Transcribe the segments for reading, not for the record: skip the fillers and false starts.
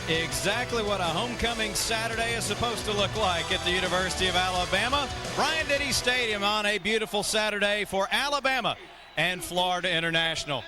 Exactly what a homecoming Saturday is supposed to look like at the University of Alabama. Bryant-Denny Stadium on a beautiful Saturday for Alabama and Florida International.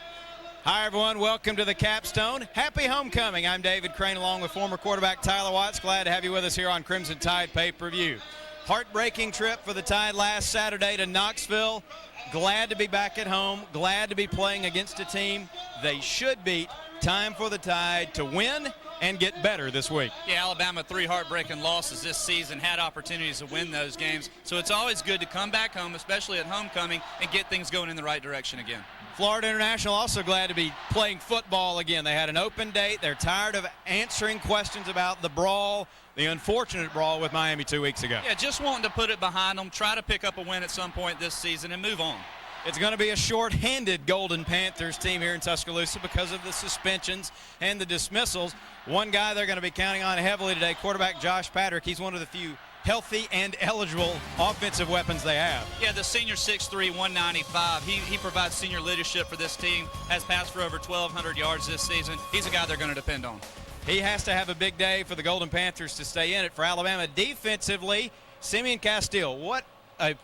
Hi, everyone. Welcome to the capstone. Happy homecoming. I'm David Crane along with former quarterback Tyler Watts. Glad to have you with us here on Crimson Tide pay-per-view. Heartbreaking trip for the Tide last Saturday to Knoxville. Glad to be back at home. Glad to be playing against a team they should beat. Time for the Tide to win and get better this week. Yeah, Alabama, 3 heartbreaking losses this season, had opportunities to win those games. So it's always good to come back home, especially at homecoming, and get things going in the right direction again. Florida International also glad to be playing football again. They had an open date. They're tired of answering questions about the brawl, the unfortunate brawl with Miami 2 weeks ago. Yeah, just wanting to put it behind them, try to pick up a win at some point this season and move on. It's going to be a short-handed Golden Panthers team here in Tuscaloosa because of the suspensions and the dismissals. One guy they're going to be counting on heavily today, quarterback Josh Patrick. He's one of the few healthy and eligible offensive weapons they have. Yeah, the senior 6'3", 195. He provides senior leadership for this team, has passed for over 1,200 yards this season. He's a guy they're going to depend on. He has to have a big day for the Golden Panthers to stay in it. For Alabama defensively, Simeon Castile, what a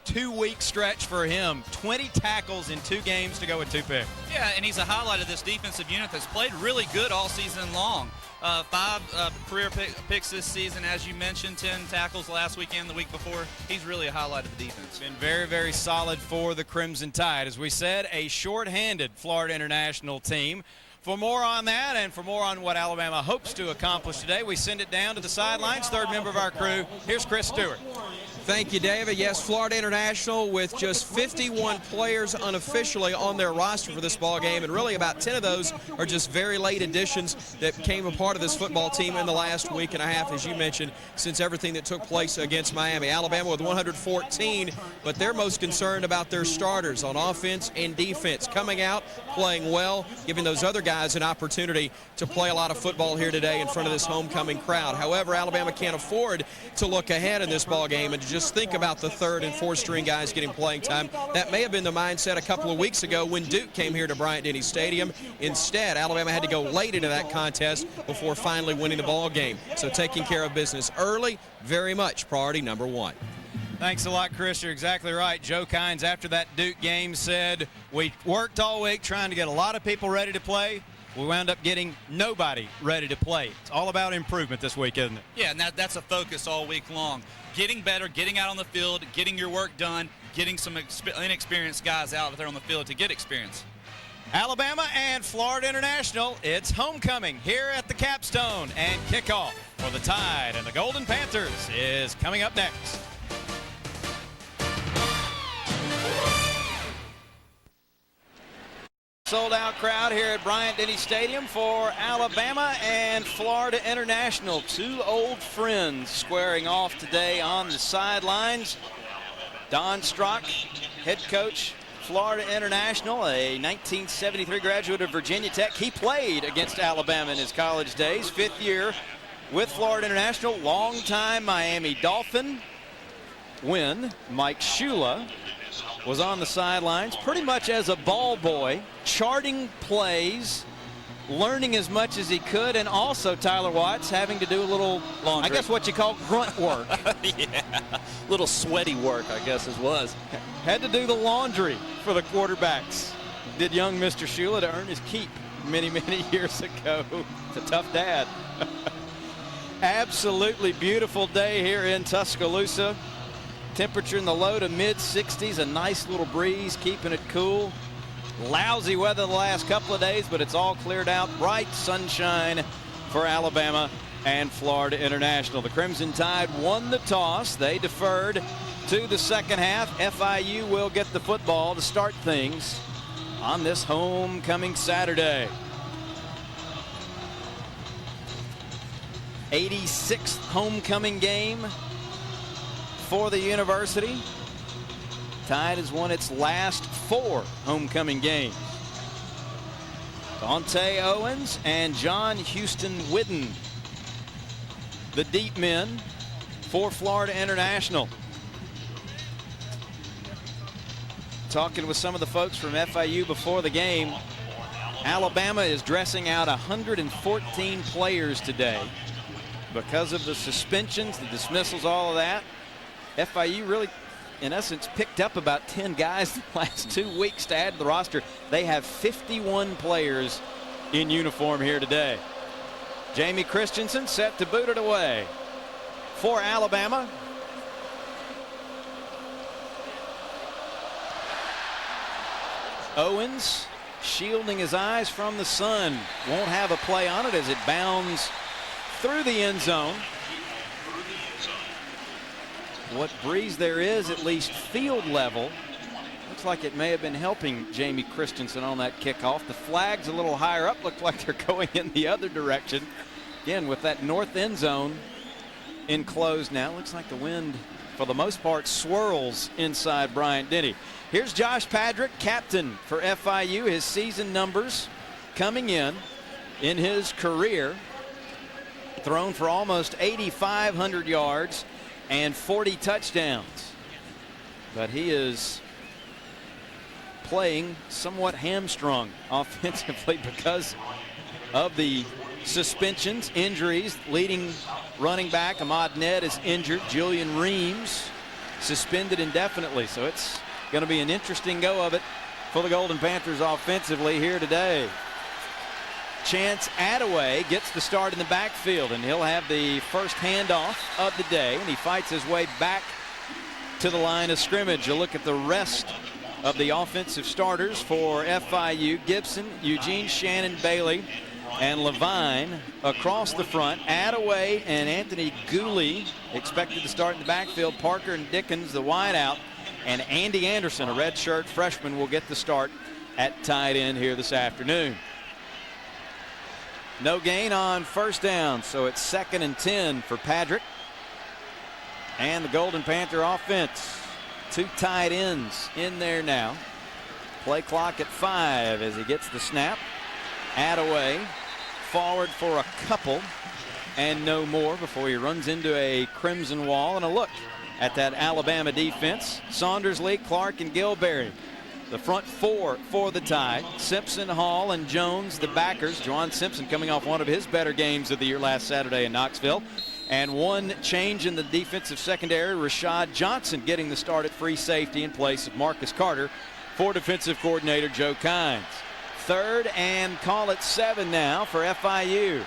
2-week stretch for him. 20 tackles in 2 games to go with 2 picks. Yeah, and he's a highlight of this defensive unit that's played really good all season long. 5 career picks this season, as you mentioned, 10 tackles last weekend, the week before. He's really a highlight of the defense. Been very, very solid for the Crimson Tide. As we said, a short-handed Florida International team. For more on that and for more on what Alabama hopes to accomplish today, we send it down to the sidelines. Third member of our crew, here's Chris Stewart. Thank you, David. Yes, Florida International with just 51 players unofficially on their roster for this ball game, and really about 10 of those are just very late additions that became a part of this football team in the last week and a half, as you mentioned, since everything that took place against Miami. Alabama with 114, but they're most concerned about their starters on offense and defense coming out, playing well, giving those other guys an opportunity to play a lot of football here today in front of this homecoming crowd. However, Alabama can't afford to look ahead in this ball game and just think about the 3rd and 4th string guys getting playing time. That may have been the mindset a couple of weeks ago when Duke came here to Bryant-Denny Stadium. Instead, Alabama had to go late into that contest before finally winning the ball game. So taking care of business early, very much priority number 1. Thanks a lot, Chris. You're exactly right. Joe Kynes, after that Duke game, said, we worked all week trying to get a lot of people ready to play. We wound up getting nobody ready to play. It's all about improvement this week, isn't it? Yeah, and that's a focus all week long. Getting better, getting out on the field, getting your work done, getting some inexperienced guys out there on the field to get experience. Alabama and Florida International, it's homecoming here at the capstone, and kickoff for the Tide and the Golden Panthers is coming up next. Sold-out crowd here at Bryant-Denny Stadium for Alabama and Florida International. 2 old friends squaring off today on the sidelines. Don Strock, head coach, Florida International, a 1973 graduate of Virginia Tech. He played against Alabama in his college days, 5th year with Florida International. Longtime Miami Dolphin. When Mike Shula was on the sidelines pretty much as a ball boy, charting plays, learning as much as he could, and also Tyler Watts having to do a little laundry. I guess what you call grunt work. Yeah, little sweaty work, I guess it was. Had to do the laundry for the quarterbacks. Did young Mr. Shula to earn his keep many, many years ago. It's a tough dad. Absolutely beautiful day here in Tuscaloosa. Temperature in the low to mid-60s, a nice little breeze keeping it cool. Lousy weather the last couple of days, but it's all cleared out. Bright sunshine for Alabama and Florida International. The Crimson Tide won the toss. They deferred to the second half. FIU will get the football to start things on this homecoming Saturday. 86th homecoming game for the university. Tide has won its last 4 homecoming games. Dante Owens and John Houston Whidden, the deep men for Florida International. Talking with some of the folks from FIU before the game, Alabama is dressing out 114 players today because of the suspensions, the dismissals, all of that. FIU really, in essence, picked up about 10 guys the last 2 weeks to add to the roster. They have 51 players in uniform here today. Jamie Christensen set to boot it away for Alabama. Owens shielding his eyes from the sun. Won't have a play on it as it bounds through the end zone. What breeze there is, at least field level, looks like it may have been helping Jamie Christensen on that kickoff. The flag's a little higher up, look like they're going in the other direction. Again, with that north end zone enclosed now, looks like the wind for the most part swirls inside Bryant-Denny. Here's Josh Patrick, captain for FIU. His season numbers coming in his career, thrown for almost 8,500 yards and 40 touchdowns. But he is playing somewhat hamstrung offensively because of the suspensions, injuries. Leading running back Ahmad Ned is injured. Julian Reams suspended indefinitely. So it's going to be an interesting go of it for the Golden Panthers offensively here today. Chance Attaway gets the start in the backfield, and he'll have the first handoff of the day, and he fights his way back to the line of scrimmage. A look at the rest of the offensive starters for FIU. Gibson, Eugene Shannon Bailey, and Levine across the front. Attaway and Anthony Gooley expected to start in the backfield. Parker and Dickens, the wideout, and Andy Anderson, a redshirt freshman, will get the start at tight end here this afternoon. No gain on first down, so it's 2nd and 10 for Patrick. And the Golden Panther offense. 2 tight ends in there now. Play clock at 5 as he gets the snap. Attaway forward for a couple and no more before he runs into a crimson wall. And a look at that Alabama defense. Saunders, Lee, Clark, and Gilberry. The front 4 for the Tide. Simpson, Hall, and Jones, the backers. Juwan Simpson coming off one of his better games of the year last Saturday in Knoxville. And one change in the defensive secondary. Rashad Johnson getting the start at free safety in place of Marcus Carter for defensive coordinator Joe Kynes. 3rd and call it 7 now for FIU.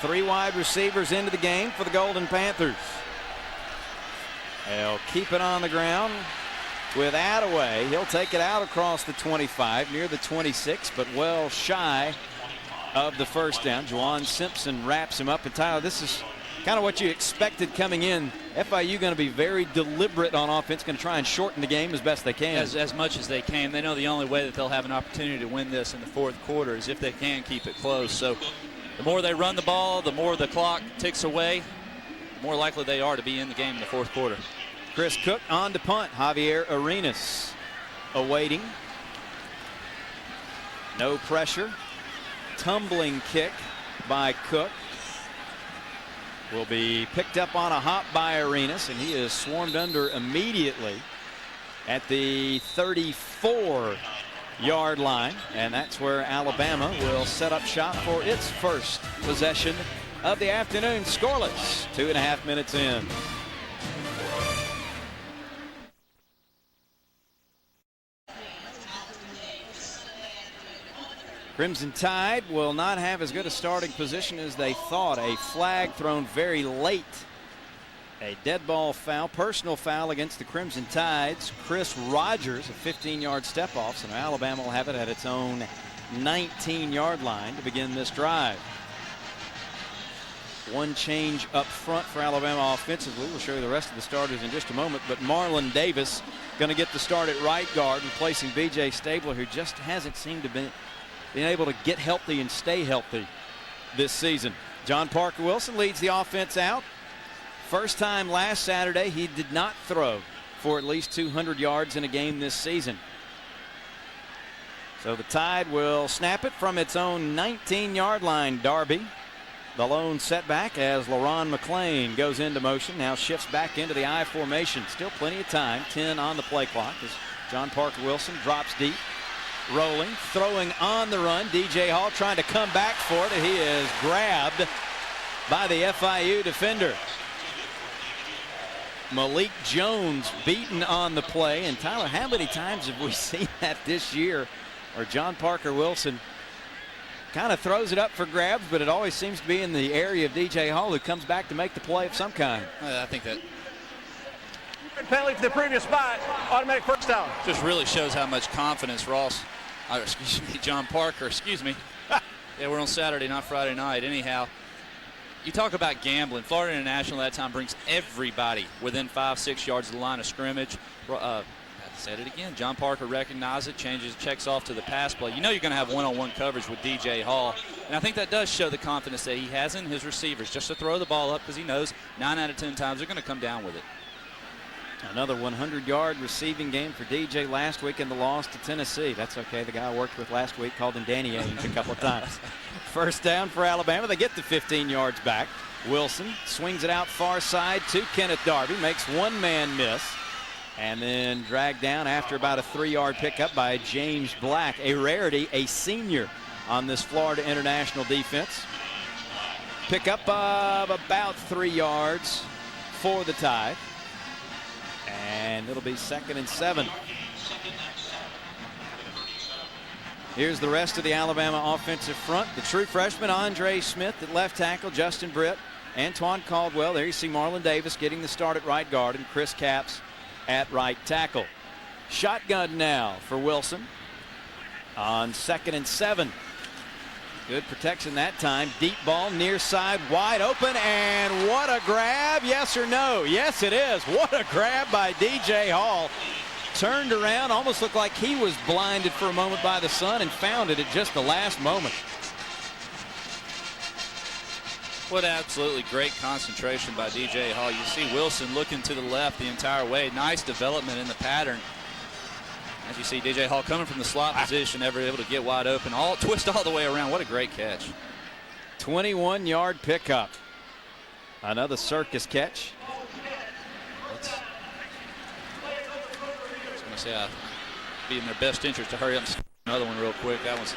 Three wide receivers into the game for the Golden Panthers. They'll keep it on the ground with Attaway. He'll take it out across the 25, near the 26, but well shy of the first down. Juwan Simpson wraps him up. And Tyler, this is kind of what you expected coming in. FIU going to be very deliberate on offense, going to try and shorten the game as best they can. As much as they can. They know the only way that they'll have an opportunity to win this in the 4th quarter is if they can keep it close. So the more they run the ball, the more the clock ticks away, the more likely they are to be in the game in the 4th quarter. Chris Cook on to punt. Javier Arenas awaiting. No pressure. Tumbling kick by Cook. Will be picked up on a hop by Arenas, and he is swarmed under immediately at the 34-yard line. And that's where Alabama will set up shop for its first possession of the afternoon. Scoreless, 2.5 minutes in. Crimson Tide will not have as good a starting position as they thought. A flag thrown very late. A dead ball foul, personal foul against the Crimson Tides. Chris Rogers, a 15-yard step off. So now Alabama will have it at its own 19-yard line to begin this drive. One change up front for Alabama offensively. We'll show you the rest of the starters in just a moment. But Marlon Davis going to get the start at right guard, replacing B.J. Stabler, who just hasn't seemed to be able to get healthy and stay healthy this season. John Parker Wilson leads the offense out. First time last Saturday he did not throw for at least 200 yards in a game this season. So the Tide will snap it from its own 19-yard line. Darby the lone setback as LaRon McClain goes into motion. Now shifts back into the I formation. Still plenty of time. 10 on the play clock as John Parker Wilson drops deep. Rolling, throwing on the run. DJ Hall trying to come back for it. He is grabbed by the FIU defender. Malik Jones beaten on the play. And Tyler, how many times have we seen that this year? Or John Parker Wilson kind of throws it up for grabs, but it always seems to be in the area of DJ Hall, who comes back to make the play of some kind. I think that penalty for the previous spot, automatic first down. Just really shows how much confidence John Parker, yeah, we're on Saturday, not Friday night. Anyhow, you talk about gambling. Florida International that time brings everybody within 5-6 yards of the line of scrimmage. Said it again. John Parker recognizes it, checks off to the pass play. You know you're going to have one-on-one coverage with DJ Hall. And I think that does show the confidence that he has in his receivers just to throw the ball up, because he knows 9 out of 10 times they're going to come down with it. Another 100-yard receiving game for DJ last week in the loss to Tennessee. That's okay. The guy I worked with last week called him Danny Ainge a couple of times. First down for Alabama. They get the 15 yards back. Wilson swings it out far side to Kenneth Darby. Makes one man miss. And then dragged down after about a 3-yard pickup by James Black. A rarity, a senior on this Florida International defense. Pickup of about 3 yards for the Tide. And it'll be 2nd and 7. Here's the rest of the Alabama offensive front. The true freshman Andre Smith at left tackle, Justin Britt, Antoine Caldwell. There you see Marlon Davis getting the start at right guard, and Chris Capps at right tackle. Shotgun now for Wilson on 2nd and 7. Good protection that time. Deep ball near side, wide open, and what a grab. Yes or no? Yes, it is. What a grab by DJ Hall. Turned around, almost looked like he was blinded for a moment by the sun, and found it at just the last moment. What absolutely great concentration by DJ Hall. You see Wilson looking to the left the entire way. Nice development in the pattern. As you see DJ Hall coming from the slot position, never able to get wide open. Twist all the way around. What a great catch. 21-yard pickup. Another circus catch. I was going to say, be in their best interest to hurry up and score another one real quick. That was,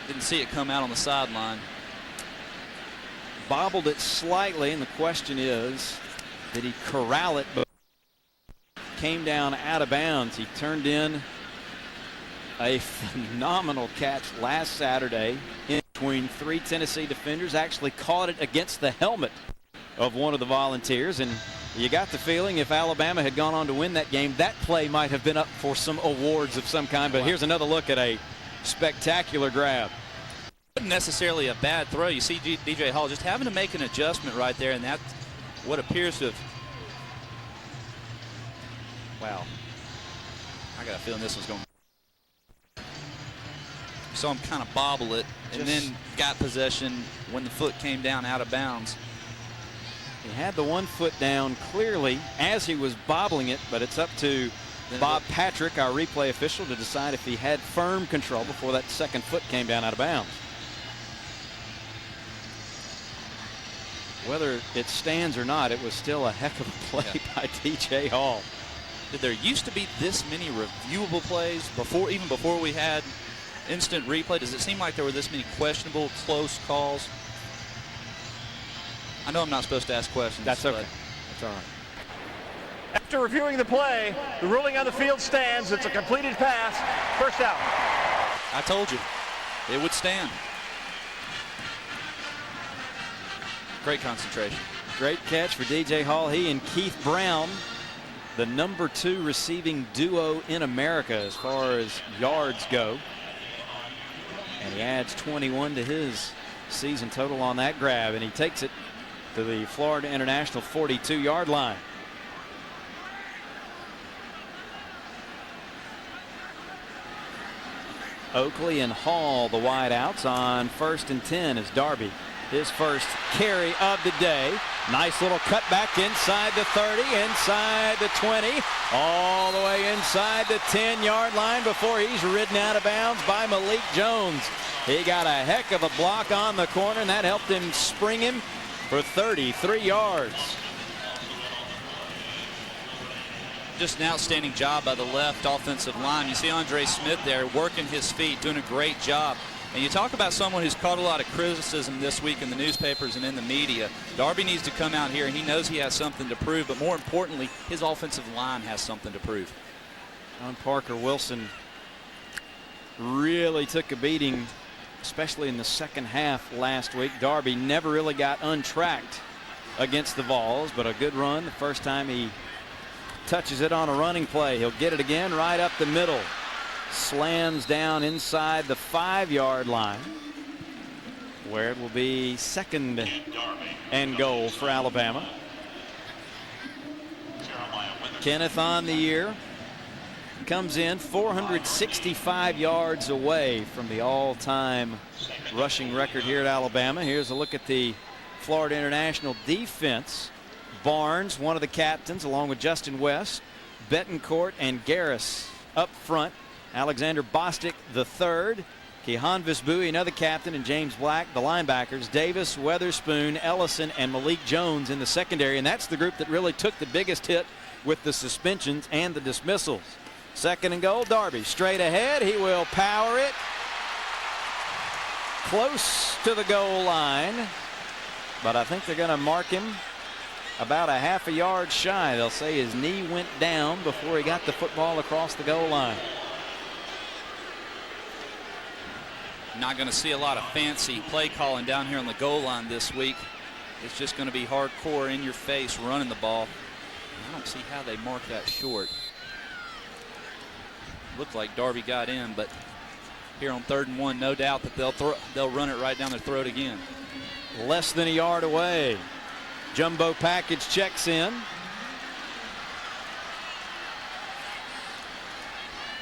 didn't see it come out on the sideline. Bobbled it slightly, and the question is, did he corral it? But came down out of bounds. He turned in a phenomenal catch last Saturday in between 3 Tennessee defenders. Actually caught it against the helmet of one of the Volunteers, and you got the feeling if Alabama had gone on to win that game, that play might have been up for some awards of some kind. But here's another look at a spectacular grab. Wasn't necessarily a bad throw. You see DJ Hall just having to make an adjustment right there, and that's what appears to have. Wow. I got a feeling this was going. Saw him kind of bobble it, and then got possession when the foot came down out of bounds. He had the one foot down clearly as he was bobbling it, but it's up to Bob Patrick, our replay official, to decide if he had firm control before that second foot came down out of bounds. Whether it stands or not, it was still a heck of a play by DJ Hall. Did there used to be this many reviewable plays even before we had instant replay? Does it seem like there were this many questionable, close calls? I know I'm not supposed to ask questions. That's okay. That's all right. After reviewing the play, the ruling on the field stands. It's a completed pass. First down. I told you it would stand. Great concentration. Great catch for DJ Hall. He and Keith Brown, the number 2 receiving duo in America as far as yards go. And he adds 21 to his season total on that grab, and he takes it to the Florida International 42-yard line. Oakley and Hall, the wideouts, on 1st and 10 as Darby, his first carry of the day. Nice little cutback inside the 30, inside the 20, all the way inside the 10-yard line before he's ridden out of bounds by Malik Jones. He got a heck of a block on the corner, and that helped him spring him for 33 yards. Just an outstanding job by the left offensive line. You see Andre Smith there working his feet, doing a great job. And you talk about someone who's caught a lot of criticism this week in the newspapers and in the media. Darby needs to come out here. He knows he has something to prove, but more importantly, his offensive line has something to prove. John Parker Wilson really took a beating, especially in the second half last week. Darby never really got untracked against the Vols, but a good run the first time he touches it on a running play. He'll get it again right up the middle. Slams down inside the 5-yard line, where it will be 2nd and goal for Alabama. Kenneth on the year comes in 465 yards away from the all-time rushing record here at Alabama. Here's a look at the Florida International defense. Barnes, one of the captains, along with Justin West, Betancourt, and Garris up front. Alexander Bostic III, Kehanvis Bowie, another captain, and James Black, the linebackers. Davis, Weatherspoon, Ellison, and Malik Jones in the secondary. And that's the group that really took the biggest hit with the suspensions and the dismissals. 2nd and goal, Darby straight ahead. He will power it close to the goal line, but I think they're going to mark him about a half a yard shy. They'll say his knee went down before he got the football across the goal line. Not going to see a lot of fancy play calling down here on the goal line this week. It's just going to be hardcore in your face running the ball. I don't see how they mark that short. Looked like Darby got in, but here on 3rd and 1, no doubt that they'll run it right down their throat again. Less than a yard away. Jumbo package checks in.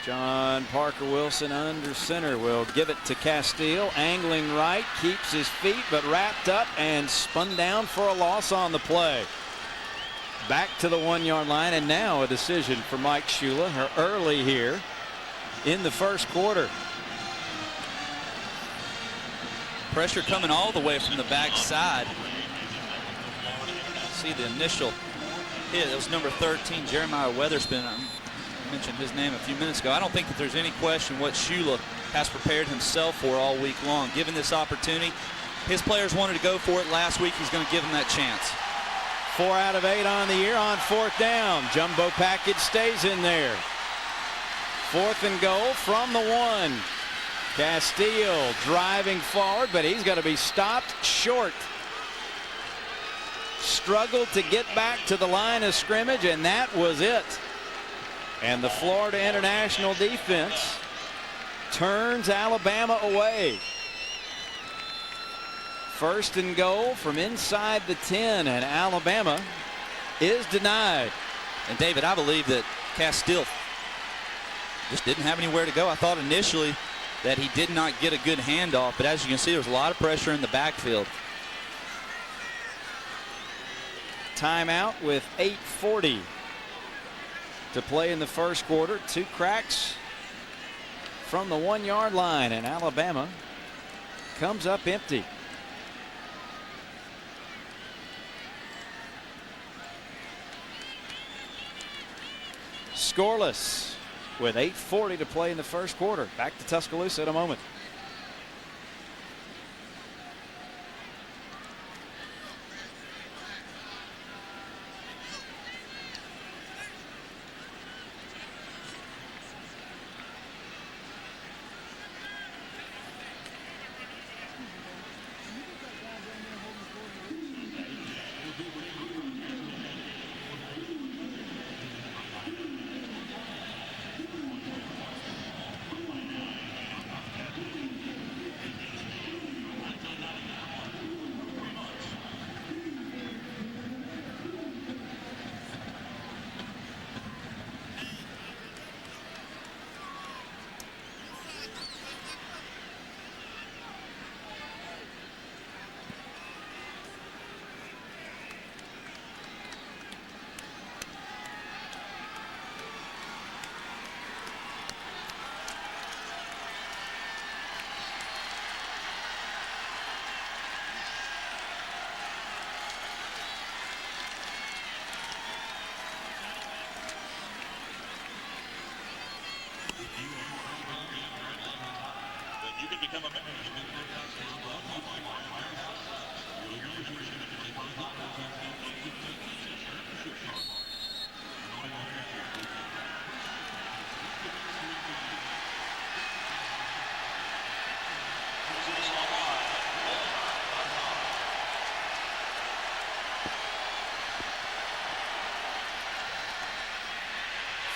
John Parker Wilson under center will give it to Castile. Angling right, keeps his feet, but wrapped up and spun down for a loss on the play. Back to the 1-yard line, and now a decision for Mike Shula early here in the first quarter. Pressure coming all the way from the backside. See the initial hit. It was number 13, Jeremiah Weatherspoon. I mentioned his name a few minutes ago. I don't think that there's any question what Shula has prepared himself for all week long. Given this opportunity, his players wanted to go for it last week. He's going to give them that chance. 4 out of 8 on the year on 4th down. Jumbo package stays in there. 4th and goal from the 1. Castile driving forward, but he's going to be stopped short. Struggled to get back to the line of scrimmage, and that was it. And the Florida International defense turns Alabama away. 1st and goal from inside the 10, and Alabama is denied. And David, I believe that Castile just didn't have anywhere to go. I thought initially that he did not get a good handoff, but as you can see, there's a lot of pressure in the backfield. Timeout with 8:40 to play in the first quarter. 2 cracks from the 1-yard line, and Alabama comes up empty. Scoreless with 8:40 to play in the first quarter. Back to Tuscaloosa in a moment.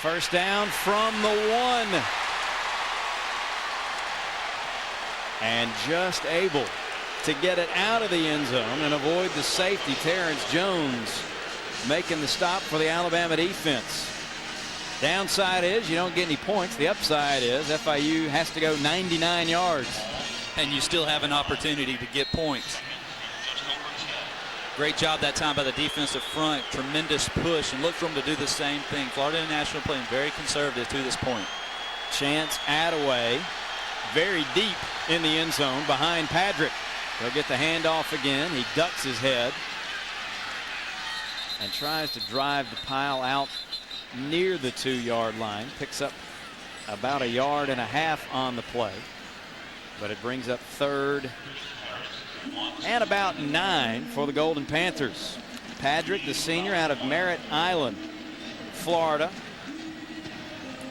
First down from the 1. And just able to get it out of the end zone and avoid the safety. Terrence Jones making the stop for the Alabama defense. Downside is you don't get any points. The upside is FIU has to go 99 yards. And you still have an opportunity to get points. Great job that time by the defensive front. Tremendous push, and look for them to do the same thing. Florida International playing very conservative to this point. Chance Attaway very deep in the end zone behind Patrick. He'll get the handoff again. He ducks his head and tries to drive the pile out near the 2-yard line. Picks up about 1.5 yards on the play, but it brings up 3rd and about 9 for the Golden Panthers. Patrick, the senior out of Merritt Island, Florida.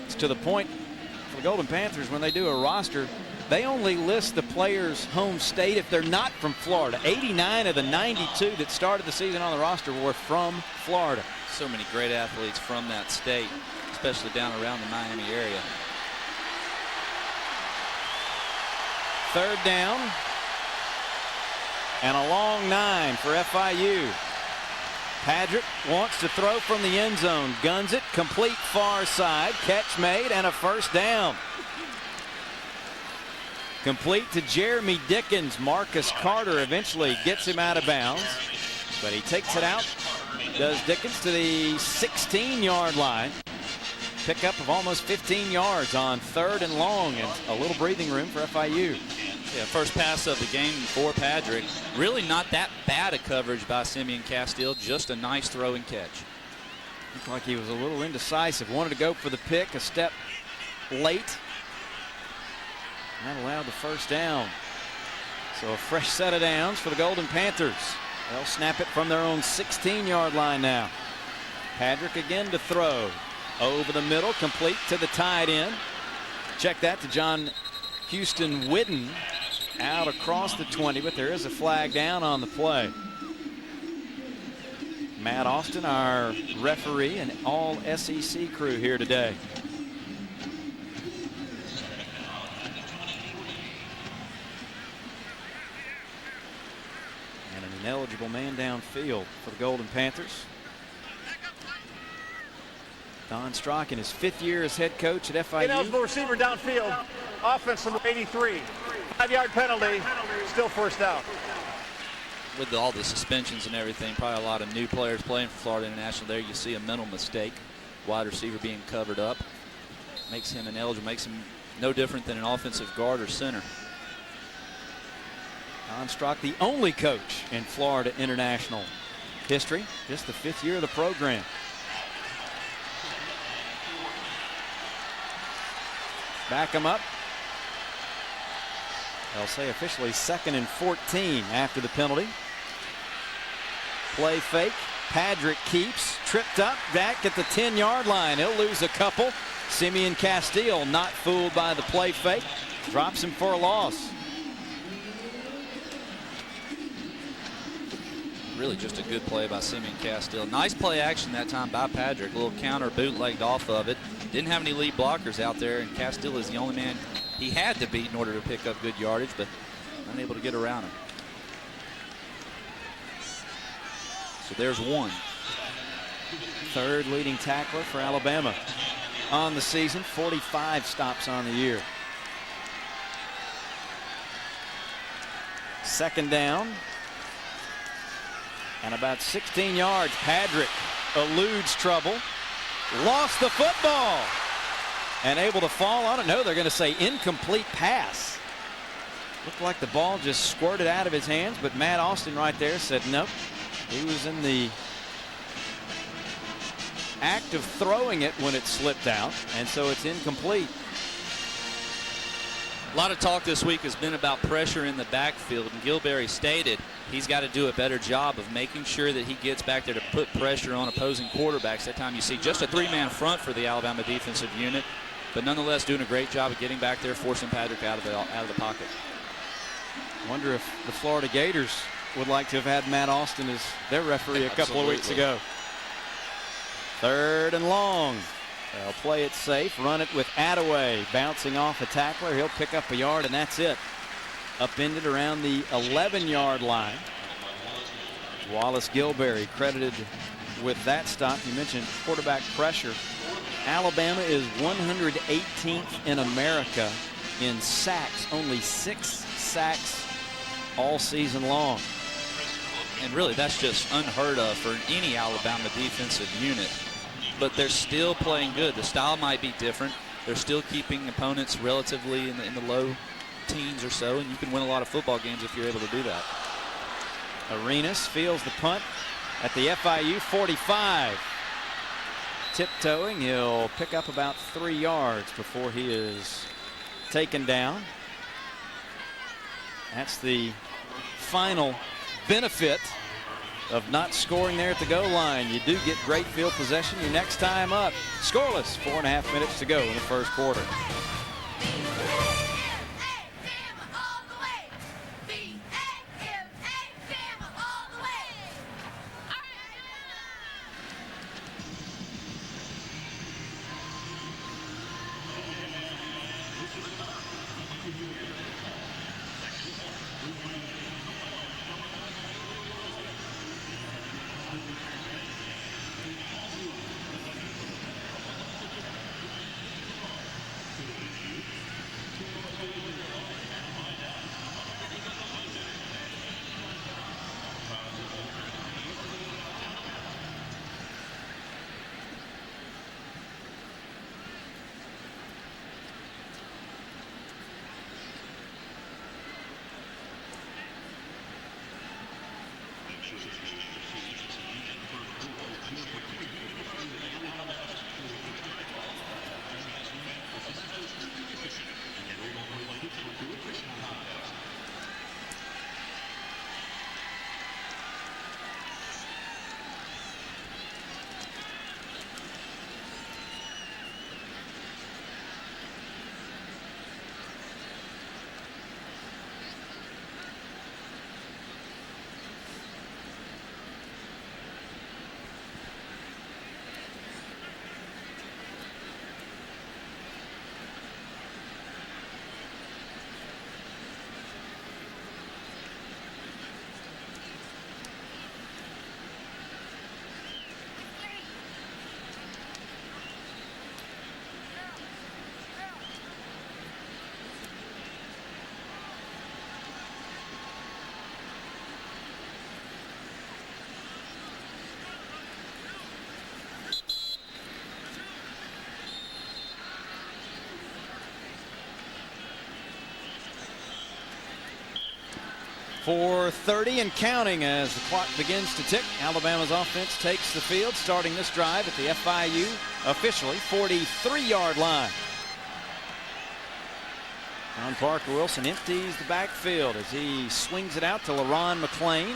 It's to the point for the Golden Panthers when they do a roster, they only list the players' home state if they're not from Florida. 89 of the 92 that started the season on the roster were from Florida. So many great athletes from that state, especially down around the Miami area. 3rd down and a long 9 for FIU. Patrick wants to throw from the end zone, guns it, complete far side, catch made, and a 1st down. Complete to Jeremy Dickens. Marcus Carter eventually gets him out of bounds, but he takes it out. Does Dickens to the 16-yard line. Pickup of almost 15 yards on 3rd and long, and a little breathing room for FIU. Yeah, first pass of the game for Patrick. Really not that bad a coverage by Simeon Castile. Just a nice throw and catch. Looked like he was a little indecisive. Wanted to go for the pick a step late. That allowed the 1st down. So a fresh set of downs for the Golden Panthers. They'll snap it from their own 16-yard line now. Patrick again to throw. Over the middle, complete to the tight end. Check that to John Houston Whidden. Out across the 20, but there is a flag down on the play. Matt Austin, our referee, and all SEC crew here today. And an ineligible man downfield for the Golden Panthers. Don Strock in his 5th year as head coach at FIU. Ineligible receiver downfield. Offense number 83. 5-yard penalty. Still 1st down. With all the suspensions and everything, probably a lot of new players playing for Florida International there. You see a mental mistake. Wide receiver being covered up. Makes him ineligible. Makes him no different than an offensive guard or center. Don Strock, the only coach in Florida International history. Just the 5th year of the program. Back him up. They'll say officially 2nd and 14 after the penalty. Play fake. Patrick keeps. Tripped up. Back at the 10-yard line. He'll lose a couple. Simeon Castile not fooled by the play fake. Drops him for a loss. Really just a good play by Simeon Castile. Nice play action that time by Patrick. A little counter bootlegged off of it. Didn't have any lead blockers out there, and Castile is the only man he had to beat in order to pick up good yardage, but unable to get around him. So there's 1. 3rd leading tackler for Alabama on the season. 45 stops on the year. 2nd down. And about 16 yards. Patrick eludes trouble. Lost the football. And able to fall on it. No, they're going to say incomplete pass. Looked like the ball just squirted out of his hands, but Matt Austin right there said nope. He was in the act of throwing it when it slipped out, and so it's incomplete. A lot of talk this week has been about pressure in the backfield, and Gilberry stated he's got to do a better job of making sure that he gets back there to put pressure on opposing quarterbacks. That time you see just a three-man front for the Alabama defensive unit, but nonetheless doing a great job of getting back there, forcing Patrick out of the pocket. I wonder if the Florida Gators would like to have had Matt Austin as their referee a couple of weeks ago. 3rd and long. They'll play it safe, run it with Attaway bouncing off a tackler. He'll pick up a yard, and that's it. Upended around the 11-yard line. Wallace Gilberry credited with that stop. You mentioned quarterback pressure. Alabama is 118th in America in sacks, only 6 sacks all season long. And really, that's just unheard of for any Alabama defensive unit. But they're still playing good. The style might be different. They're still keeping opponents relatively in the low teens or so, and you can win a lot of football games if you're able to do that. Arenas fields the punt at the FIU 45. Tiptoeing, he'll pick up about 3 yards before he is taken down. That's the final benefit of not scoring there at the goal line. You do get great field possession your next time up. Scoreless, 4.5 minutes to go in the first quarter. .430 and counting as the clock begins to tick. Alabama's offense takes the field, starting this drive at the FIU officially 43-yard line. John Parker Wilson empties the backfield as he swings it out to LaRon McClain.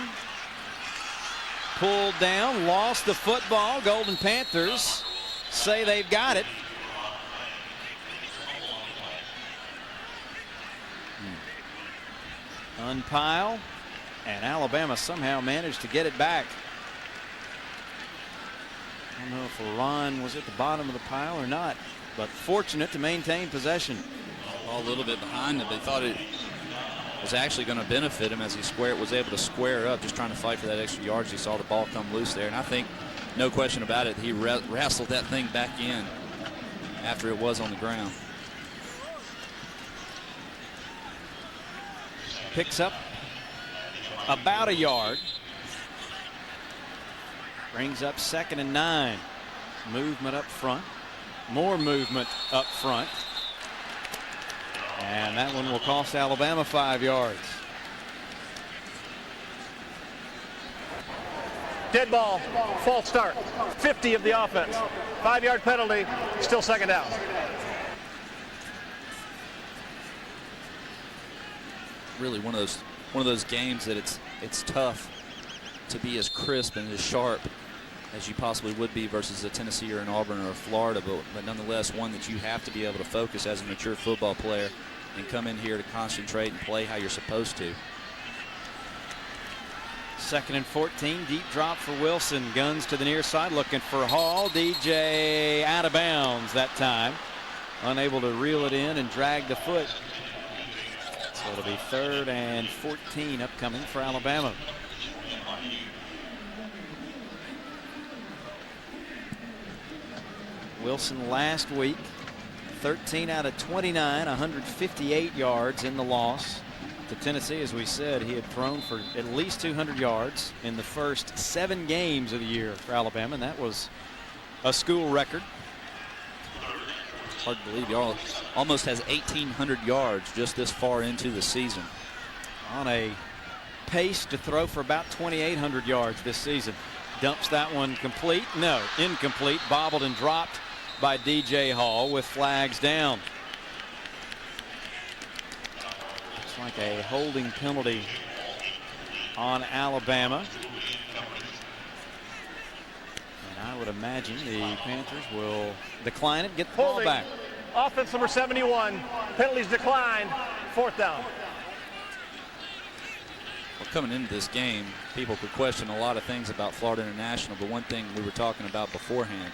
Pulled down, lost the football. Golden Panthers say they've got it. Unpile, and Alabama somehow managed to get it back. I don't know if LaRon was at the bottom of the pile or not, but fortunate to maintain possession. Ball a little bit behind him. They thought it was actually going to benefit him as he was able to square up, just trying to fight for that extra yards. He saw the ball come loose there, and I think, no question about it, he wrestled that thing back in after it was on the ground. Picks up about a yard. Brings up 2nd and 9. Movement up front. More movement up front. And that one will cost Alabama 5 yards. Dead ball, false start, 50 of the offense. 5-yard penalty, still 2nd down. really one of those games that it's tough to be as crisp and as sharp as you possibly would be versus a Tennessee or an Auburn or a Florida, but nonetheless one that you have to be able to focus as a mature football player and come in here to concentrate and play how you're supposed to. 2nd and 14, deep drop for Wilson. Guns to the near side, looking for Hall. DJ out of bounds that time. Unable to reel it in and drag the foot. So it'll be 3rd and 14 upcoming for Alabama. Wilson last week, 13 out of 29, 158 yards in the loss to Tennessee. As we said, he had thrown for at least 200 yards in the first 7 games of the year for Alabama, and that was a school record. Hard to believe he almost has 1,800 yards just this far into the season. On a pace to throw for about 2,800 yards this season. Dumps that one complete. No, incomplete. Bobbled and dropped by DJ Hall with flags down. Looks like a holding penalty on Alabama. And I would imagine the Panthers will decline it, get the ball back. Offense number 71. Penalties declined. 4th down. Well, coming into this game, people could question a lot of things about Florida International, but one thing we were talking about beforehand,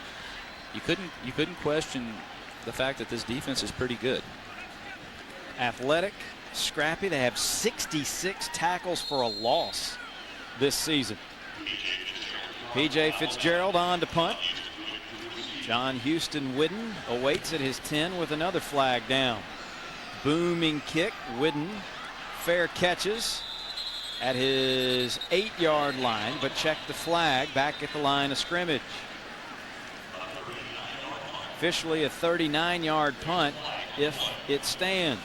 you couldn't question the fact that this defense is pretty good. Athletic, scrappy. They have 66 tackles for a loss this season. P.J. Fitzgerald on to punt. John Houston Whidden awaits at his 10 with another flag down. Booming kick. Whidden fair catches at his 8-yard line, but checked the flag back at the line of scrimmage. Officially a 39-yard punt if it stands.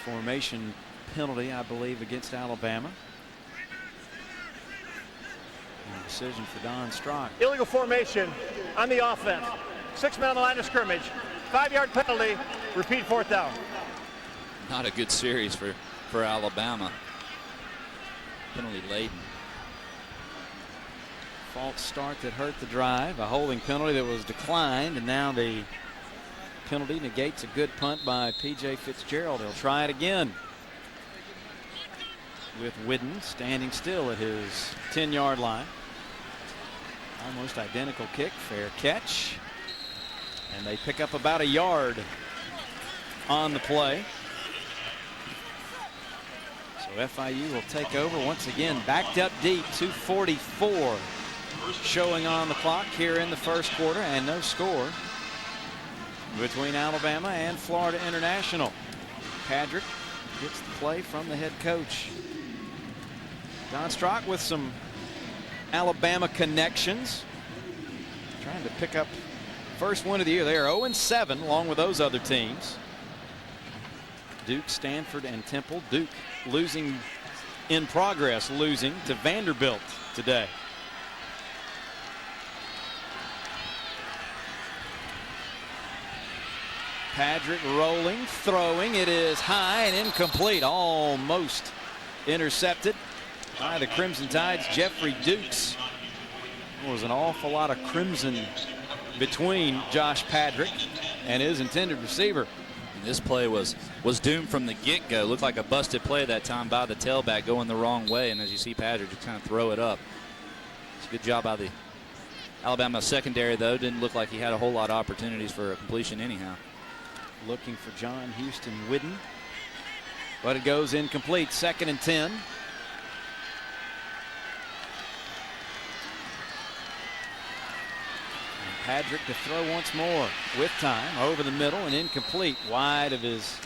Formation penalty, I believe, against Alabama. And decision for Don Strock. Illegal formation on the offense. 6 men on the line of scrimmage. 5-yard penalty. Repeat 4th down. Not a good series for Alabama. Penalty laden. False start that hurt the drive. A holding penalty that was declined, and now the penalty negates a good punt by P.J. Fitzgerald. He'll try it again with Whidden standing still at his 10-yard line. Almost identical kick, fair catch, and they pick up about a yard on the play. So FIU will take over once again, backed up deep. 2:44 showing on the clock here in the first quarter, and no score between Alabama and Florida International. Patrick gets the play from the head coach. Don Strock with some Alabama connections, trying to pick up first win of the year. They are 0-7 along with those other teams. Duke, Stanford, and Temple. Duke losing in progress, losing to Vanderbilt today. Patrick rolling, throwing. It is high and incomplete. Almost intercepted by the Crimson Tide's Jeffrey Dukes. There was an awful lot of crimson between Josh Patrick and his intended receiver. And this play was doomed from the get-go. Looked like a busted play that time by the tailback going the wrong way. And as you see Patrick just kind of throw it up. It's a good job by the Alabama secondary, though. Didn't look like he had a whole lot of opportunities for a completion anyhow. Looking for John Houston Whidden, but it goes incomplete. 2nd and 10. And Patrick to throw once more with time over the middle and incomplete, wide of his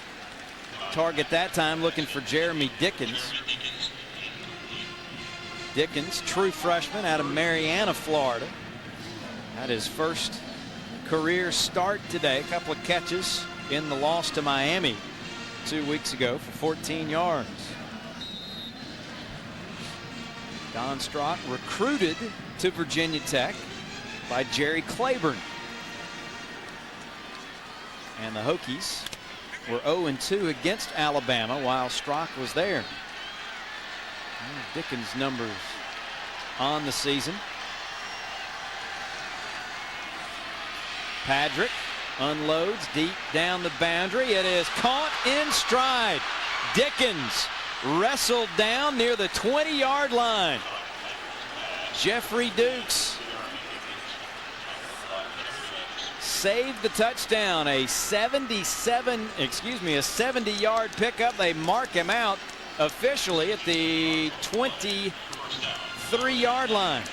target that time, looking for Jeremy Dickens. Dickens, true freshman out of Marianna, Florida. Had his first career start today. A couple of catches in the loss to Miami 2 weeks ago for 14 yards. Don Strock recruited to Virginia Tech by Jerry Claiborne. And the Hokies were 0-2 against Alabama while Strock was there. Dickens' numbers on the season. Padrick unloads deep down the boundary. It is caught in stride. Dickens wrestled down near the 20-yard line. Jeffrey Dukes saved the touchdown. A 70-yard pickup. They mark him out officially at the 23-yard line.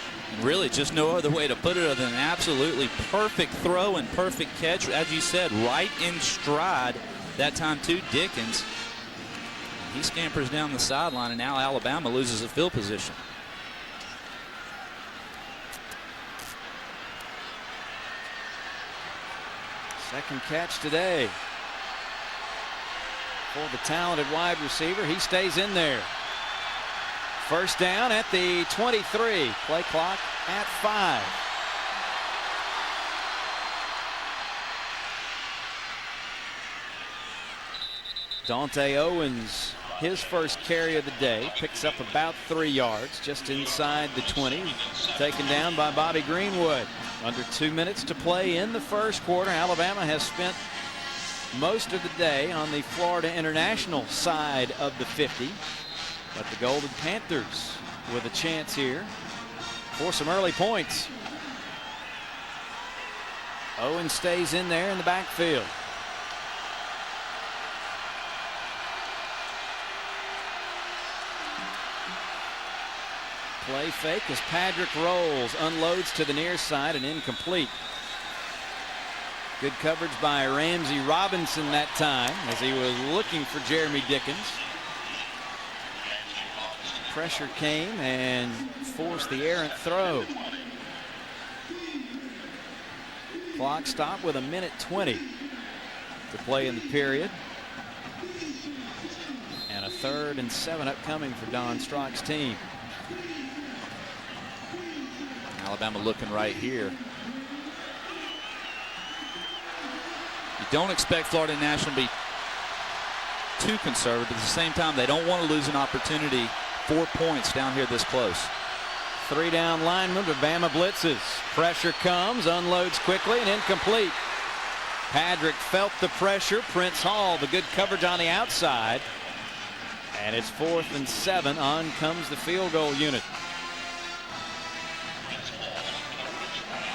Really just no other way to put it other than an absolutely perfect throw and perfect catch, as you said, right in stride that time to Dickens. He scampers down the sideline, and now Alabama loses a field position. Second catch today for the talented wide receiver. He stays in there. First down at the 23. Play clock at 5. Dante Owens, his first carry of the day, picks up about 3 yards just inside the 20. Taken down by Bobby Greenwood. Under 2 minutes to play in the first quarter. Alabama has spent most of the day on the Florida International side of the 50. But the Golden Panthers with a chance here for some early points. Owen stays in there in the backfield. Play fake as Padrick rolls, unloads to the near side and incomplete. Good coverage by Ramsey Robinson that time as he was looking for Jeremy Dickens. Pressure came and forced the errant throw. Clock stopped with 1:20 to play in the period. And a 3rd and 7 upcoming for Don Strock's team. Alabama looking right here. You don't expect Florida International to be too conservative, but at the same time, they don't want to lose an opportunity. 4 points down here this close. 3 down linemen, but Bama blitzes. Pressure comes, unloads quickly and incomplete. Padrick felt the pressure. Prince Hall, the good coverage on the outside. And it's 4th and 7. On comes the field goal unit.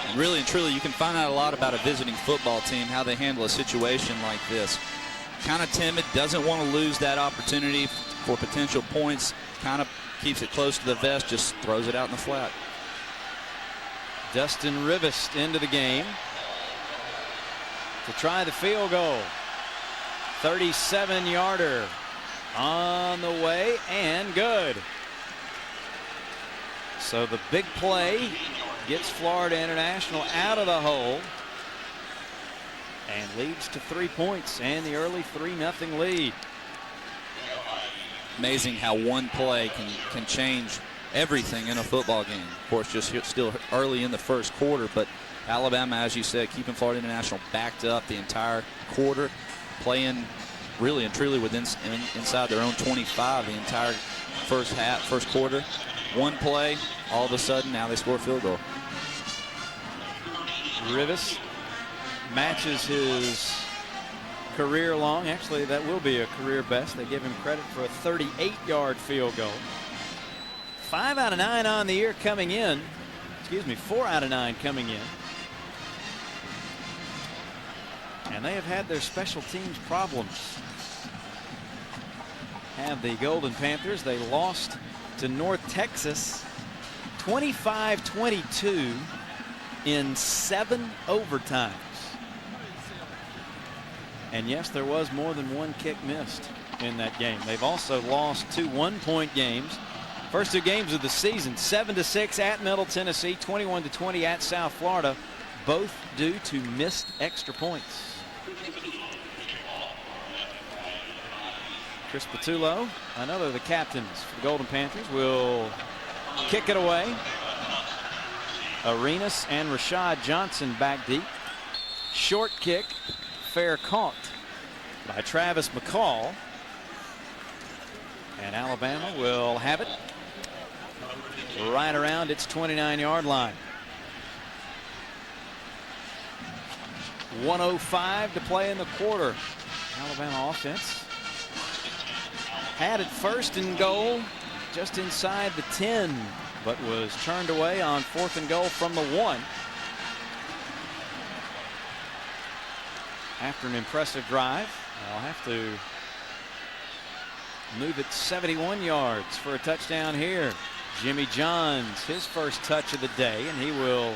And really and truly, you can find out a lot about a visiting football team, how they handle a situation like this. Kind of timid, doesn't want to lose that opportunity for potential points. Kind of keeps it close to the vest, just throws it out in the flat. Dustin Rivest into the game to try the field goal. 37-yarder on the way and good. So the big play gets Florida International out of the hole and leads to 3 points and the early 3-0 lead. Amazing how one play can change everything in a football game. Of course, just still early in the first quarter, but Alabama, as you said, keeping Florida International backed up the entire quarter, playing really and truly inside their own 25 the entire first quarter. One play, all of a sudden, now they score a field goal. Rivas matches his career long. Actually, that will be a career best. They give him credit for a 38-yard field goal. 5 out of 9 on the year coming in. Excuse me, 4 out of 9 coming in. And they have had their special teams problems. Have the Golden Panthers. They lost to North Texas 25-22 in 7 overtimes. And yes, there was more than one kick missed in that game. They've also lost 2 one-point games. First 2 games of the season, 7-6 at Middle Tennessee, 21-20 at South Florida, both due to missed extra points. Chris Patullo, another of the captains for the Golden Panthers, will kick it away. Arenas and Rashad Johnson back deep. Short kick, fair caught by Travis McCall. And Alabama will have it right around its 29-yard line. 1:05 to play in the quarter. Alabama offense had it first and goal just inside the 10, but was turned away on 4th and goal from the 1. After an impressive drive, they'll have to move it 71 yards for a touchdown here. Jimmy Johns, his first touch of the day, and he will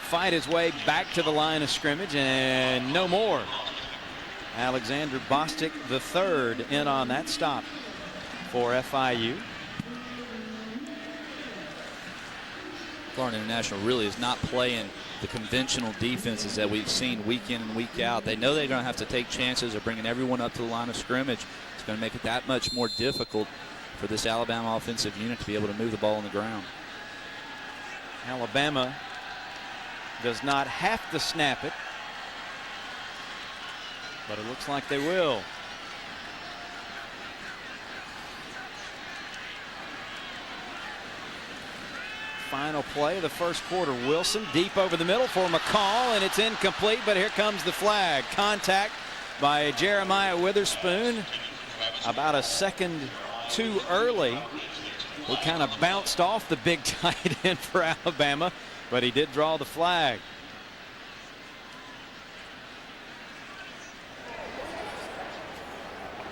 fight his way back to the line of scrimmage, and no more. Alexander Bostic III in on that stop for FIU. Florida International really is not playing the conventional defenses that we've seen week in and week out. They know they're going to have to take chances of bringing everyone up to the line of scrimmage. It's going to make it that much more difficult for this Alabama offensive unit to be able to move the ball on the ground. Alabama does not have to snap it, but it looks like they will. Final play of the first quarter. Wilson deep over the middle for McCall, and it's incomplete, but here comes the flag. Contact by Jeremiah Witherspoon about a second too early. He kind of bounced off the big tight end for Alabama, but he did draw the flag.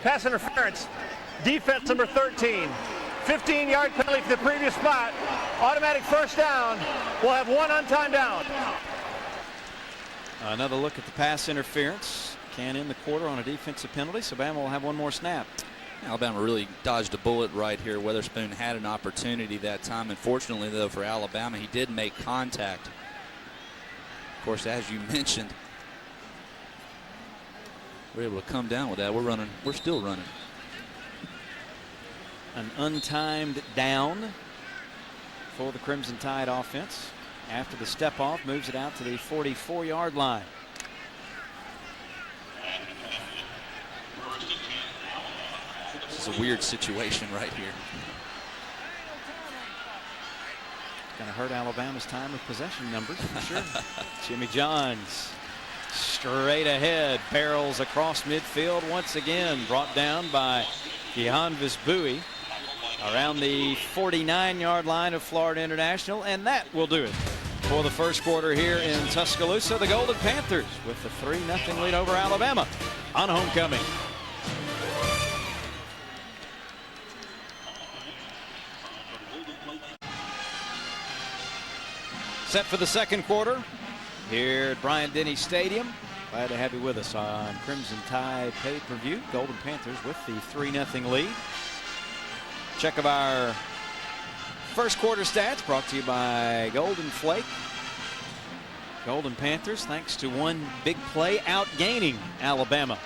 Pass interference. Defense number 13. 15-yard penalty for the previous spot. Automatic first down. We'll have one untimed down. Another look at the pass interference. Can end the quarter on a defensive penalty, so Bama will have one more snap. Alabama really dodged a bullet right here. Witherspoon had an opportunity that time. Unfortunately, though, for Alabama, he did make contact. Of course, as you mentioned, we're able to come down with that. We're still running. An untimed down for the Crimson Tide offense. After the step off, moves it out to the 44-yard line. This is a weird situation right here. Going to hurt Alabama's time of possession numbers for sure. Jimmy Johns straight ahead, barrels across midfield once again, brought down by Keonvis Bowie around the 49-yard line of Florida International, and that will do it for the first quarter here in Tuscaloosa. The Golden Panthers with the 3-0 lead over Alabama on homecoming. Set for the second quarter here at Bryant-Denny Stadium. Glad to have you with us on Crimson Tide pay-per-view. Golden Panthers with the 3-0 lead. Check of our first quarter stats brought to you by Golden Flake. Golden Panthers, thanks to one big play, outgaining Alabama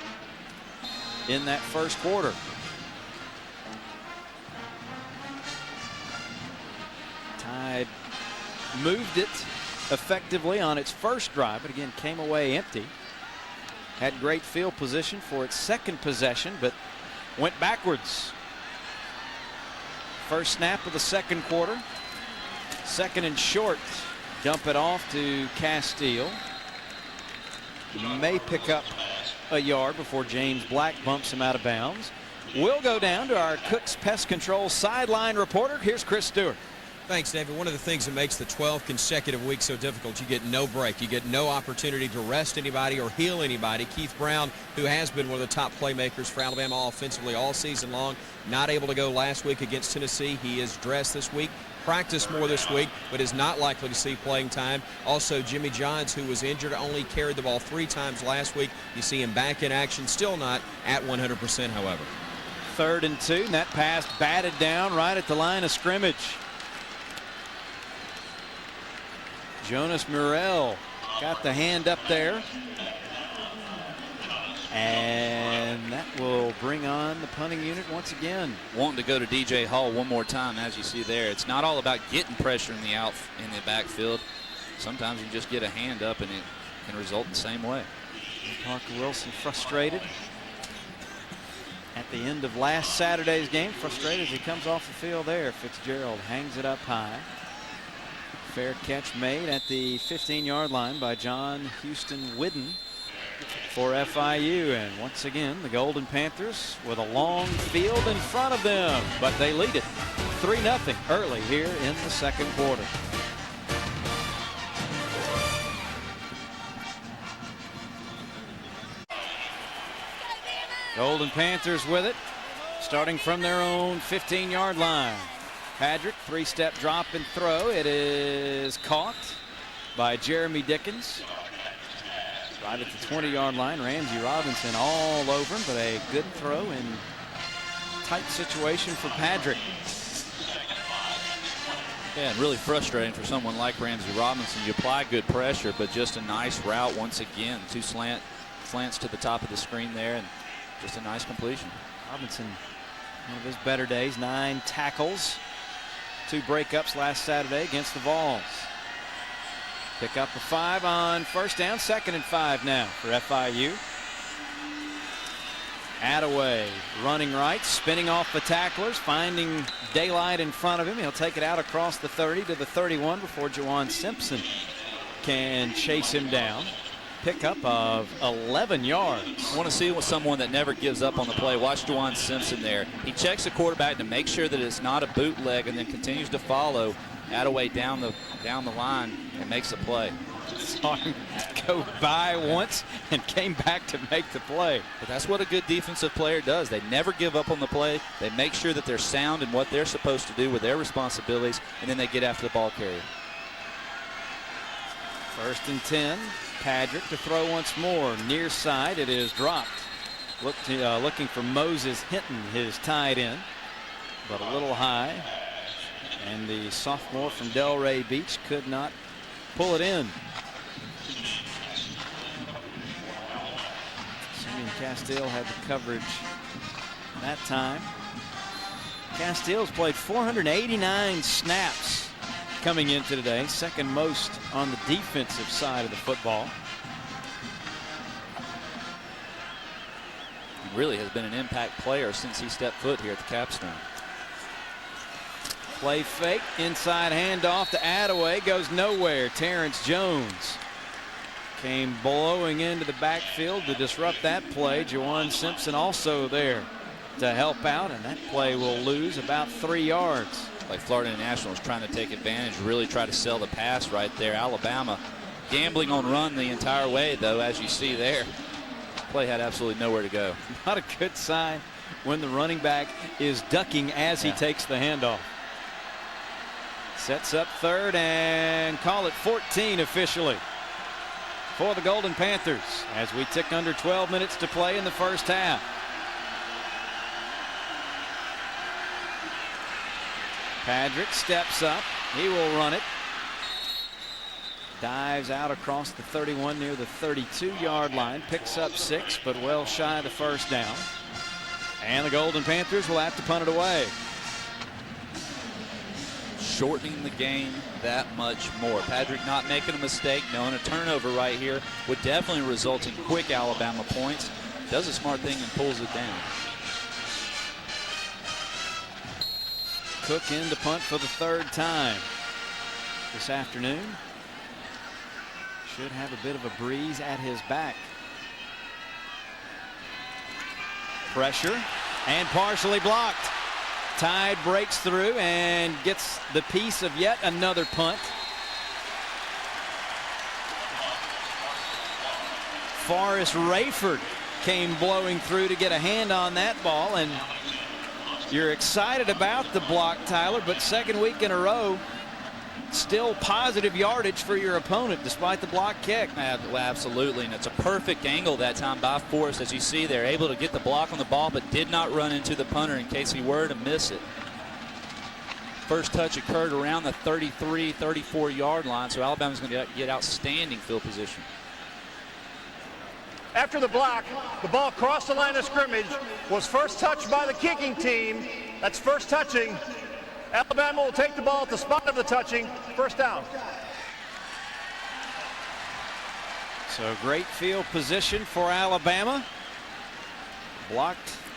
in that first quarter. Tide moved it effectively on its first drive, but again came away empty. Had great field position for its second possession, but went backwards. First snap of the second quarter. Second and short. Dump it off to Castile. May pick up a yard before James Black bumps him out of bounds. We'll go down to our Cook's Pest Control sideline reporter. Here's Chris Stewart. Thanks, David. One of the things that makes the 12 consecutive weeks so difficult, you get no break. You get no opportunity to rest anybody or heal anybody. Keith Brown, who has been one of the top playmakers for Alabama offensively all season long, not able to go last week against Tennessee. He is dressed this week, practiced more this week, but is not likely to see playing time. Also, Jimmy Johns, who was injured, only carried the ball 3 times last week. You see him back in action, still not at 100%, however. 3rd and 2, and that pass batted down right at the line of scrimmage. Jonas Murrell got the hand up there. And And that will bring on the punting unit once again. Wanting to go to DJ Hall one more time, as you see there. It's not all about getting pressure in the backfield. Sometimes you just get a hand up and it can result the same way. Parker Wilson frustrated at the end of last Saturday's game. Frustrated as he comes off the field there. Fitzgerald hangs it up high. Fair catch made at the 15-yard line by John Houston Whidden for FIU. And once again, the Golden Panthers with a long field in front of them, but they lead it 3-0 early here in the second quarter. Golden Panthers with it, starting from their own 15-yard line. Patrick, three-step drop and throw. It is caught by Jeremy Dickens. Right at the 20-yard line. Ramsey Robinson all over him, but a good throw in tight situation for Patrick. Yeah, and really frustrating for someone like Ramsey Robinson. You apply good pressure, but just a nice route once again. Two slants to the top of the screen there, and just a nice completion. Robinson, one of his better days, 9 tackles. 2 breakups last Saturday against the Vols. Pick up a 5 on first down, 2nd and 5 now for FIU. Attaway running right, spinning off the tacklers, finding daylight in front of him. He'll take it out across the 30 to the 31 before Juwan Simpson can chase him down. Pickup of 11 yards. I want to see with someone that never gives up on the play. Watch Juwan Simpson there. He checks the quarterback to make sure that it's not a bootleg and then continues to follow Attaway down the line and makes the play. Saw him go by once and came back to make the play. But that's what a good defensive player does. They never give up on the play. They make sure that they're sound in what they're supposed to do with their responsibilities, and then they get after the ball carrier. 1st and 10. Patrick to throw once more. Near side, it is dropped. Looking for Moses Hinton, his tight end, but a little high. And the sophomore from Delray Beach could not pull it in. Simeon Castile had the coverage that time. Castile's played 489 snaps coming into today, 2nd most on the defensive side of the football. He really has been an impact player since he stepped foot here at the Capstone. Play fake, inside handoff to Attaway, goes nowhere. Terrence Jones came blowing into the backfield to disrupt that play. Juwan Simpson also there to help out, and that play will lose about 3 yards. Like Florida International is trying to take advantage, really try to sell the pass right there. Alabama gambling on run the entire way, though, as you see there. Play had absolutely nowhere to go. Not a good sign when the running back is ducking as he takes the handoff. Sets up 3rd and call it 14 officially for the Golden Panthers as we tick under 12 minutes to play in the first half. Patrick steps up. He will run it. Dives out across the 31 near the 32-yard line. Picks up 6, but well shy of the first down. And the Golden Panthers will have to punt it away. Shortening the game that much more. Patrick not making a mistake, knowing a turnover right here would definitely result in quick Alabama points. Does a smart thing and pulls it down. Cook in to punt for the 3rd time this afternoon. Should have a bit of a breeze at his back. Pressure and partially blocked. Tide breaks through and gets the piece of yet another punt. Forrest Rayford came blowing through to get a hand on that ball, and you're excited about the block, Tyler, but 2nd week in a row, still positive yardage for your opponent despite the block kick. Absolutely, and it's a perfect angle that time by Forrest. As you see, they're able to get the block on the ball, but did not run into the punter in case he were to miss it. First touch occurred around the 33, 34-yard line, so Alabama's going to get outstanding field position. After the block, the ball crossed the line of scrimmage, was first touched by the kicking team. That's first touching. Alabama will take the ball at the spot of the touching. First down. So great field position for Alabama.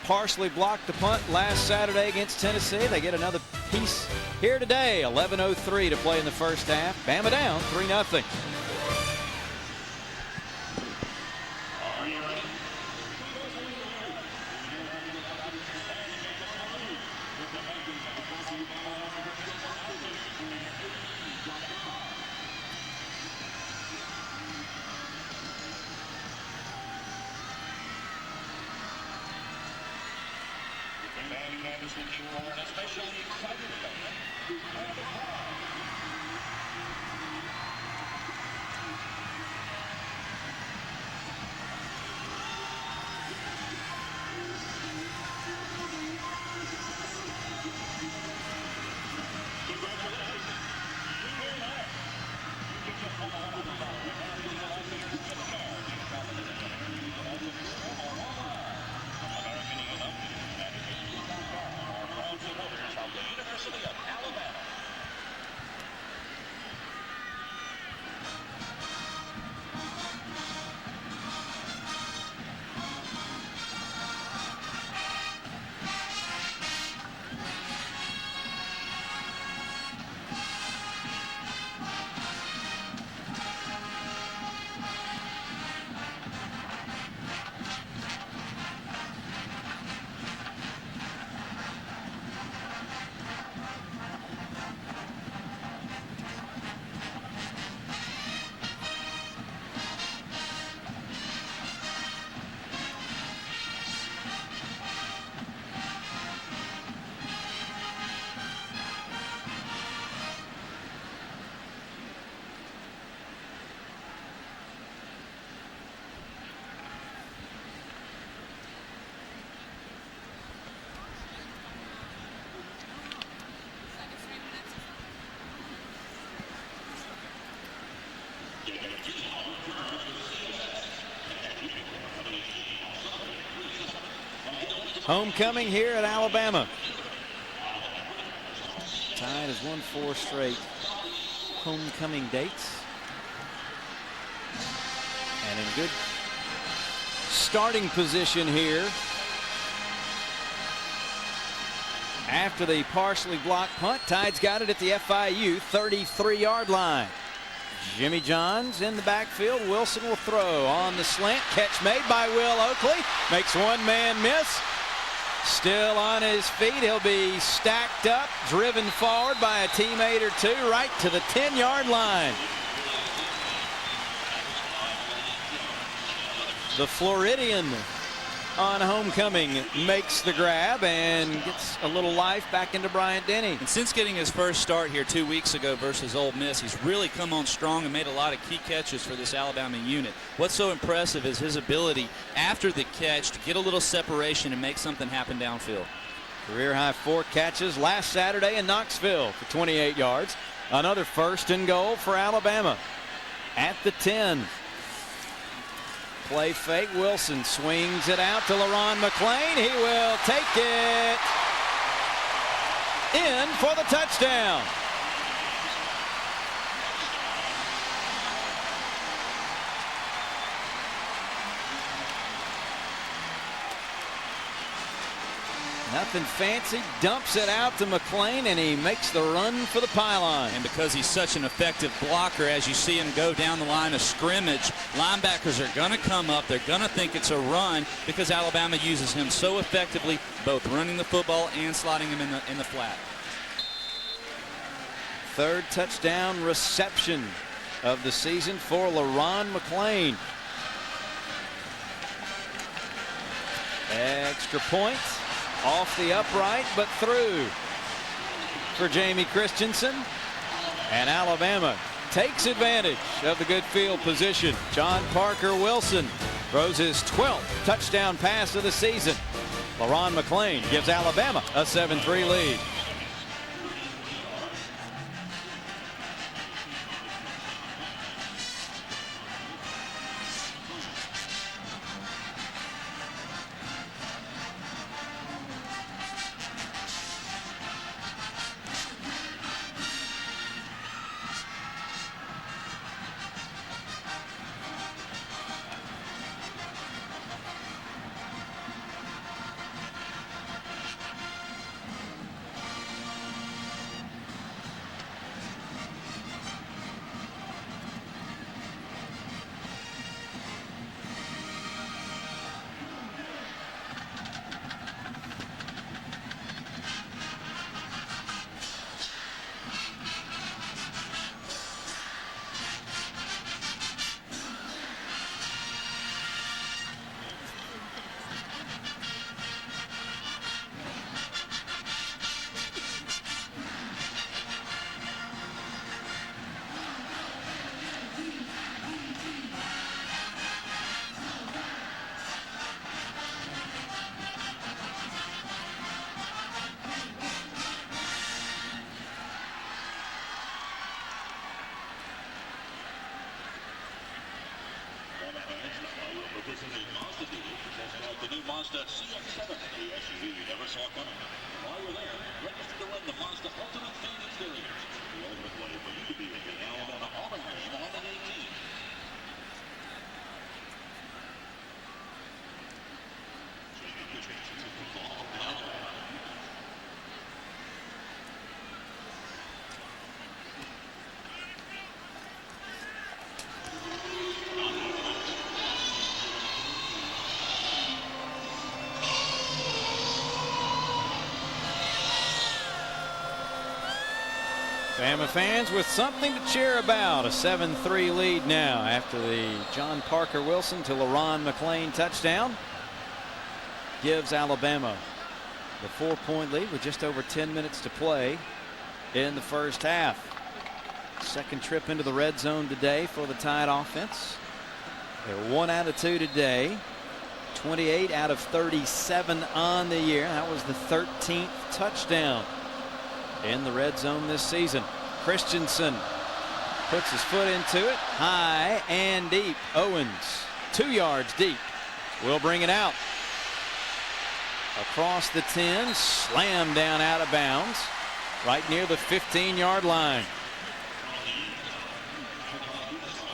Partially blocked the punt last Saturday against Tennessee. They get another piece here today. 11:03 to play in the first half. Bama down 3-0. Homecoming here at Alabama. Tide has won 4 straight homecoming dates. And in good starting position here. After the partially blocked punt, Tide's got it at the FIU 33-yard line. Jimmy Johns in the backfield. Wilson will throw on the slant. Catch made by Will Oakley. Makes one man miss. Still on his feet. He'll be stacked up, driven forward by a teammate or two, right to the 10-yard line. The Floridian on homecoming makes the grab and gets a little life back into Bryant Denny. And since getting his first start here 2 weeks ago versus Ole Miss, he's really come on strong and made a lot of key catches for this Alabama unit. What's so impressive is his ability after the catch to get a little separation and make something happen downfield. Career high 4 catches last Saturday in Knoxville for 28 yards. Another first and goal for Alabama at the 10. Play fake. Wilson swings it out to LaRon McClain. He will take it in for the touchdown. Nothing fancy. Dumps it out to McClain, and he makes the run for the pylon. And because he's such an effective blocker, as you see him go down the line of scrimmage, linebackers are going to come up. They're going to think it's a run because Alabama uses him so effectively, both running the football and slotting him in the flat. 3rd touchdown reception of the season for LaRon McClain. Extra point. Off the upright, but through for Jamie Christensen. And Alabama takes advantage of the good field position. John Parker Wilson throws his 12th touchdown pass of the season. LaRon McClain gives Alabama a 7-3 lead. Mazda CX-7, the SUV you never saw coming. While you're there, register to win the Mazda Ultimate Fan Experience. The ultimate way for you to be at the Alabama Auburn game on the 18th. Bama fans with something to cheer about. A 7-3 lead now after the John Parker Wilson to LaRon McClain touchdown. Gives Alabama the 4-point lead with just over 10 minutes to play in the first half. Second trip into the red zone today for the Tide offense. They're 1 out of 2 today. 28 out of 37 on the year. That was the 13th touchdown in the red zone this season. Christensen puts his foot into it, high and deep. Owens 2 yards deep, will bring it out across the 10, slammed down out of bounds right near the 15-yard line.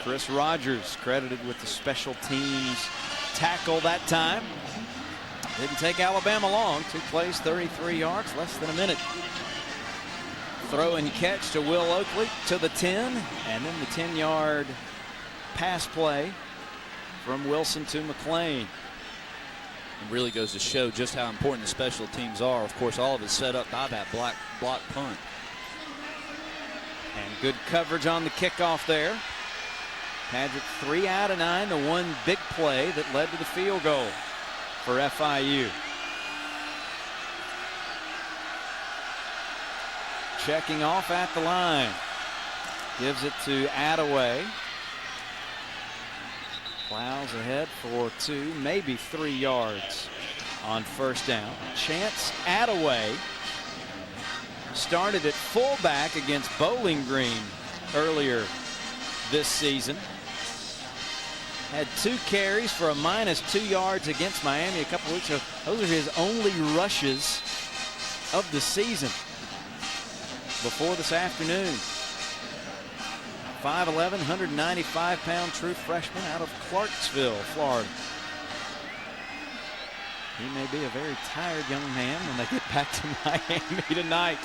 Chris Rogers credited with the special teams tackle that time. Didn't take Alabama long. 2 plays, 33 yards, less than a minute. Throw and catch to Will Oakley to the 10, and then the 10-yard pass play from Wilson to McClain. It really goes to show just how important the special teams are. Of course, all of it set up by that block punt. And good coverage on the kickoff there. Patrick 3 out of 9, the one big play that led to the field goal for FIU. Checking off at the line. Gives it to Attaway. Plows ahead for 2, maybe 3 yards on first down. Chance Attaway started at fullback against Bowling Green earlier this season. Had 2 carries for a -2 yards against Miami a couple weeks ago. Those are his only rushes of the season before this afternoon. 5'11", 195-pound true freshman out of Clarksville, Florida. He may be a very tired young man when they get back to Miami tonight.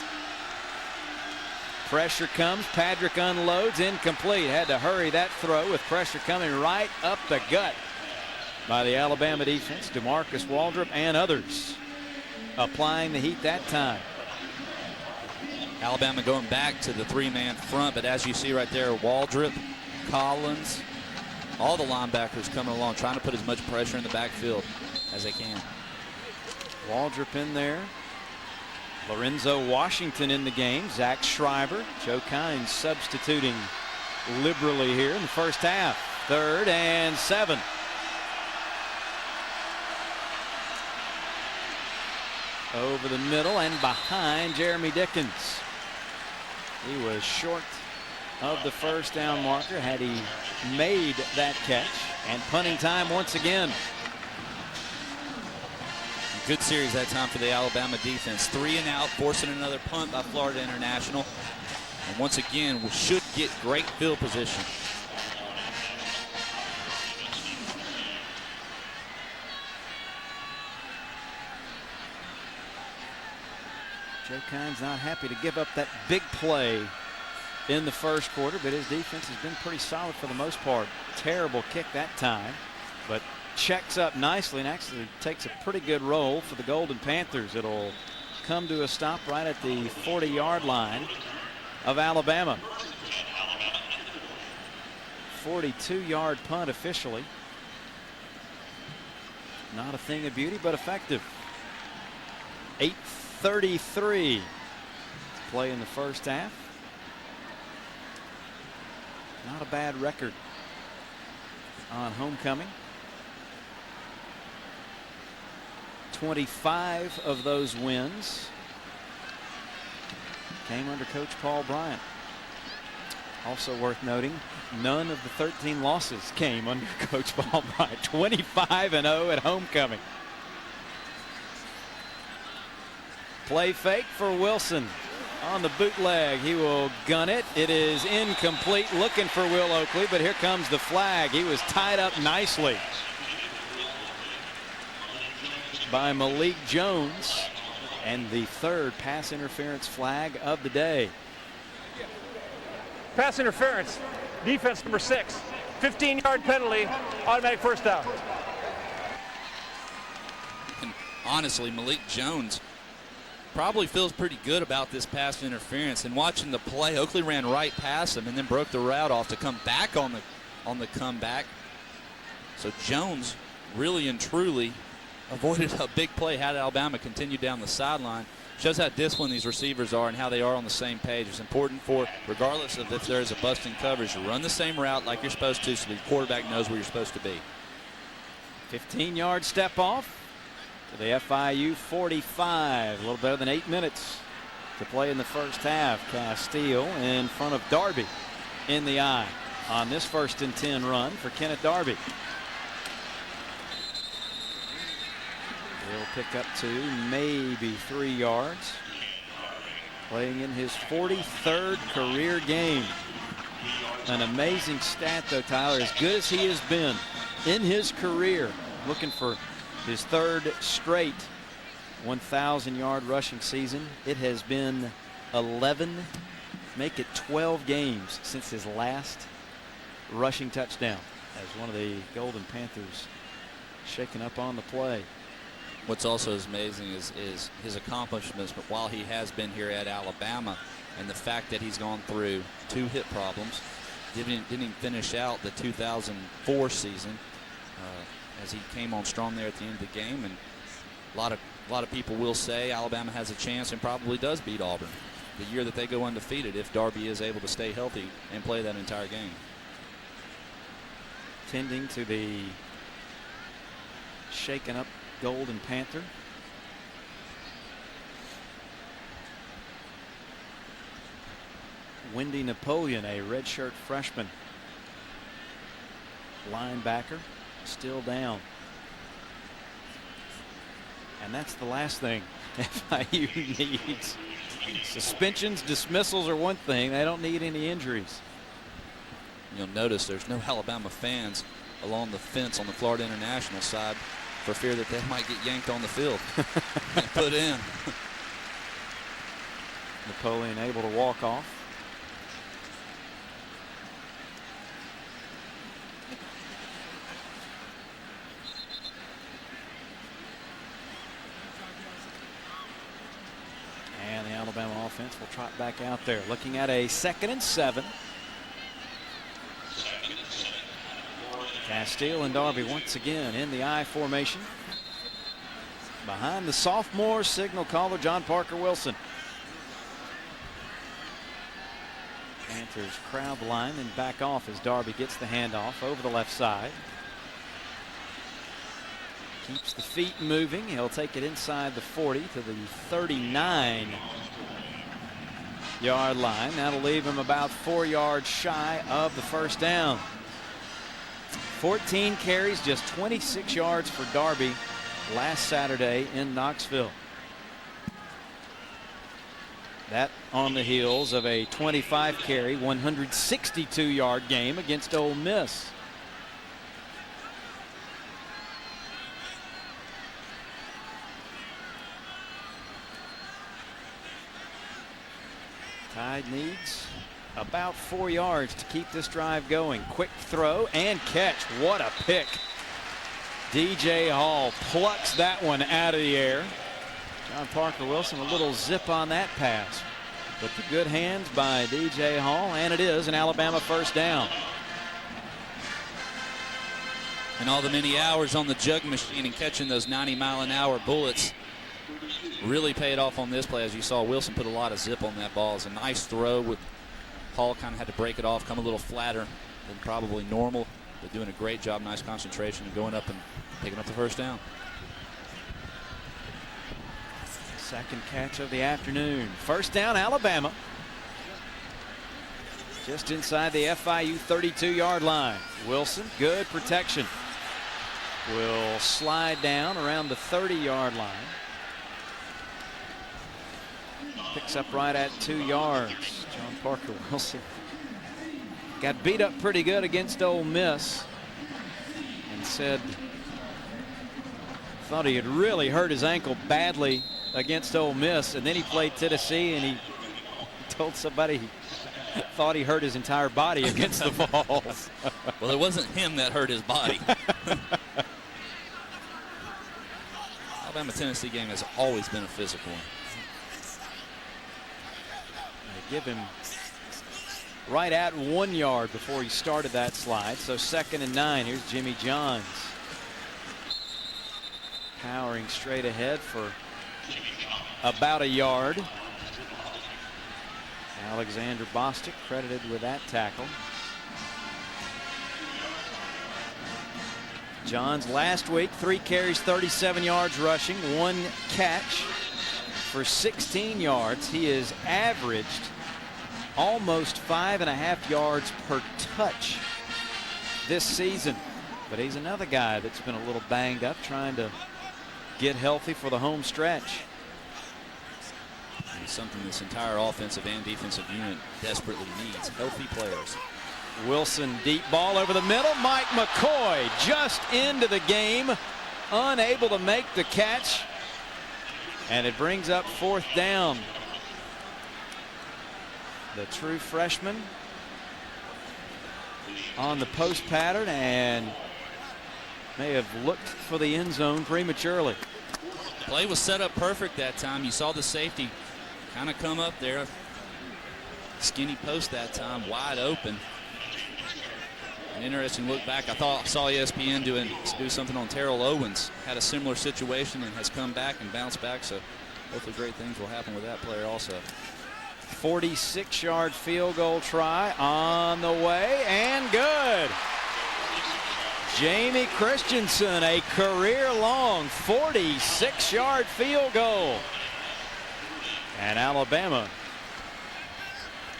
Pressure comes. Patrick unloads. Incomplete. Had to hurry that throw with pressure coming right up the gut by the Alabama defense. DeMarcus Waldrop and others applying the heat that time. Alabama going back to the 3-man front, but as you see right there, Waldrop, Collins, all the linebackers coming along, trying to put as much pressure in the backfield as they can. Waldrop in there. Lorenzo Washington in the game. Zach Schreiber. Joe Kynes substituting liberally here in the first half. 3rd and 7. Over the middle and behind Jeremy Dickens. He was short of the first down marker had he made that catch. And punting time once again. Good series that time for the Alabama defense. 3 and out, forcing another punt by Florida International. And once again, we should get great field position. Joe Kynes not happy to give up that big play in the first quarter, but his defense has been pretty solid for the most part. Terrible kick that time, but checks up nicely and actually takes a pretty good roll for the Golden Panthers. It'll come to a stop right at the 40-yard line of Alabama. 42-yard punt officially. Not a thing of beauty, but effective. 8:33 to play in the first half. Not a bad record on homecoming. 25 of those wins came under Coach Paul Bryant. Also worth noting, none of the 13 losses came under Coach Paul Bryant. 25-0 at homecoming. Play fake for Wilson. On the bootleg, he will gun it. It is incomplete, looking for Will Oakley, but here comes the flag. He was tied up nicely by Malik Jones, and the third pass interference flag of the day. Pass interference, defense number 6. 15-yard penalty, automatic first down. And honestly, Malik Jones probably feels pretty good about this pass interference. And watching the play, Oakley ran right past him and then broke the route off to come back on the comeback. So Jones really and truly avoided a big play had Alabama continued down the sideline. Shows how disciplined these receivers are and how they are on the same page. It's important for, regardless of if there's a bust in coverage, to run the same route like you're supposed to so the quarterback knows where you're supposed to be. 15-yard step off to the FIU 45. A little better than 8 minutes to play in the first half. Castile in front of Darby in the eye on this 1st and 10 run for Kenneth Darby. He'll pick up 2, maybe 3 yards. Playing in his 43rd career game. An amazing stat, though, Tyler. As good as he has been in his career, looking for his 3rd straight 1,000-yard rushing season. It has been 11, make it 12 games since his last rushing touchdown, as one of the Golden Panthers shaking up on the play. What's also amazing is his accomplishments, but while he has been here at Alabama, and the fact that he's gone through 2 hip problems, didn't even finish out the 2004 season, as he came on strong there at the end of the game. And a lot of people will say Alabama has a chance and probably does beat Auburn the year that they go undefeated if Darby is able to stay healthy and play that entire game. Tending to the shaken up Golden Panther. Wendy Napoleon, a redshirt freshman linebacker, still down. And that's the last thing FIU needs. Suspensions, dismissals are one thing. They don't need any injuries. You'll notice there's no Alabama fans along the fence on the Florida International side for fear that they might get yanked on the field and put in. Napoleon able to walk off. And the Alabama offense will trot back out there, looking at a 2nd and 7. Castile and Darby once again in the I formation. Behind the sophomore signal caller, John Parker Wilson. Panthers crowd the line and back off as Darby gets the handoff over the left side. Keeps the feet moving. He'll take it inside the 40 to the 39-yard line. That'll leave him about 4 yards shy of the first down. 14 carries, just 26 yards for Darby last Saturday in Knoxville. That on the heels of a 25-carry, 162-yard game against Ole Miss. Tide needs about 4 yards to keep this drive going. Quick throw and catch. What a pick. DJ Hall plucks that one out of the air. John Parker Wilson a little zip on that pass. But the good hands by DJ Hall, and it is an Alabama first down. And all the many hours on the jug machine and catching those 90-mile-an-hour bullets really paid off on this play. As you saw, Wilson put a lot of zip on that ball. It's a nice throw with Hall kind of had to break it off, come a little flatter than probably normal, but doing a great job, nice concentration, and going up and picking up the first down. Second catch of the afternoon. First down, Alabama. Just inside the FIU 32-yard line. Wilson, good protection. Will slide down around the 30-yard line. Picks up right at 2 yards. John Parker Wilson got beat up pretty good against Ole Miss and said thought he had really hurt his ankle badly against Ole Miss, and then he played Tennessee and he told somebody he thought he hurt his entire body against the Vols. Well, it wasn't him that hurt his body. Alabama-Tennessee game has always been a physical one. They give him right at 1 yard before he started that slide. So 2nd and 9. Here's Jimmy Johns. Powering straight ahead for about a yard. Alexander Bostic credited with that tackle. Johns last week, 3 carries, 37 yards rushing, 1 catch for 16 yards. He has averaged almost 5.5 yards per touch this season. But he's another guy that's been a little banged up, trying to get healthy for the home stretch. It's something this entire offensive and defensive unit desperately needs. Healthy players. Wilson, deep ball over the middle. Mike McCoy just into the game, unable to make the catch. And it brings up 4th down. The true freshman on the post pattern and may have looked for the end zone prematurely. Play was set up perfect that time. You saw the safety kind of come up there. Skinny post that time, wide open. An interesting look back. I saw ESPN do something on Terrell Owens. Had a similar situation and has come back and bounced back. So hopefully great things will happen with that player also. 46-yard field goal try on the way and good. Jamie Christensen, a career-long 46-yard field goal. And Alabama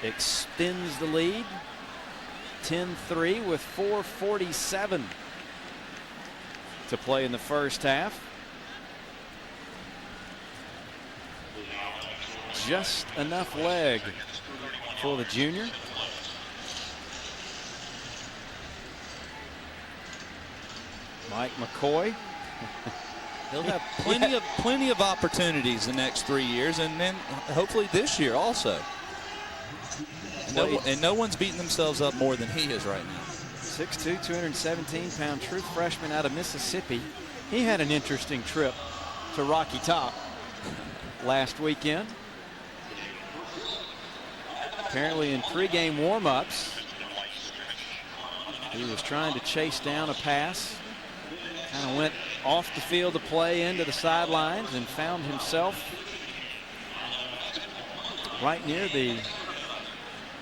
extends the lead 10-3 with 4:47 to play in the first half. Just enough leg for the junior. Mike McCoy. He'll have plenty of opportunities the next 3 years, and then hopefully this year also. And no one's beating themselves up more than he is right now. 6'2", 217-pound true freshman out of Mississippi. He had an interesting trip to Rocky Top last weekend. Apparently in pregame warm-ups, he was trying to chase down a pass. Kind of went off the field of play into the sidelines and found himself right near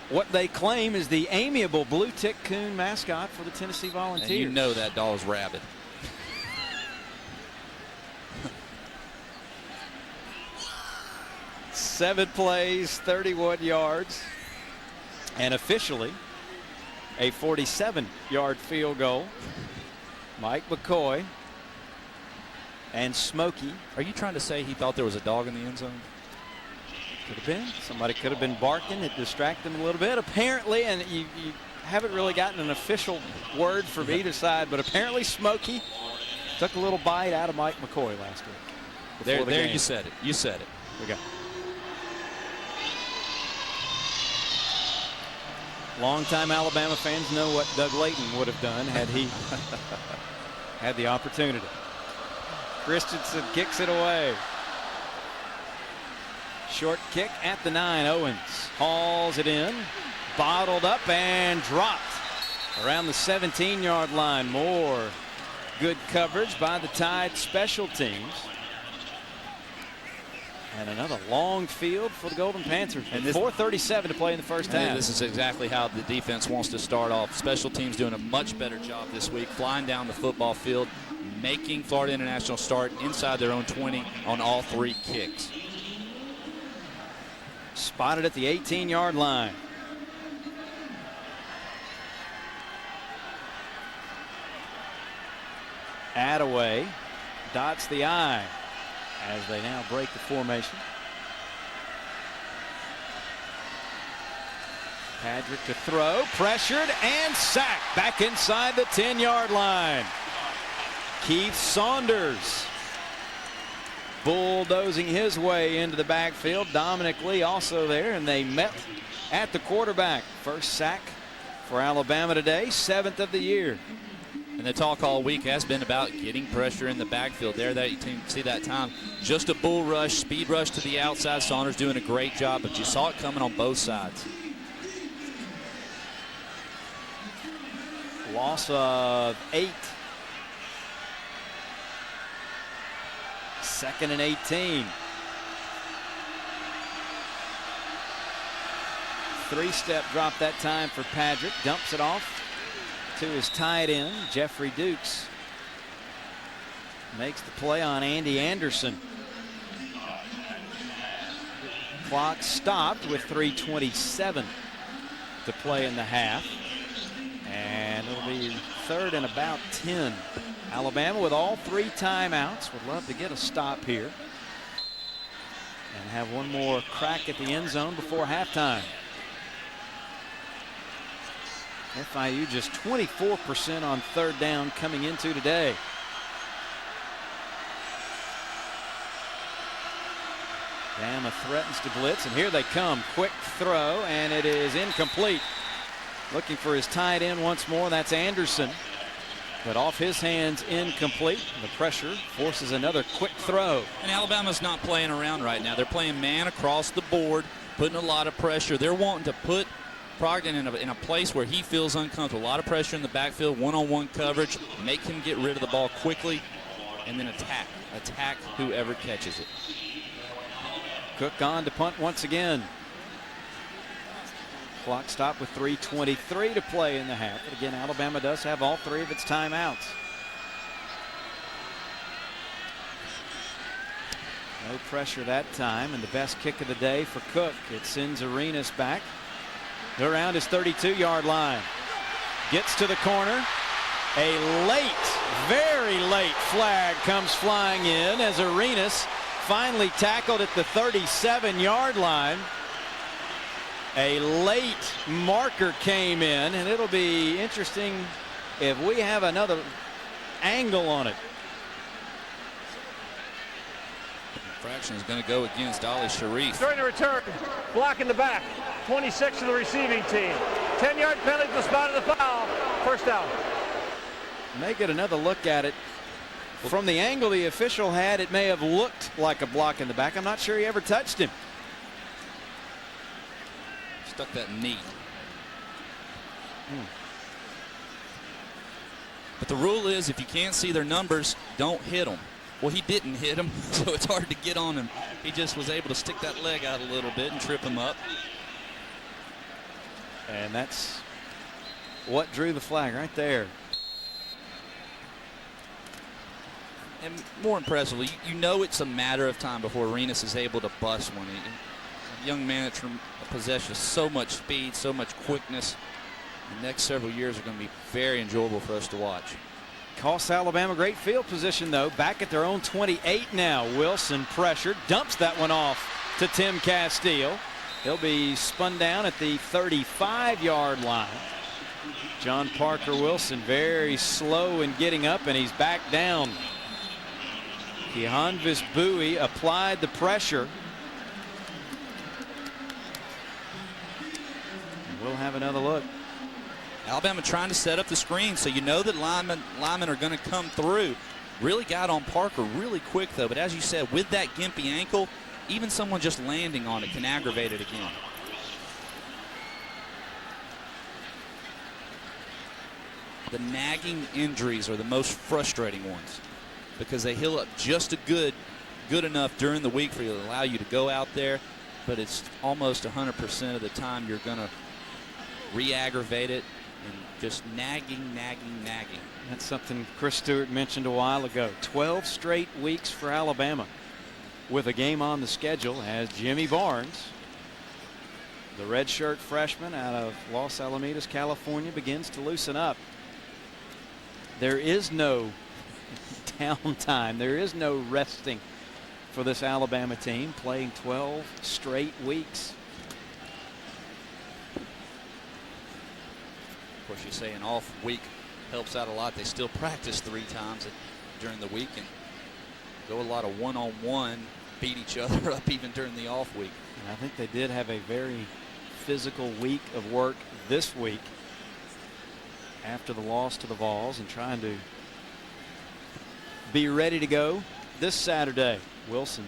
what they claim is the amiable blue tick coon mascot for the Tennessee Volunteers. And you know that dog's rabid. Seven plays, 31 yards, and officially a 47-yard field goal. Mike McCoy and Smokey. Are you trying to say he thought there was a dog in the end zone? Could have been. Somebody could have been barking. It distracted him a little bit. Apparently, and you haven't really gotten an official word from either side, but apparently Smokey took a little bite out of Mike McCoy last week. There you said it. You said it. Here we go. Longtime Alabama fans know what Doug Layton would have done had he had the opportunity. Christensen kicks it away. Short kick at the 9. Owens hauls it in, bottled up and dropped around the 17-yard line. More good coverage by the Tide special teams. And another long field for the Golden Panthers. And 4:37 to play in the first half. This is exactly how the defense wants to start off. Special teams doing a much better job this week, flying down the football field, making Florida International start inside their own 20 on all 3 kicks. Spotted at the 18-yard line. Attaway dots the I as they now break the formation. Patrick to throw, pressured and sacked back inside the 10-yard line. Keith Saunders bulldozing his way into the backfield. Dominic Lee also there, and they met at the quarterback. First sack for Alabama today, 7th of the year. And the talk all week has been about getting pressure in the backfield. There that you can see that time. Just a bull rush, speed rush to the outside. Saunders doing a great job, but you saw it coming on both sides. Loss of 8. 2nd and 18. 3-step drop that time for Patrick. Dumps it off to his tight end, Jeffrey Dukes. Makes the play on Andy Anderson. Clock stopped with 3:27 to play in the half. And it'll be 3rd and about 10. Alabama with all 3 timeouts. Would love to get a stop here and have one more crack at the end zone before halftime. FIU just 24% on 3rd down coming into today. Bama threatens to blitz, and here they come. Quick throw, and it is incomplete. Looking for his tight end once more. That's Anderson. But off his hands, incomplete. The pressure forces another quick throw. And Alabama's not playing around right now. They're playing man across the board, putting a lot of pressure. They're wanting to put Brogdon in a place where he feels uncomfortable. A lot of pressure in the backfield, one-on-one coverage, make him get rid of the ball quickly, and then attack whoever catches it. Cook on to punt once again. Clock stopped with 3:23 to play in the half. But again, Alabama does have all 3 of its timeouts. No pressure that time, and the best kick of the day for Cook. It sends Arenas back around his 32-yard line. Gets to the corner. A late, very late flag comes flying in as Arenas finally tackled at the 37-yard line. A late marker came in, and it'll be interesting if we have another angle on it. Infraction is going to go against Ali Sharif. During the return, block in the back, 26 of the receiving team. 10-yard penalty to the spot of the foul. First down. May get another look at it. From the angle the official had, it may have looked like a block in the back. I'm not sure he ever touched him. Stuck that knee. But the rule is if you can't see their numbers, don't hit them. Well, he didn't hit him, so it's hard to get on him. He just was able to stick that leg out a little bit and trip him up. And that's what drew the flag right there. And more impressively, you know it's a matter of time before Arenas is able to bust one. A young man that's possesses so much speed, so much quickness. The next several years are going to be very enjoyable for us to watch. Costs Alabama great field position, though. Back at their own 28 now. Wilson pressured, dumps that one off to Tim Castile. He'll be spun down at the 35-yard line. John Parker Wilson very slow in getting up, and he's back down. Kehanvis Bowie applied the pressure. We'll have another look. Alabama trying to set up the screen, so you know that linemen are going to come through. Really got on Parker really quick, though. But as you said, with that gimpy ankle, even someone just landing on it can aggravate it again. The nagging injuries are the most frustrating ones because they heal up just good enough during the week for you to allow you to go out there, but it's almost 100% of the time you're going to re-aggravate it and just nagging. That's something Chris Stewart mentioned a while ago. 12 straight weeks for Alabama with a game on the schedule as Jimmy Barnes, the redshirt freshman out of Los Alamitos, California, begins to loosen up. There is no downtime. There is no resting for this Alabama team, playing 12 straight weeks. course, you say an off week helps out a lot. They still practice 3 times during the week and go a lot of one-on-one, beat each other up even during the off week. And I think they did have a very physical week of work this week after the loss to the Vols and trying to be ready to go this Saturday. Wilson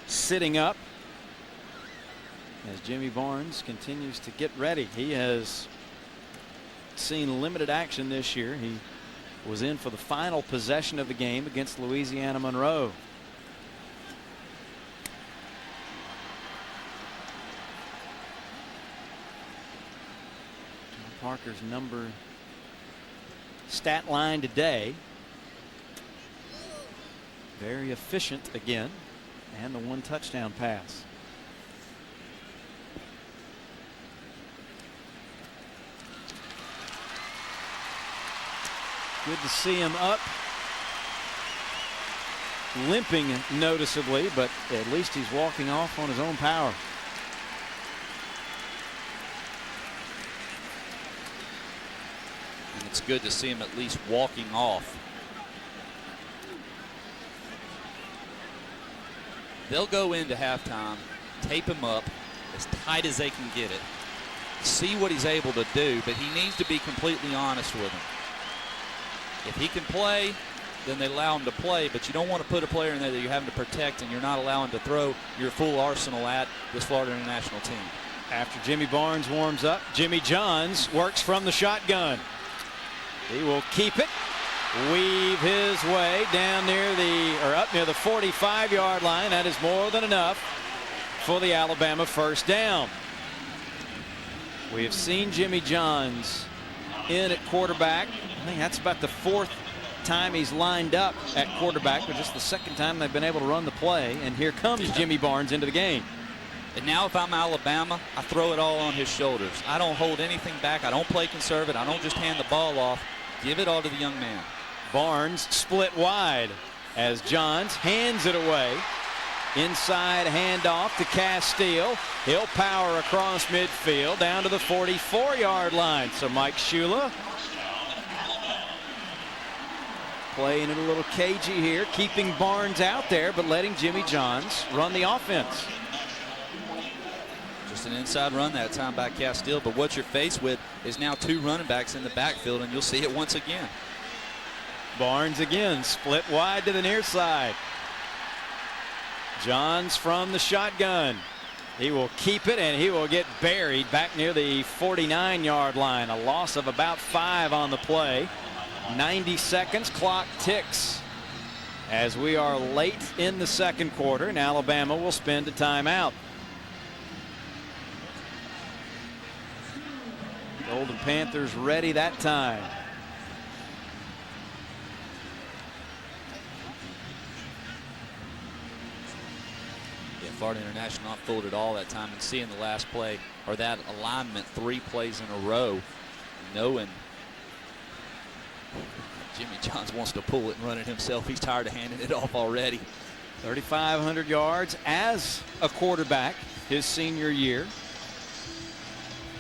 sitting up as Jimmy Barnes continues to get ready. He has seen limited action this year. He was in for the final possession of the game against Louisiana Monroe. John Parker's stat line today. Very efficient again, and the 1 touchdown pass. Good to see him up, limping noticeably, but at least he's walking off on his own power. And it's good to see him at least walking off. They'll go into halftime, tape him up as tight as they can get it, see what he's able to do, but he needs to be completely honest with him. If he can play, then they allow him to play, but you don't want to put a player in there that you're having to protect and you're not allowing to throw your full arsenal at this Florida International team. After Jimmy Barnes warms up, Jimmy Johns works from the shotgun. He will keep it, weave his way down near up near the 45-yard line. That is more than enough for the Alabama first down. We have seen Jimmy Johns in at quarterback. I think that's about the 4th time he's lined up at quarterback, but just the 2nd time they've been able to run the play. And here comes Jimmy Barnes into the game. And now if I'm Alabama, I throw it all on his shoulders. I don't hold anything back. I don't play conservative. I don't just hand the ball off. Give it all to the young man. Barnes split wide as Johns hands it away. Inside handoff to Castile. He'll power across midfield down to the 44-yard line. So Mike Shula playing it a little cagey here, keeping Barnes out there, but letting Jimmy Johns run the offense. Just an inside run that time by Castile, but what you're faced with is now 2 running backs in the backfield, and you'll see it once again. Barnes again, split wide to the near side. Johns from the shotgun. He will keep it, and he will get buried back near the 49-yard line. A loss of about 5 on the play. 90 seconds, clock ticks as we are late in the 2nd quarter, and Alabama will spend a timeout. Golden Panthers ready that time. Yeah, Florida International not fooled at all that time, and seeing the last play or that alignment 3 plays in a row, knowing Jimmy Johns wants to pull it and run it himself. He's tired of handing it off already. 3,500 yards as a quarterback his senior year.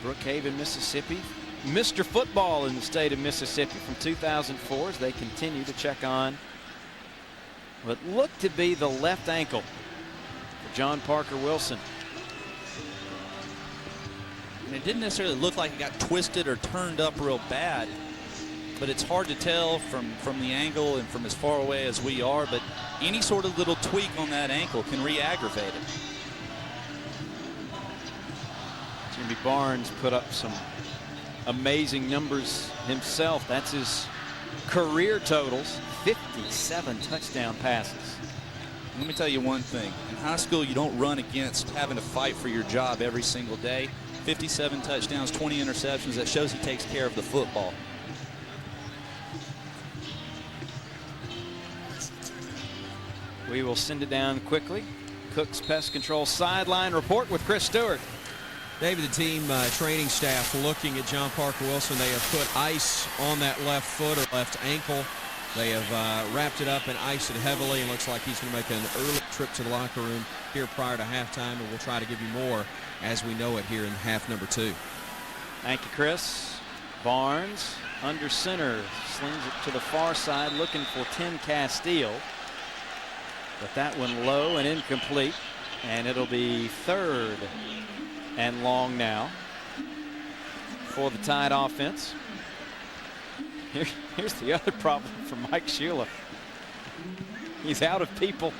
Brookhaven, Mississippi. Mr. Football in the state of Mississippi from 2004 as they continue to check on what looked to be the left ankle for John Parker Wilson. And it didn't necessarily look like it got twisted or turned up real bad, but it's hard to tell from the angle and from as far away as we are, but any sort of little tweak on that ankle can re-aggravate it. Jimmy Barnes put up some amazing numbers himself. That's his career totals, 57 touchdown passes. Let me tell you one thing. In high school, you don't run against having to fight for your job every single day. 57 touchdowns, 20 interceptions. That shows he takes care of the football. We will send it down quickly. Cook's Pest Control sideline report with Chris Stewart. David, the team training staff looking at John Parker Wilson. They have put ice on that left foot or left ankle. They have wrapped it up and iced it heavily. It looks like he's going to make an early trip to the locker room here prior to halftime, and we'll try to give you more as we know it here in half number 2. Thank you, Chris. Barnes under center, slings it to the far side, looking for Tim Castile. But that one low and incomplete, and it'll be 3rd and long now for the Tide offense. Here's the other problem for Mike Shula. He's out of people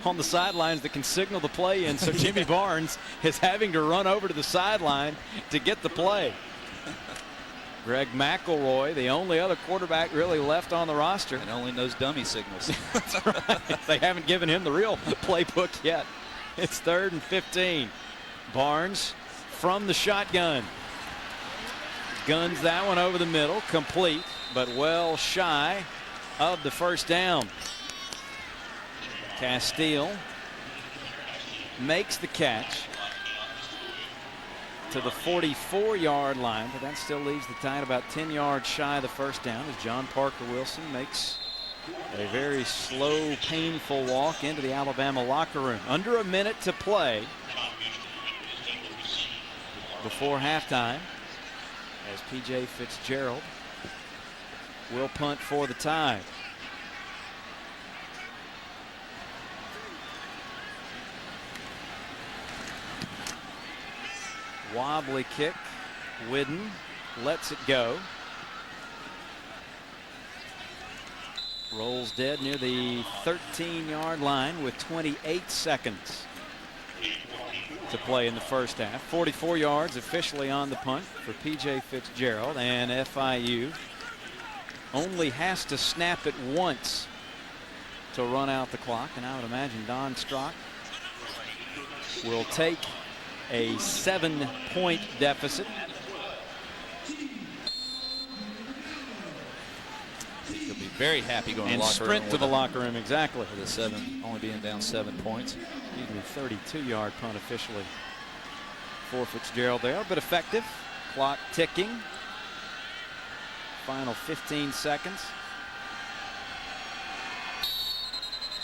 on the sidelines that can signal the play in, so Jimmy Barnes is having to run over to the sideline to get the play. Greg McElroy, the only other quarterback really left on the roster. And only knows dummy signals. That's right. They haven't given him the real playbook yet. It's 3rd and 15. Barnes from the shotgun. Guns that one over the middle, complete, but well shy of the first down. Castile makes the catch to the 44-yard line, but that still leaves the Tide about 10 yards shy of the first down as John Parker Wilson makes a very slow, painful walk into the Alabama locker room. Under a minute to play before halftime, as P.J. Fitzgerald will punt for the Tide. Wobbly kick. Whidden lets it go. Rolls dead near the 13-yard line with 28 seconds to play in the first half. 44 yards officially on the punt for P.J. Fitzgerald, and FIU only has to snap it once to run out the clock, and I would imagine Don Strock will take a 7-point deficit. He'll be very happy going and to the locker room. Sprint to the locker room, exactly. For the 7, only being down 7 points. Excuse me, 32-yard punt officially for Fitzgerald there, but effective. Clock ticking. Final 15 seconds.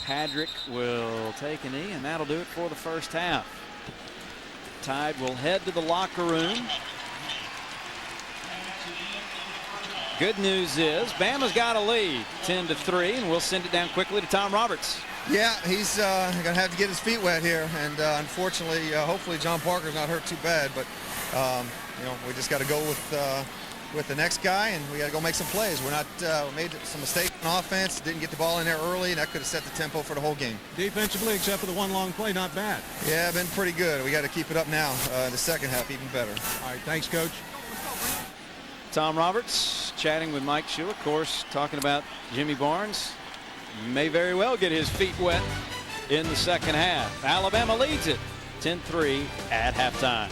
Padrick will take a knee, and that'll do it for the first half. Tide will head to the locker room. Good news is Bama's got a lead, 10-3, and we'll send it down quickly to Tom Roberts. Yeah, he's going to have to get his feet wet here, and unfortunately, hopefully John Parker's not hurt too bad, but you know, we just got to go with the next guy, and we got to go make some plays. We made some mistakes on offense, didn't get the ball in there early, and that could have set the tempo for the whole game. Defensively, except for the one long play, not bad. Yeah, been pretty good. We got to keep it up now. The second half, even better. All right, thanks, Coach. Tom Roberts chatting with Mike Shula, of course, talking about Jimmy Barnes. May very well get his feet wet in the second half. Alabama leads it 10-3 at halftime.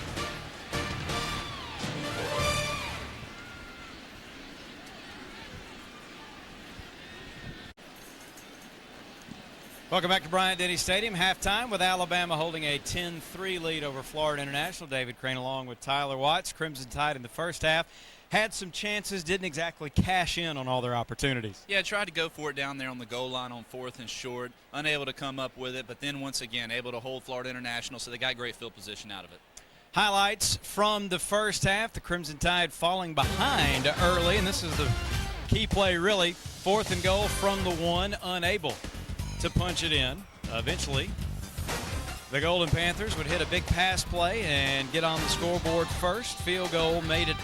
Welcome back to Bryant-Denny Stadium. Halftime with Alabama holding a 10-3 lead over Florida International. David Crane along with Tyler Watts. Crimson Tide in the first half had some chances, didn't exactly cash in on all their opportunities. Yeah, tried to go for it down there on the goal line on 4th and short. Unable to come up with it, but then once again able to hold Florida International, so they got great field position out of it. Highlights from the first half. The Crimson Tide falling behind early, and this is the key play really. 4th and goal from the 1, unable to punch it in. Eventually, the Golden Panthers would hit a big pass play and get on the scoreboard first. Field goal made it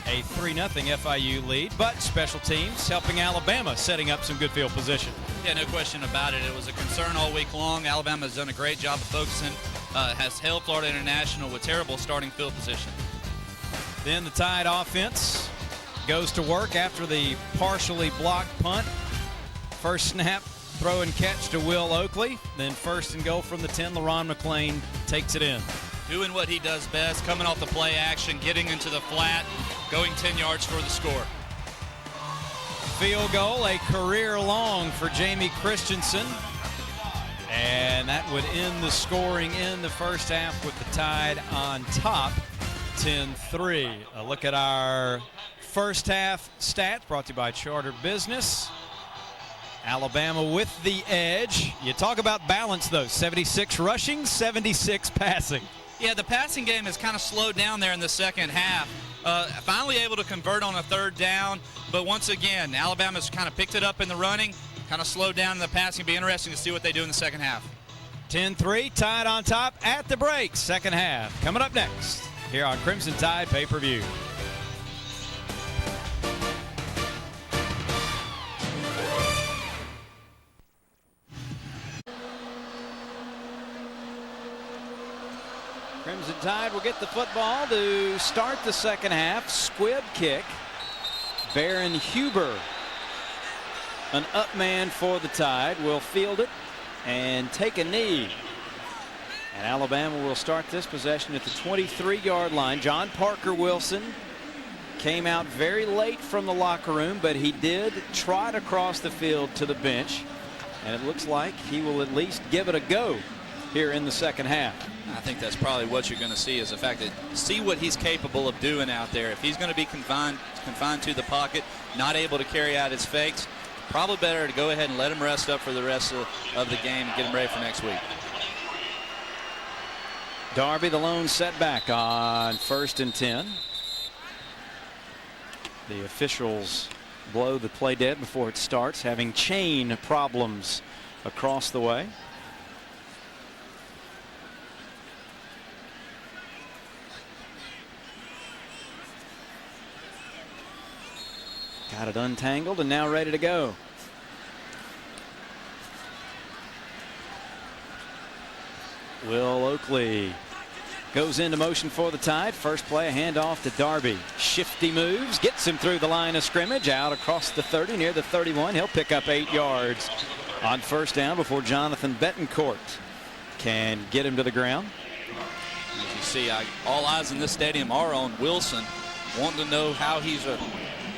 a 3-0 FIU lead, but special teams helping Alabama, setting up some good field position. Yeah, no question about it. It was a concern all week long. Alabama's done a great job of focusing, has held Florida International with terrible starting field position. Then the Tide offense goes to work after the partially blocked punt. First snap, throw and catch to Will Oakley. Then 1st and goal from the 10, LaRon McClain takes it in. Doing what he does best, coming off the play action, getting into the flat, going 10 yards for the score. Field goal, a career long for Jamie Christensen. And that would end the scoring in the first half with the Tide on top, 10-3. A look at our first half stats brought to you by Charter Business. Alabama with the edge. You talk about balance, though. 76 rushing, 76 passing. Yeah, the passing game has kind of slowed down there in the second half. finally able to convert on a 3rd down. But once again, Alabama's kind of picked it up in the running, kind of slowed down in the passing. It'll be interesting to see what they do in the second half. 10-3, tied on top at the break. Second half coming up next here on Crimson Tide Pay-Per-View. Crimson Tide will get the football to start the second half. Squib kick. Baron Huber, an up man for the Tide, will field it and take a knee. And Alabama will start this possession at the 23-yard line. John Parker Wilson came out very late from the locker room, but he did trot across the field to the bench. And it looks like he will at least give it a go here in the second half. I think that's probably what you're going to see, is the fact that see what he's capable of doing out there. If he's going to be confined to the pocket, not able to carry out his fakes, probably better to go ahead and let him rest up for the rest of the game and get him ready for next week. Darby, the lone setback on 1st and 10. The officials blow the play dead before it starts, having chain problems across the way. Got it untangled and now ready to go. Will Oakley goes into motion for the Tide. First play, a handoff to Darby. Shifty moves, gets him through the line of scrimmage, out across the 30, near the 31. He'll pick up 8 yards on 1st down before Jonathan Betancourt can get him to the ground. As you see, all eyes in this stadium are on Wilson, wanting to know how he's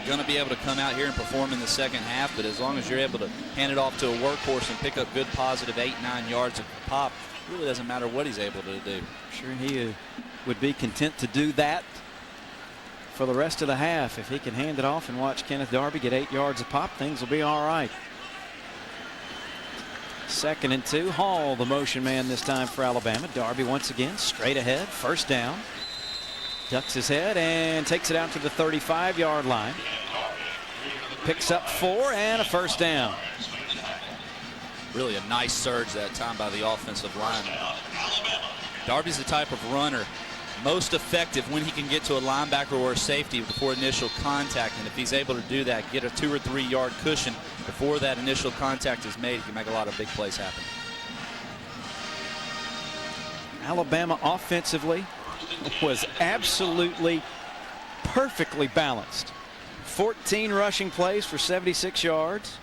going to be able to come out here and perform in the second half. But as long as you're able to hand it off to a workhorse and pick up good positive 8-9 yards of pop, it really doesn't matter what he's able to do. Sure, he would be content to do that for the rest of the half. If he can hand it off and watch Kenneth Darby get 8 yards of pop, things will be all right. 2nd and 2. Hall, the motion man this time for Alabama. Darby once again straight ahead. 1st down. Ducks his head and takes it out to the 35-yard line. Picks up 4 and a 1st down. Really a nice surge that time by the offensive line. Darby's the type of runner most effective when he can get to a linebacker or a safety before initial contact. And if he's able to do that, get a 2 or 3 yard cushion before that initial contact is made, he can make a lot of big plays happen. Alabama offensively was absolutely perfectly balanced. 14 rushing plays for 76 yards.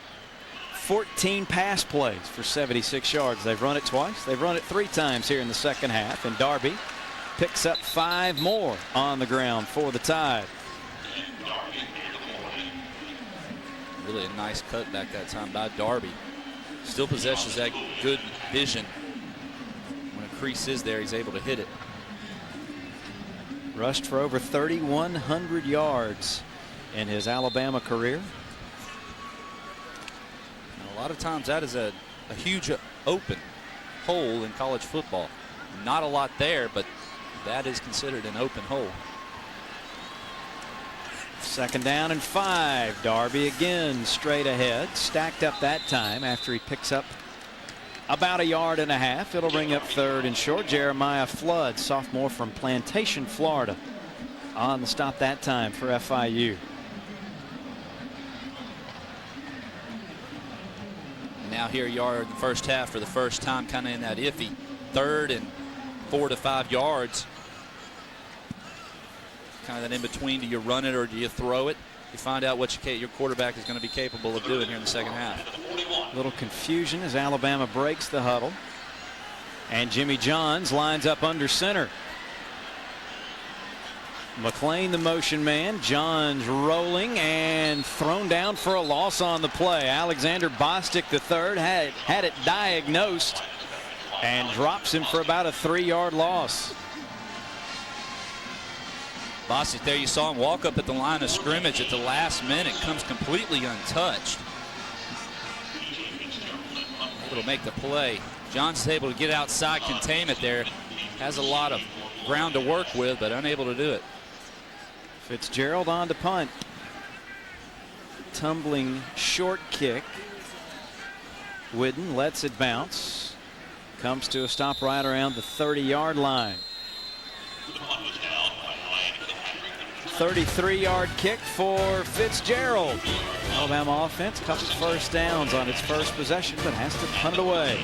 14 pass plays for 76 yards. They've run it twice. They've run it 3 times here in the second half. And Darby picks up 5 more on the ground for the Tide. Really a nice cutback that time by Darby. Still possesses that good vision. When a crease is there, he's able to hit it. Rushed for over 3,100 yards in his Alabama career. And a lot of times that is a huge open hole in college football. Not a lot there, but that is considered an open hole. 2nd down and 5. Darby again straight ahead. Stacked up that time after he picks up about 1.5 yards. It'll bring up 3rd and short. Jeremiah Flood, sophomore from Plantation, Florida, on the stop that time for FIU. Now here you are in the first half for the first time, kind of in that iffy 3rd and 4 to 5 yards. Kind of that in between. Do you run it or do you throw it? You find out what your quarterback is going to be capable of doing here in the second half. A little confusion as Alabama breaks the huddle. And Jimmy Johns lines up under center. McClain, the motion man. Johns rolling and thrown down for a loss on the play. Alexander Bostic III had it diagnosed and drops him for about a 3-yard loss. Bostic there, you saw him walk up at the line of scrimmage at the last minute, comes completely untouched. Able to make the play. Johnson's able to get outside, contain it there. Has a lot of ground to work with, but unable to do it. Fitzgerald on to punt. Tumbling short kick. Whidden lets it bounce. Comes to a stop right around the 30-yard line. 33-yard kick for Fitzgerald. Alabama offense, couple first downs on its first possession, but has to punt it away.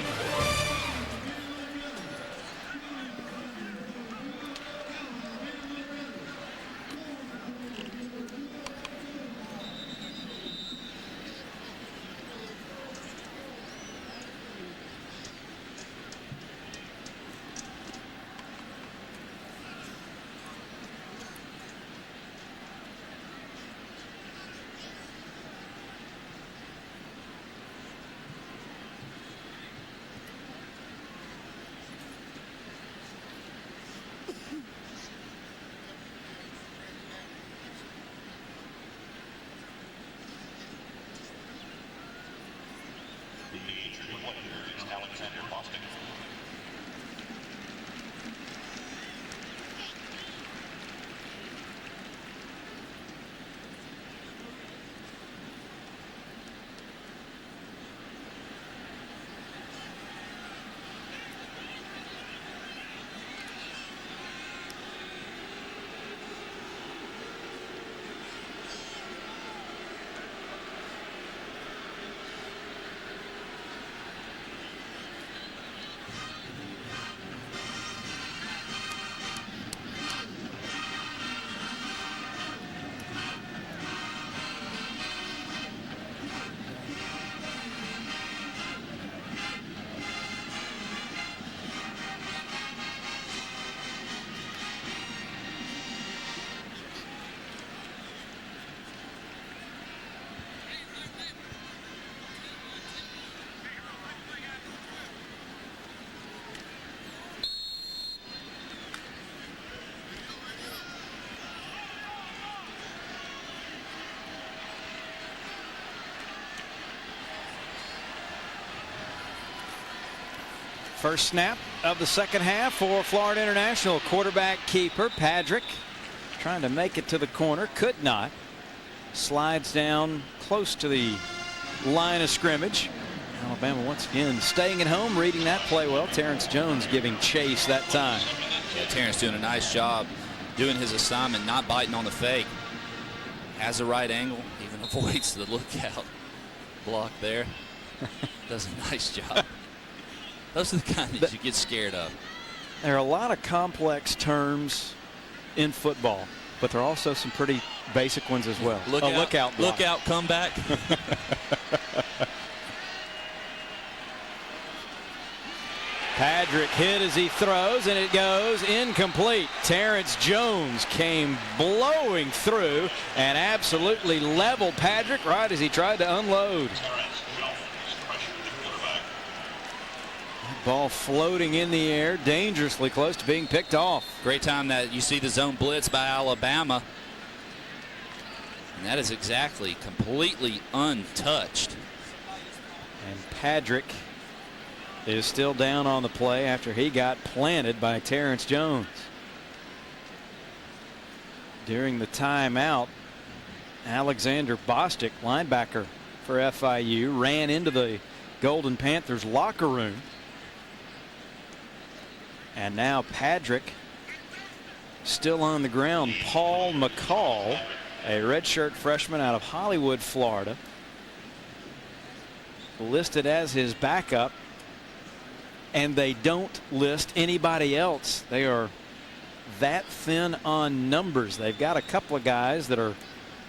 First snap of the second half for Florida International. Quarterback keeper Patrick trying to make it to the corner, could not. Slides down close to the line of scrimmage. Alabama once again staying at home, reading that play well. Terrence Jones giving chase that time. Yeah, Terrence doing a nice job doing his assignment, not biting on the fake. Has the right angle, even avoids the lookout block there. Does a nice job. Those are the kind that you get scared of. There are a lot of complex terms in football, but there are also some pretty basic ones as well. Lookout, lookout, comeback. Patrick hit as he throws, and it goes incomplete. Terrence Jones came blowing through and absolutely leveled Patrick right as he tried to unload. Ball floating in the air, dangerously close to being picked off. Great time that you see the zone blitz by Alabama. And that is exactly completely untouched. And Patrick is still down on the play after he got planted by Terrence Jones. During the timeout, Alexander Bostic, linebacker for FIU, ran into the Golden Panthers locker room. And now Patrick still on the ground. Paul McCall, a redshirt freshman out of Hollywood, Florida, listed as his backup, and they don't list anybody else. They are that thin on numbers. They've got a couple of guys that are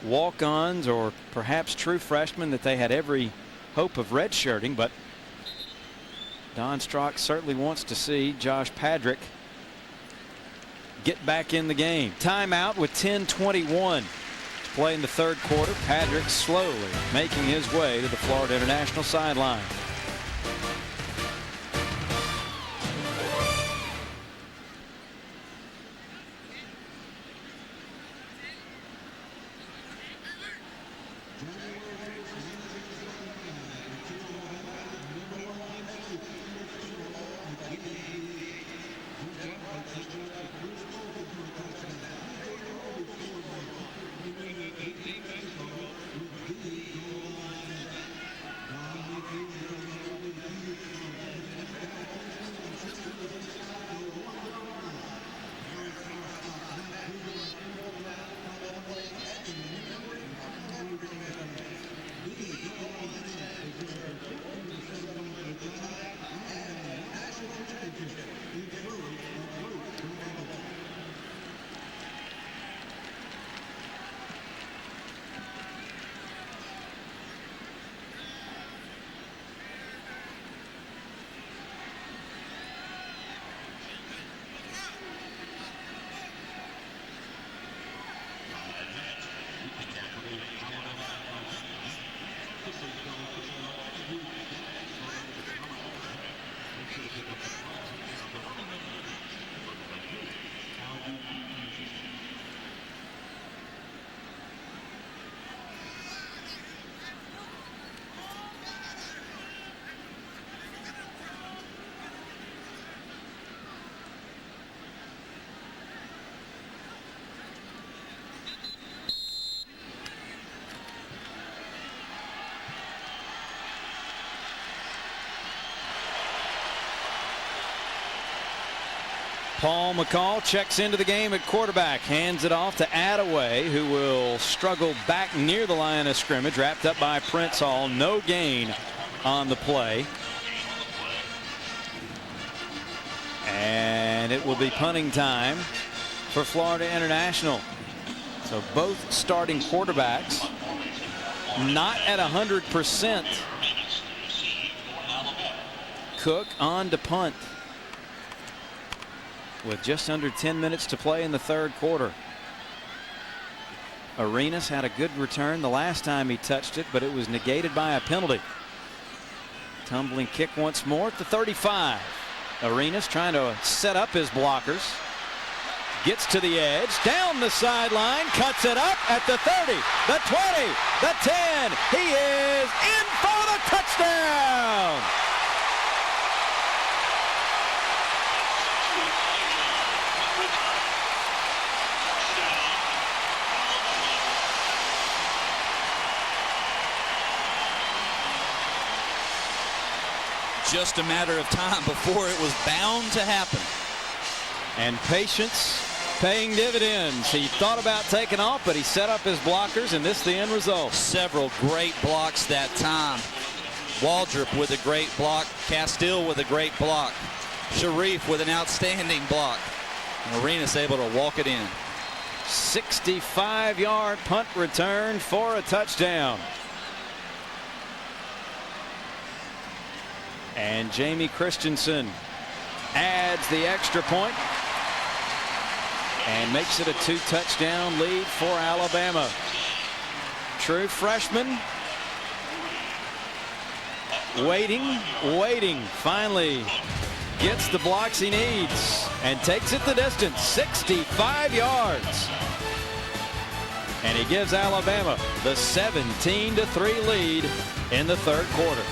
walk-ons or perhaps true freshmen that they had every hope of redshirting, but Don Strock certainly wants to see Josh Patrick get back in the game. Timeout with 10:21 to play in the third quarter. Patrick slowly making his way to the Florida International sideline. Paul McCall checks into the game at quarterback, hands it off to Attaway, who will struggle back near the line of scrimmage, wrapped up by Prince Hall. No gain on the play. And it will be punting time for Florida International. So both starting quarterbacks not at 100%. Cook on to punt with just under 10 minutes to play in the third quarter. Arenas had a good return the last time he touched it, but it was negated by a penalty. Tumbling kick once more at the 35. Arenas trying to set up his blockers. Gets to the edge, down the sideline, cuts it up at the 30, the 20, the 10. He is in for the touchdown. Just a matter of time before it was bound to happen. And patience paying dividends. He thought about taking off, but he set up his blockers, and this is the end result. Several great blocks that time. Waldrop with a great block. Castile with a great block. Sharif with an outstanding block. And Arenas able to walk it in. 65-yard punt return for a touchdown. And Jamie Christensen adds the extra point and makes it a 2-touchdown lead for Alabama. True freshman. Waiting. Finally gets the blocks he needs and takes it the distance, 65 yards. And he gives Alabama the 17-3 lead in the third quarter.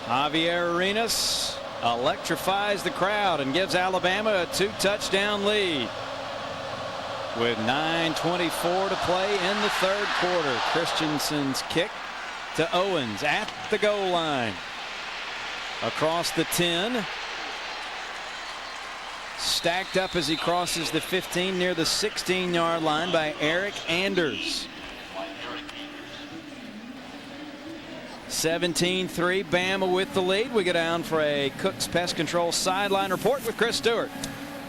Javier Arenas electrifies the crowd and gives Alabama a 2-touchdown lead. With 9:24 to play in the third quarter. Christensen's kick to Owens at the goal line. Across the 10. Stacked up as he crosses the 15 near the 16-yard line by Eric Anders. 17-3, Bama with the lead. We go down for a Cook's Pest Control sideline report with Chris Stewart.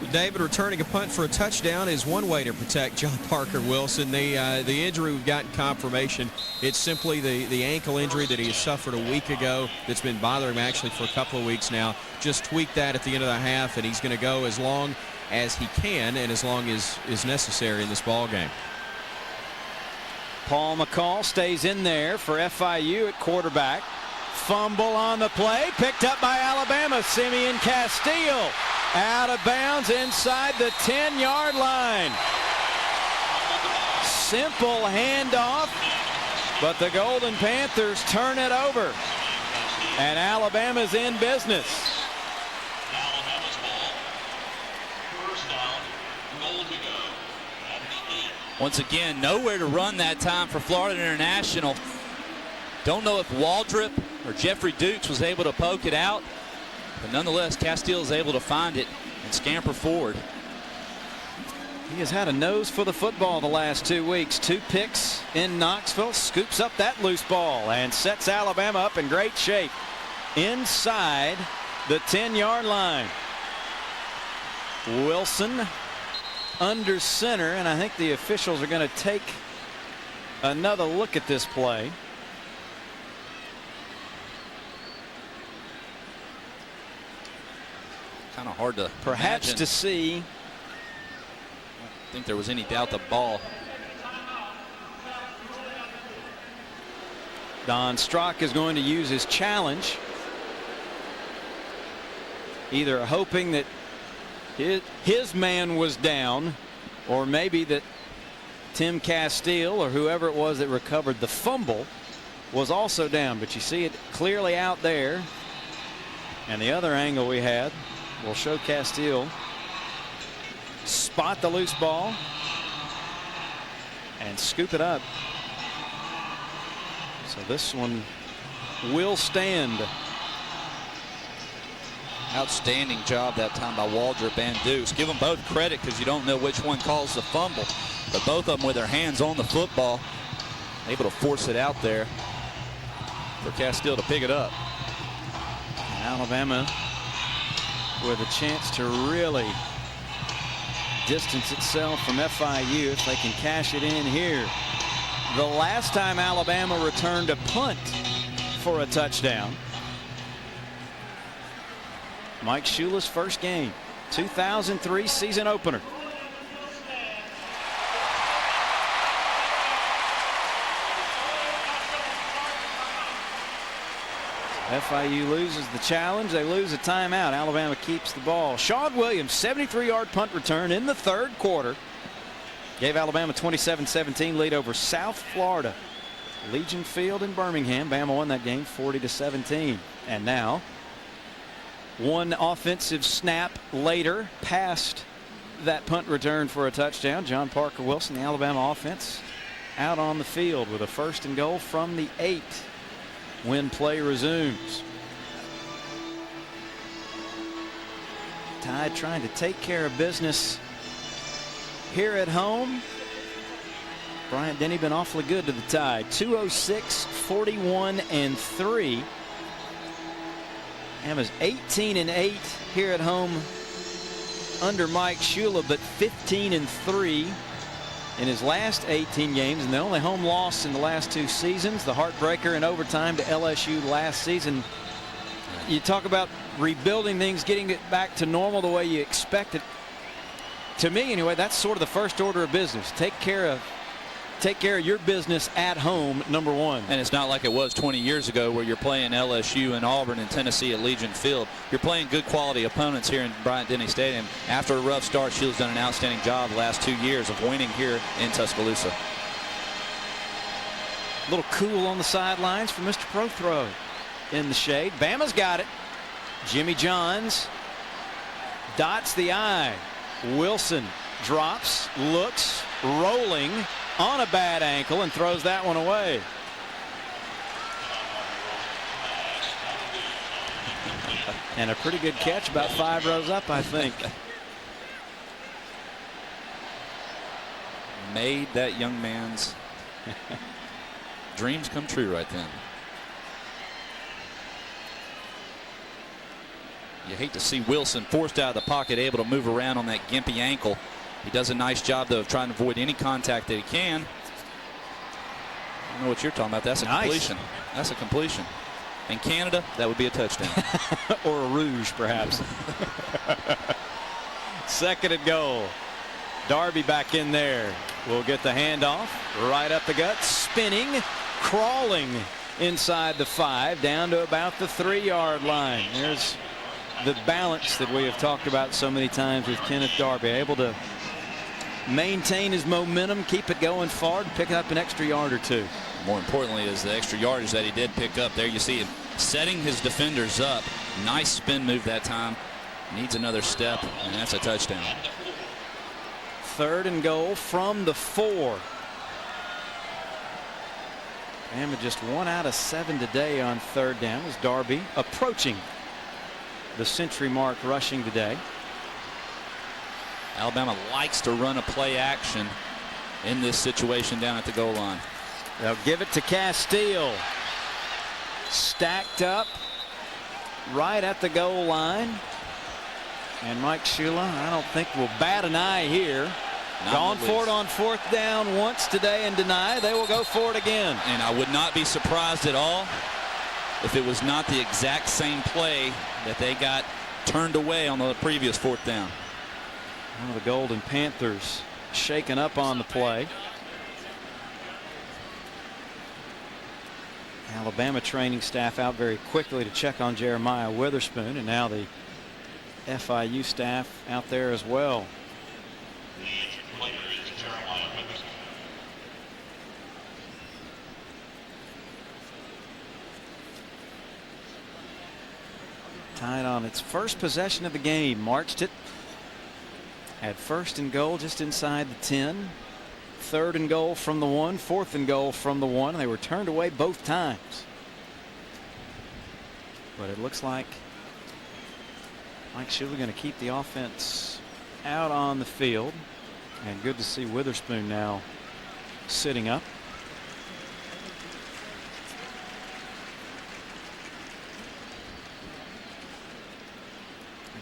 David, returning a punt for a touchdown is one way to protect John Parker Wilson. The injury we've gotten confirmation, it's simply the ankle injury that he suffered a week ago that's been bothering him actually for a couple of weeks now. Just tweaked that at the end of the half, and he's going to go as long as he can and as long as is necessary in this ball game. Paul McCall stays in there for FIU at quarterback. Fumble on the play, picked up by Alabama. Simeon Castile out of bounds inside the 10-yard line. Simple handoff, but the Golden Panthers turn it over, and Alabama's in business. Once again, nowhere to run that time for Florida International. Don't know if Waldrop or Jeffrey Dukes was able to poke it out, but nonetheless, Castile is able to find it and scamper forward. He has had a nose for the football the last 2 weeks. 2 picks in Knoxville, scoops up that loose ball and sets Alabama up in great shape inside the 10-yard line. Wilson under center, and I think the officials are going to take another look at this play. Kind of hard to perhaps imagine. to see. I don't think there was any doubt the ball. Don Strock is going to use his challenge, either hoping that his man was down, or maybe that Tim Castile or whoever it was that recovered the fumble was also down. But you see it clearly out there, and the other angle we had will show Castile spot the loose ball and scoop it up. So this one will stand. Outstanding job that time by Waldrop and Dukes. Give them both credit because you don't know which one calls the fumble, but both of them with their hands on the football, able to force it out there for Castile to pick it up. And Alabama with a chance to really distance itself from FIU if they can cash it in here. The last time Alabama returned a punt for a touchdown, Mike Shula's first game, 2003 season opener. FIU loses the challenge. They lose a timeout. Alabama keeps the ball. Sean Williams, 73-yard punt return in the third quarter, gave Alabama 27-17 lead over South Florida. Legion Field in Birmingham. Bama won that game 40-17. And now, one offensive snap later, past that punt return for a touchdown, John Parker Wilson, the Alabama offense, out on the field with a 1st and goal from the 8 when play resumes. Tide trying to take care of business here at home. Bryant Denny been awfully good to the Tide. 206, 41-3. Bama's 18-8 here at home under Mike Shula, but 15-3 in his last 18 games, and the only home loss in the last 2 seasons, the heartbreaker in overtime to LSU last season. You talk about rebuilding things, getting it back to normal the way you expect it. To me, anyway, that's sort of the first order of business. Take care of your business at home, number one. And it's not like it was 20 years ago where you're playing LSU and Auburn and Tennessee at Legion Field. You're playing good quality opponents here in Bryant-Denny Stadium. After a rough start, Shula's done an outstanding job the last 2 years of winning here in Tuscaloosa. A little cool on the sidelines for Mr. Prothrow in the shade. Bama's got it. Jimmy Johns dots the I. Wilson drops, looks, rolling on a bad ankle, and throws that one away. And a pretty good catch, about 5 rows up, I think. Made that young man's dreams come true right then. You hate to see Wilson forced out of the pocket, able to move around on that gimpy ankle. He does a nice job, though, of trying to avoid any contact that he can. I don't know what you're talking about. That's a completion. That's a completion. In Canada, that would be a touchdown. Or a rouge, perhaps. 2nd and goal. Darby back in there. Will get the handoff right up the gut, spinning, crawling inside the 5, down to about the 3-yard line. There's the balance that we have talked about so many times with Kenneth Darby, able to maintain his momentum, keep it going far, and pick up an extra yard or 2. More importantly is the extra yardage that he did pick up. There you see him setting his defenders up. Nice spin move that time. Needs another step, and that's a touchdown. 3rd and goal from the 4. Bama just 1 out of 7 today on 3rd down as Darby approaching the century mark rushing today. Alabama likes to run a play action in this situation down at the goal line. They'll give it to Castile. Stacked up right at the goal line. And Mike Shula, I don't think, will bat an eye here. Gone for it on 4th down once today and deny. They will go for it again. And I would not be surprised at all if it was not the exact same play that they got turned away on the previous 4th down. Well, the Golden Panthers shaken up on the play. Alabama training staff out very quickly to check on Jeremiah Witherspoon, and now the FIU staff out there as well. Tied on its first possession of the game, marched it. Had 1st and goal just inside the 10. 3rd and goal from the 1, 4th and goal from the 1. They were turned away both times. But it looks like Mike Shula going to keep the offense out on the field. And good to see Witherspoon now sitting up.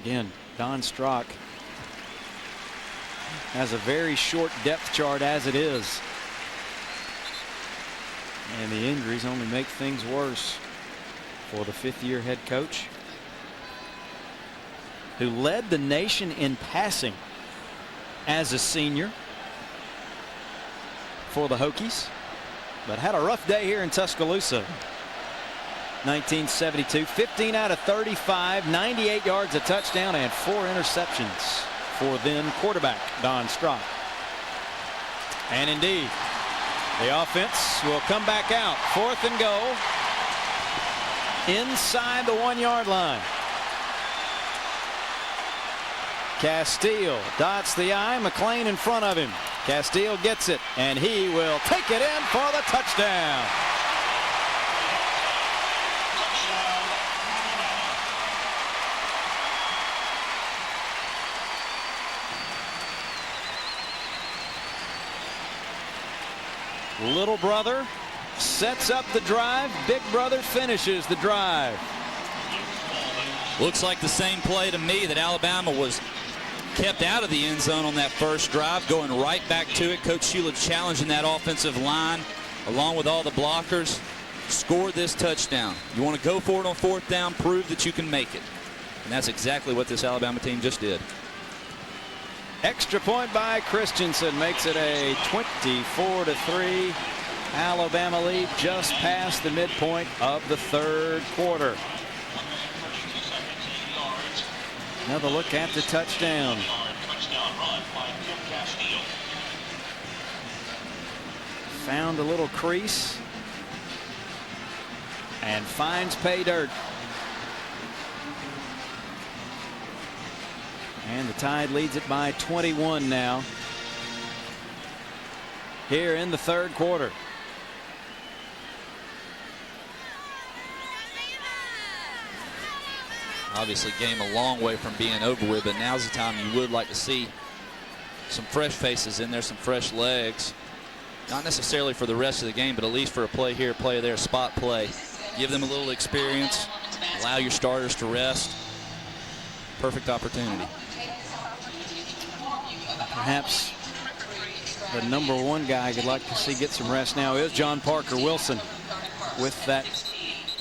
Again, Don Strock has a very short depth chart as it is. And the injuries only make things worse for the 5th-year head coach, who led the nation in passing as a senior for the Hokies, but had a rough day here in Tuscaloosa. 1972, 15 out of 35, 98 yards, a touchdown, and 4 interceptions for then quarterback Don Strock. And indeed, the offense will come back out. 4th and goal inside the 1-yard line. Castile dots the I. McLean in front of him. Castile gets it, and he will take it in for the touchdown. Little brother sets up the drive. Big brother finishes the drive. Looks like the same play to me that Alabama was kept out of the end zone on that first drive, going right back to it. Coach Shula challenging that offensive line along with all the blockers. Scored this touchdown. You want to go for it on 4th down, prove that you can make it. And that's exactly what this Alabama team just did. Extra point by Christensen makes it a 24-3 Alabama lead just past the midpoint of the 3rd quarter. Another look at the touchdown. Found a little crease and finds pay dirt. And the Tide leads it by 21 now here in the 3rd quarter. Obviously, game a long way from being over with, but now's the time you would like to see some fresh faces in there, some fresh legs. Not necessarily for the rest of the game, but at least for a play here, play there, spot play. Give them a little experience, allow your starters to rest. Perfect opportunity. Perhaps the #1 guy you'd like to see get some rest now is John Parker Wilson with that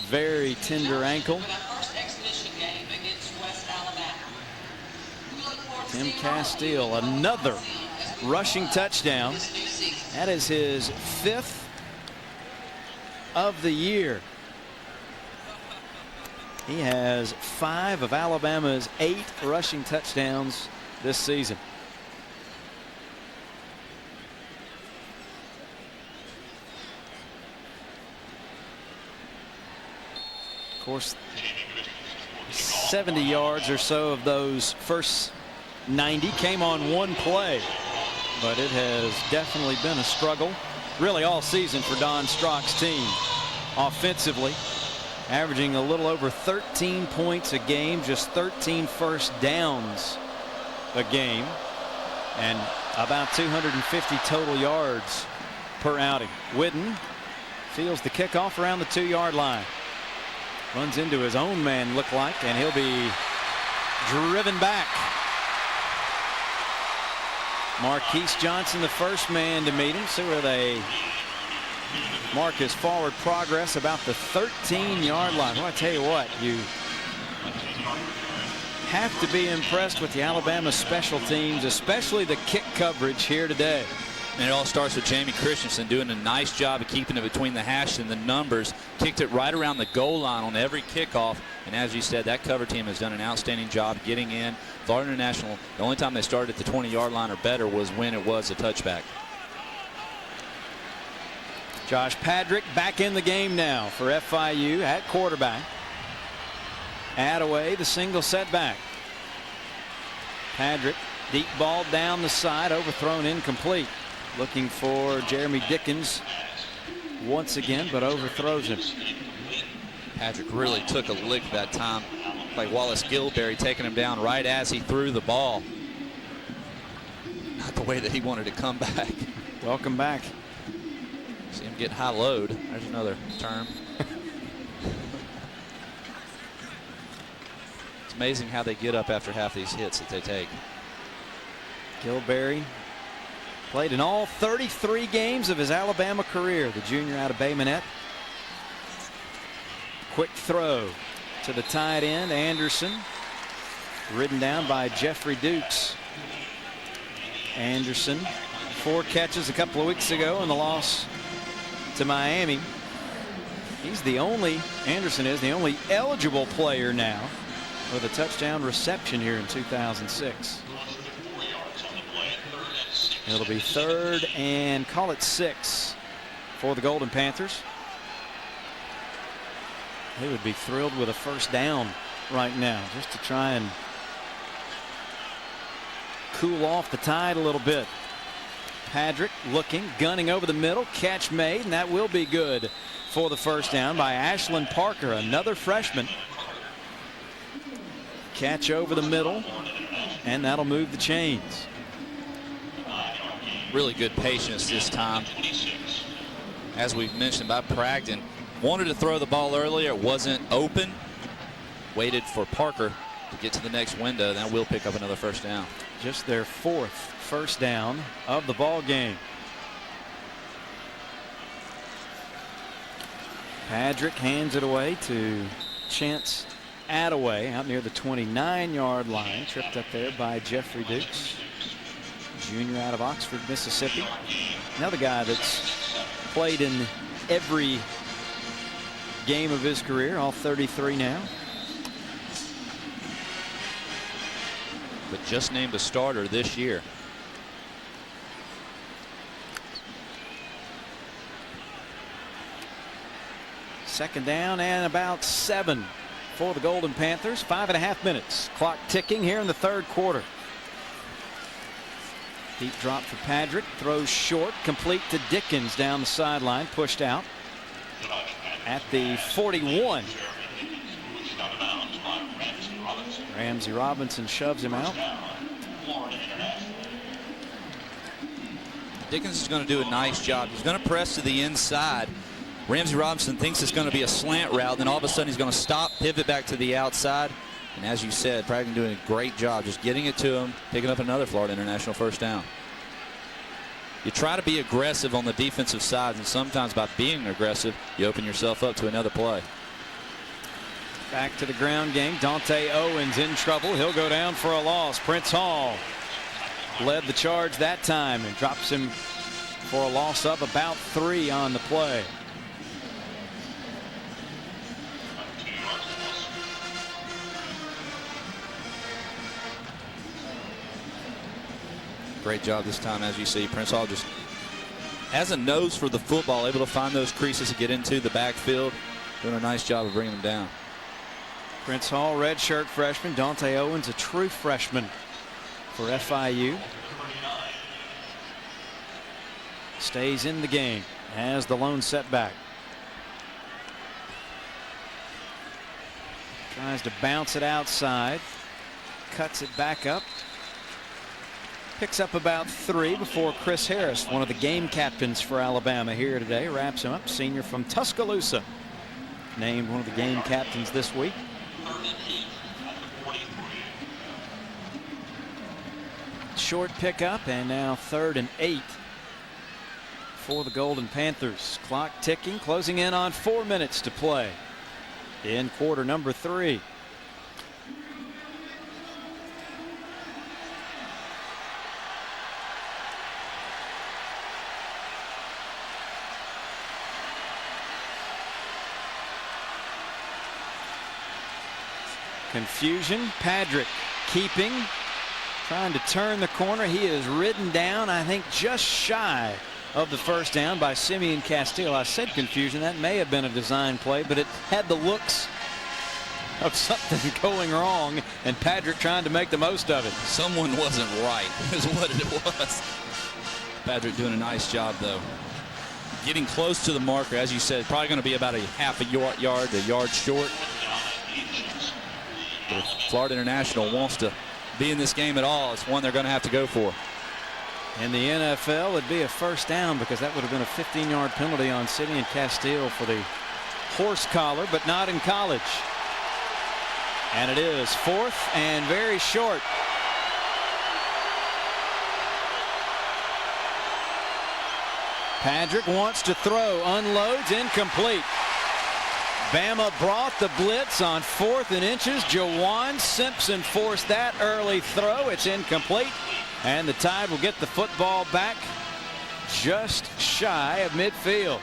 very tender ankle. Tim Castile, another rushing touchdown. That is his 5th of the year. He has 5 of Alabama's 8 rushing touchdowns this season. Of course, 70 yards or so of those first 90 came on one play, but it has definitely been a struggle really all season for Don Strock's team offensively, averaging a little over 13 points a game, just 13 first downs a game, and about 250 total yards per outing. Whidden fields the kickoff around the 2-yard line. Runs into his own man, look like, and he'll be driven back. Marquise Johnson, the first man to meet him. So where they mark his forward progress about the 13-yard line. Well, I tell you what, you have to be impressed with the Alabama special teams, especially the kick coverage here today. And it all starts with Jamie Christensen doing a nice job of keeping it between the hash and the numbers. Kicked it right around the goal line on every kickoff. And as you said, that cover team has done an outstanding job getting in. Florida International, the only time they started at the 20-yard line or better was when it was a touchback. Josh Padrick back in the game now for FIU at quarterback. Attaway, the single setback. Padrick, deep ball down the side, overthrown, incomplete. Looking for Jeremy Dickens once again, but overthrows him. Patrick really took a lick that time, like Wallace Gilberry taking him down right as he threw the ball. Not the way that he wanted to come back. Welcome back. See him get high load. There's another term. It's amazing how they get up after half these hits that they take. Gilberry played in all 33 games of his Alabama career, the junior out of Bay Minette. Quick throw to the tight end, Anderson, ridden down by Jeffrey Dukes. Anderson, 4 catches a couple of weeks ago in the loss to Miami. He's the only, Anderson is the only eligible player now with a touchdown reception here in 2006. It'll be 3rd and call it 6 for the Golden Panthers. They would be thrilled with a first down right now just to try and cool off the tide a little bit. Padrick looking, gunning over the middle, catch made, and that will be good for the first down by Ashlyn Parker, another freshman. Catch over the middle, and that'll move the chains. Really good patience this time. As we've mentioned about Bragdon, wanted to throw the ball earlier, it wasn't open. Waited for Parker to get to the next window. Now we'll pick up another first down. Just their 4th first down of the ball game. Padrick hands it away to Chance Attaway out near the 29-yard line. Tripped up there by Jeffrey Dukes, junior out of Oxford, Mississippi. Another guy that's played in every game of his career, all 33 now. But just named a starter this year. Second down and about 7 for the Golden Panthers. 5.5 minutes. Clock ticking here in the 3rd quarter. Deep drop for Padrick. Throws short. Complete to Dickens down the sideline. Pushed out at the 41. Ramsey Robinson shoves him out. Dickens is going to do a nice job. He's going to press to the inside. Ramsey Robinson thinks it's going to be a slant route. Then all of a sudden he's going to stop, pivot back to the outside. And as you said, Bragdon doing a great job just getting it to him, picking up another Florida International first down. You try to be aggressive on the defensive side, and sometimes by being aggressive, you open yourself up to another play. Back to the ground game. Dante Owens in trouble. He'll go down for a loss. Prince Hall led the charge that time and drops him for a loss of about 3 on the play. Great job this time, as you see. Prince Hall just has a nose for the football, able to find those creases to get into the backfield. Doing a nice job of bringing them down. Prince Hall, redshirt freshman. Dante Owens, a true freshman for FIU. Stays in the game, has the lone setback. Tries to bounce it outside. Cuts it back up. Picks up about 3 before Chris Harris, one of the game captains for Alabama here today, wraps him up. Senior from Tuscaloosa, named one of the game captains this week. Short pickup, and now 3rd and 8 for the Golden Panthers. Clock ticking, closing in on 4 minutes to play in quarter number 3. Confusion. Patrick keeping, trying to turn the corner. He is ridden down, I think, just shy of the first down by Simeon Castile. I said confusion. That may have been a design play, but it had the looks of something going wrong, and Patrick trying to make the most of it. Someone wasn't right is what it was. Patrick doing a nice job, though. Getting close to the marker, as you said, probably going to be about a half a yard, a yard short. But if Florida International wants to be in this game at all, it's one they're going to have to go for. In the NFL, it'd be a first down because that would have been a 15-yard penalty on Simeon Castile for the horse collar, but not in college. And it is 4th and very short. Patrick wants to throw, unloads, incomplete. Bama brought the blitz on 4th and inches. Jawan Simpson forced that early throw. It's incomplete, and the Tide will get the football back just shy of midfield.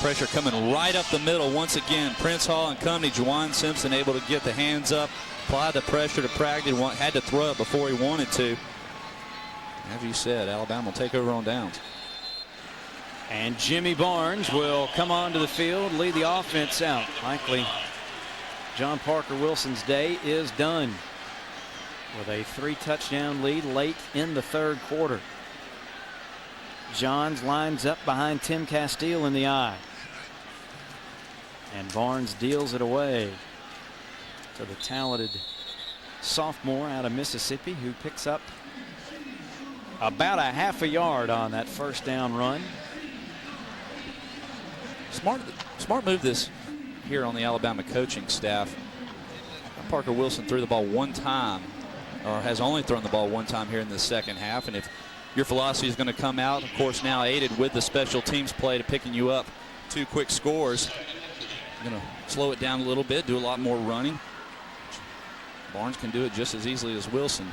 Pressure coming right up the middle once again. Prince Hall and company. Jawan Simpson able to get the hands up, apply the pressure to Bragdon. Had to throw it before he wanted to. As you said, Alabama will take over on downs. And Jimmy Barnes will come onto the field, lead the offense out. Likely John Parker Wilson's day is done with a 3-touchdown lead late in the 3rd quarter. Johns lines up behind Tim Castile in the I. And Barnes deals it away to the talented sophomore out of Mississippi, who picks up about a half a yard on that first down run. Smart move this here on the Alabama coaching staff. Parker Wilson threw the ball one time, or has only thrown the ball one time here in the second half. And if your philosophy is going to come out, of course, now aided with the special teams play to picking you up 2 quick scores, you're going to slow it down a little bit, do a lot more running. Barnes can do it just as easily as Wilson.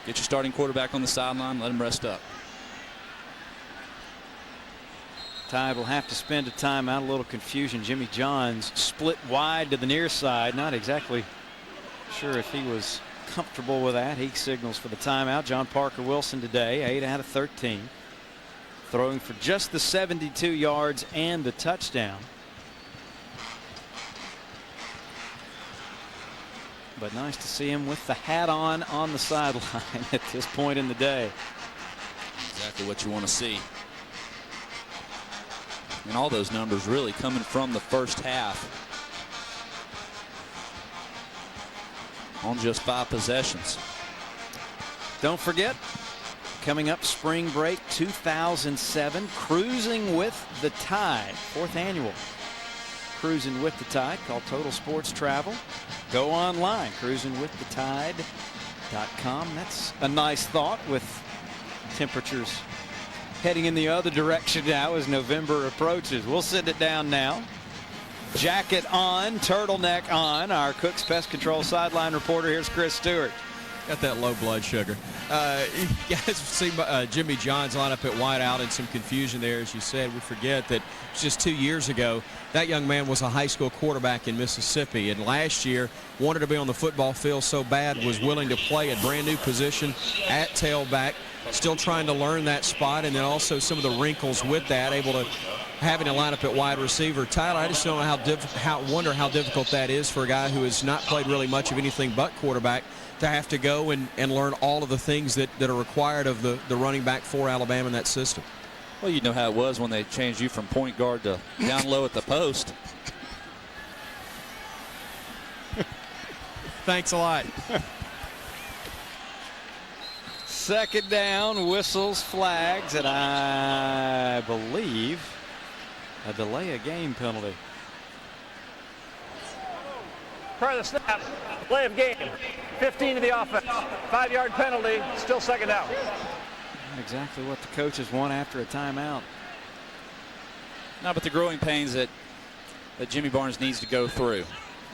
Get your starting quarterback on the sideline, let him rest up. Tide will have to spend a timeout. A little confusion. Jimmy Johns split wide to the near side. Not exactly sure if he was comfortable with that. He signals for the timeout. John Parker Wilson today, 8 out of 13. Throwing for just the 72 yards and the touchdown. But nice to see him with the hat on the sideline at this point in the day. Exactly what you want to see. And all those numbers really coming from the first half. On just 5 possessions. Don't forget, coming up spring break 2007, Cruising with the Tide, 4th annual Cruising with the Tide, called Total Sports Travel. go online, cruisingwiththetide.com. That's a nice thought with temperatures heading in the other direction now as November approaches. We'll send it down now. Jacket on, turtleneck on. Our Cook's Pest Control sideline reporter, here's Chris Stewart. Got that low blood sugar. You guys see Jimmy John's line up at wide out and some confusion there. As you said, we forget that just 2 years ago, that young man was a high school quarterback in Mississippi, and last year wanted to be on the football field so bad, was willing to play a brand new position at tailback, still trying to learn that spot, and then also some of the wrinkles with that, able to having to line up at wide receiver. Tyler, I just don't know wonder how difficult that is for a guy who has not played really much of anything but quarterback to have to go and learn all of the things that are required of the running back for Alabama in that system. Well, you know how it was when they changed you from point guard to down low at the post. Thanks a lot. Second down, whistles, flags, and I believe a delay of game penalty. Prior to the snap, delay of game. 15 to the offense. 5-yard penalty, still second down. Exactly what the coaches want after a timeout. No, but the growing pains that Jimmy Barnes needs to go through.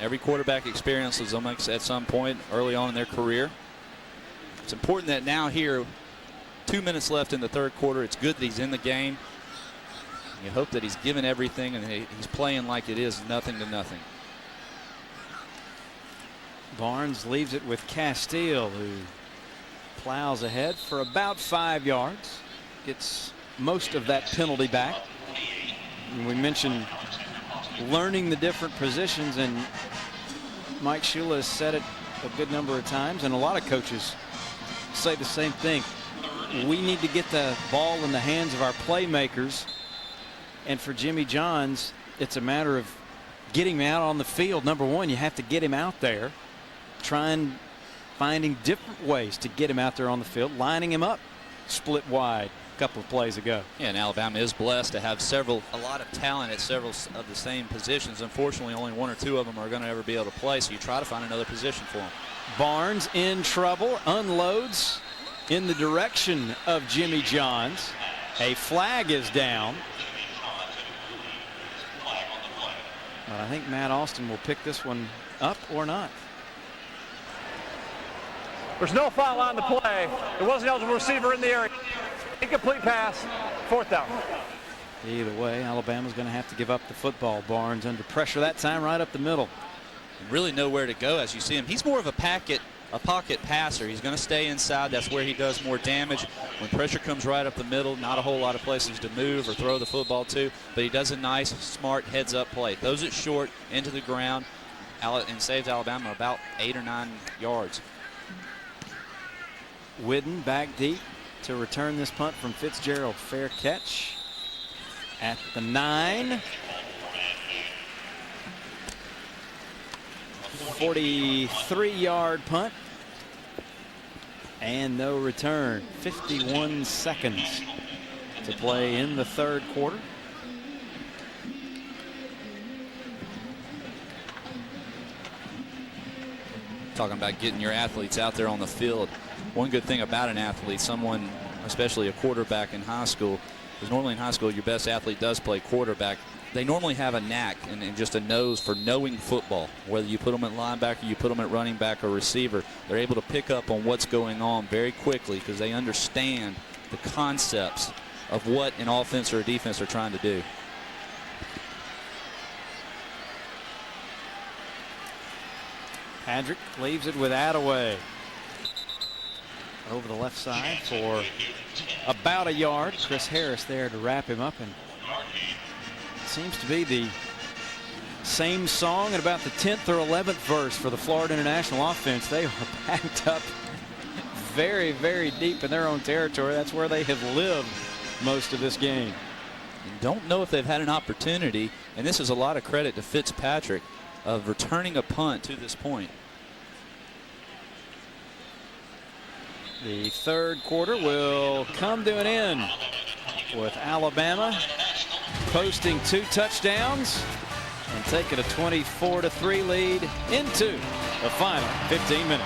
Every quarterback experiences them at some point early on in their career. It's important that now here, 2 minutes left in the third quarter, it's good that he's in the game. You hope that he's given everything and he's playing like it is nothing to nothing. Barnes leaves it with Castile, who plows ahead for about 5 yards. Gets most of that penalty back. And we mentioned learning the different positions, and Mike Shula has said it a good number of times, and a lot of coaches say the same thing. We need to get the ball in the hands of our playmakers, and for Jimmy Johns, it's a matter of getting him out on the field. Number one, you have to get him out there, finding different ways to get him out there on the field, lining him up split wide a couple of plays ago. Yeah, and Alabama is blessed to have a lot of talent at several of the same positions. Unfortunately, only 1 or 2 of them are going to ever be able to play, so you try to find another position for them. Barnes in trouble, unloads in the direction of Jimmy Johns. A flag is down. But I think Matt Austin will pick this one up or not. There's no foul on the play. There was an eligible receiver in the area. Incomplete pass, 4th down. Either way, Alabama's going to have to give up the football. Barnes under pressure that time, right up the middle. Really nowhere to go as you see him. He's more of a pocket passer. He's going to stay inside. That's where he does more damage. When pressure comes right up the middle, not a whole lot of places to move or throw the football to, but he does a nice, smart heads-up play. Throws it short into the ground and saves Alabama about 8 or 9 yards. Whidden back deep to return this punt from Fitzgerald. Fair catch at the 9. 43-yard punt and no return. 51 seconds to play in the third quarter. Talking about getting your athletes out there on the field. One good thing about an athlete, someone, especially a quarterback in high school, because normally in high school your best athlete does play quarterback. They normally have a knack and just a nose for knowing football. Whether you put them at linebacker, you put them at running back or receiver, they're able to pick up on what's going on very quickly because they understand the concepts of what an offense or a defense are trying to do. Patrick leaves it with Attaway. Over the left side for about a yard. Chris Harris there to wrap him up, and it seems to be the same song at about the 10th or 11th verse for the Florida International offense. They are packed up very, very deep in their own territory. That's where they have lived most of this game. Don't know if they've had an opportunity, and this is a lot of credit to Fitzpatrick, of returning a punt to this point. The third quarter will come to an end with Alabama posting 2 touchdowns and taking a 24-3 lead into the final 15 minutes.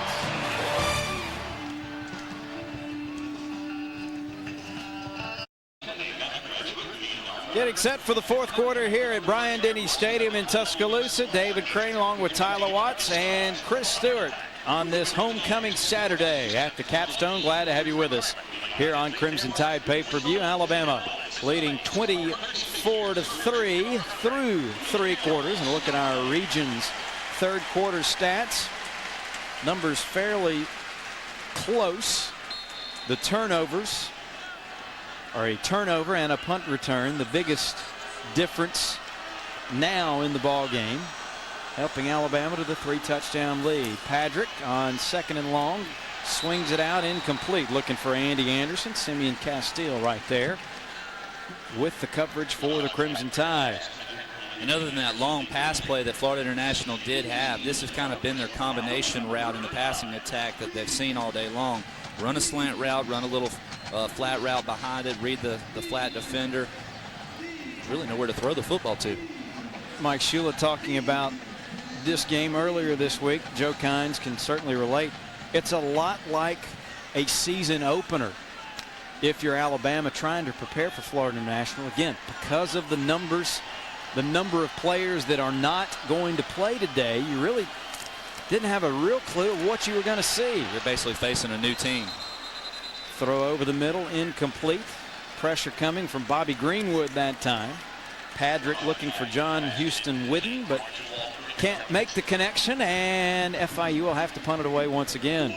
Getting set for the fourth quarter here at Bryant-Denny Stadium in Tuscaloosa. David Crane along with Tyler Watts and Chris Stewart on this homecoming Saturday at the Capstone. Glad to have you with us here on Crimson Tide pay-per-view. Alabama leading 24-3 through three quarters. And look at our region's third quarter stats. Numbers fairly close. The turnovers are a turnover and a punt return, the biggest difference now in the ball game, helping Alabama to the 3-touchdown lead. Padrick on second and long swings it out, incomplete, looking for Andy Anderson. Simeon Castile right there with the coverage for the Crimson Tide. And other than that long pass play that Florida International did have, this has kind of been their combination route in the passing attack that they've seen all day long. Run a slant route, run a little flat route behind it, read the flat defender. Really nowhere to throw the football to. Mike Shula talking about this game earlier this week. Joe Kynes can certainly relate. It's a lot like a season opener if you're Alabama trying to prepare for Florida International. Again, because of the numbers, the number of players that are not going to play today, you really didn't have a real clue of what you were going to see. You're basically facing a new team. Throw over the middle, incomplete. Pressure coming from Bobby Greenwood that time. Padrick looking for John Houston Whidden, but can't make the connection, and FIU will have to punt it away once again.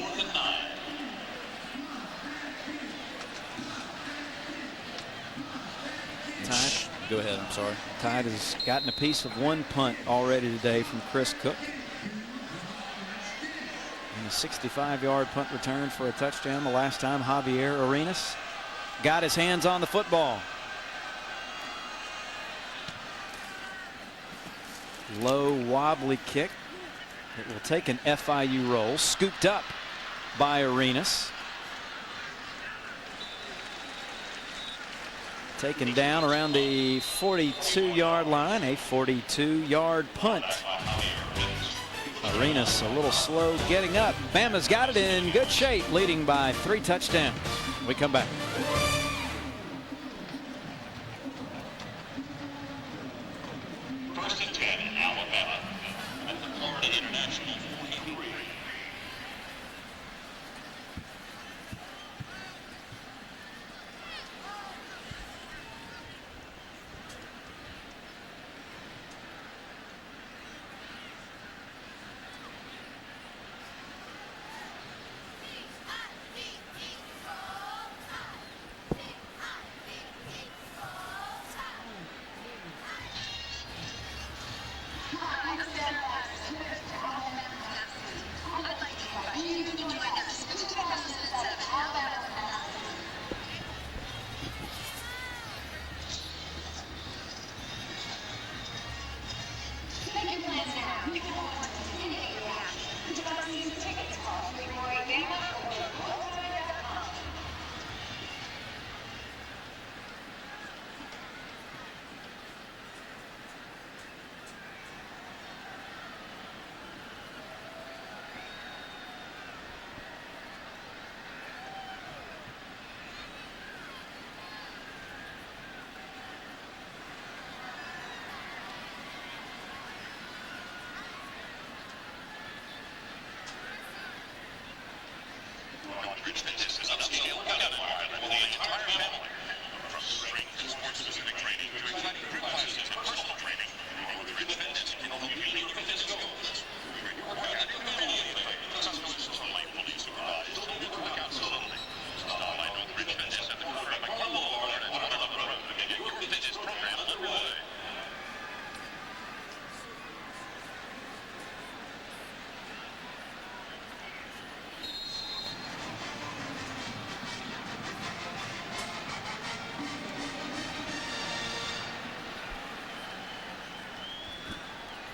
Tide. Go ahead, I'm sorry. Tide has gotten a piece of one punt already today from Chris Cook. And a 65-yard punt return for a touchdown the last time Javier Arenas got his hands on the football. Low wobbly kick. It will take an FIU roll, scooped up by Arenas. Taken down around the 42-yard line, a 42-yard punt. Arenas a little slow getting up. Bama's got it in good shape, leading by 3 touchdowns. We come back. First and 10, Alabama at the Florida International 43. Richmond is an upscale gun environment for the entire family. From strength to sports-specific training to exciting group classes and personal training, Richmond is in the meeting of his goals. When you work out in any way, Tuscaloosa life will be supervised. Look out slowly. Stop by North Richmond is at the corner of McClellan Boulevard and Turnip Road to get your fitness program underway.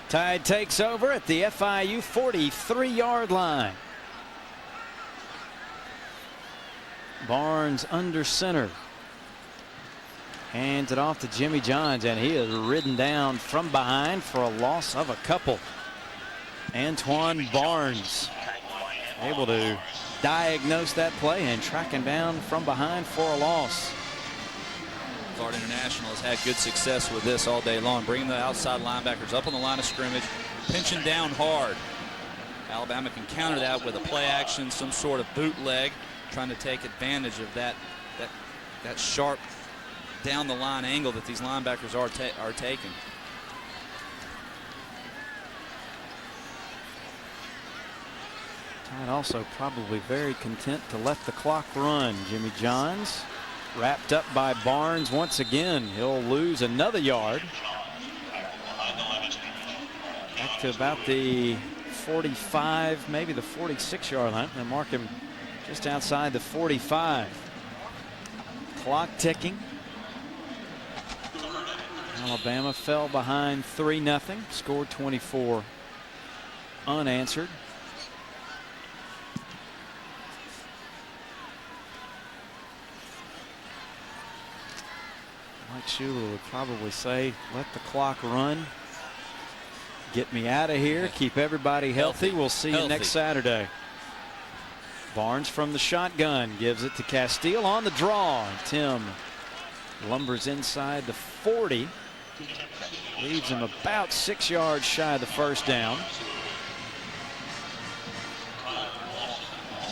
Tide takes over at the FIU 43-yard line. Barnes under center. Hands it off to Jimmy Johns, and he is ridden down from behind for a loss of a couple. Antoine Barnes able to diagnose that play and track him down from behind for a loss. Florida International has had good success with this all day long, bringing the outside linebackers up on the line of scrimmage, pinching down hard. Alabama can counter that with a play action, some sort of bootleg, trying to take advantage of that sharp down the line angle that these linebackers are taking. Tide also probably very content to let the clock run. Jimmy Johns wrapped up by Barnes once again. He'll lose another yard. Back to about the 45, maybe the 46-yard line. They'll mark him just outside the 45. Clock ticking. Alabama fell behind 3-0, scored 24 unanswered. Mike Shula would probably say, let the clock run. Get me out of here. Keep everybody healthy. We'll see you next Saturday. Barnes from the shotgun gives it to Castile on the draw. Tim lumbers inside the 40. Leaves him about 6 yards shy of the first down.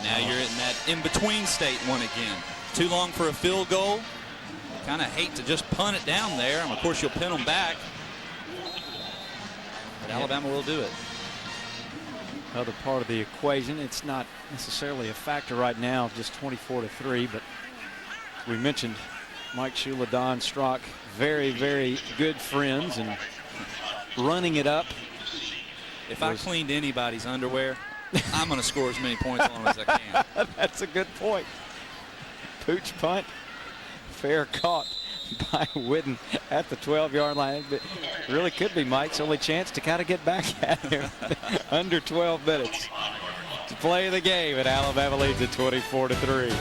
Now you're in that in-between state one again. Too long for a field goal. Kind of hate to just punt it down there, and of course you'll pin them back. But Alabama will do it. Other part of the equation, it's not necessarily a factor right now, just 24-3, but we mentioned Mike Shula, Don Strock, very, very good friends, and running it up. If I cleaned anybody's underwear, I'm going to score as many points on them as I can. That's a good point. Pooch punt. Fair caught by Whitten at the 12-yard line. But really could be Mike's only chance to kind of get back at him. Under 12 minutes to play the game, and Alabama leads at 24-3.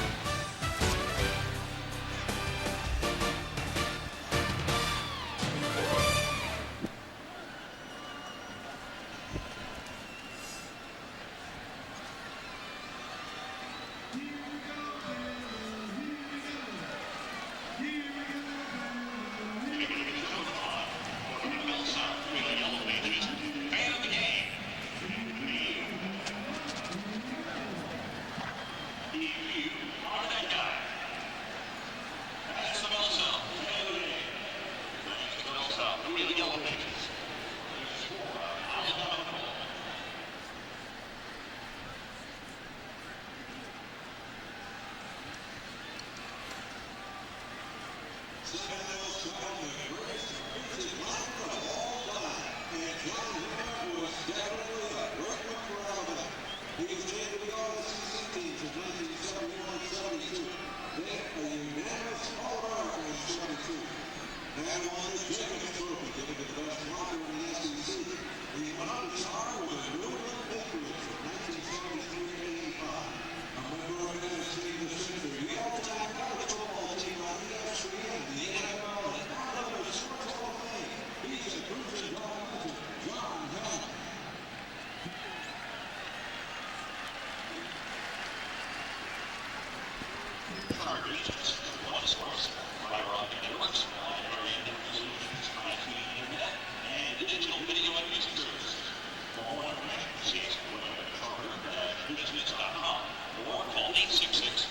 business.com or call 866-770-2988.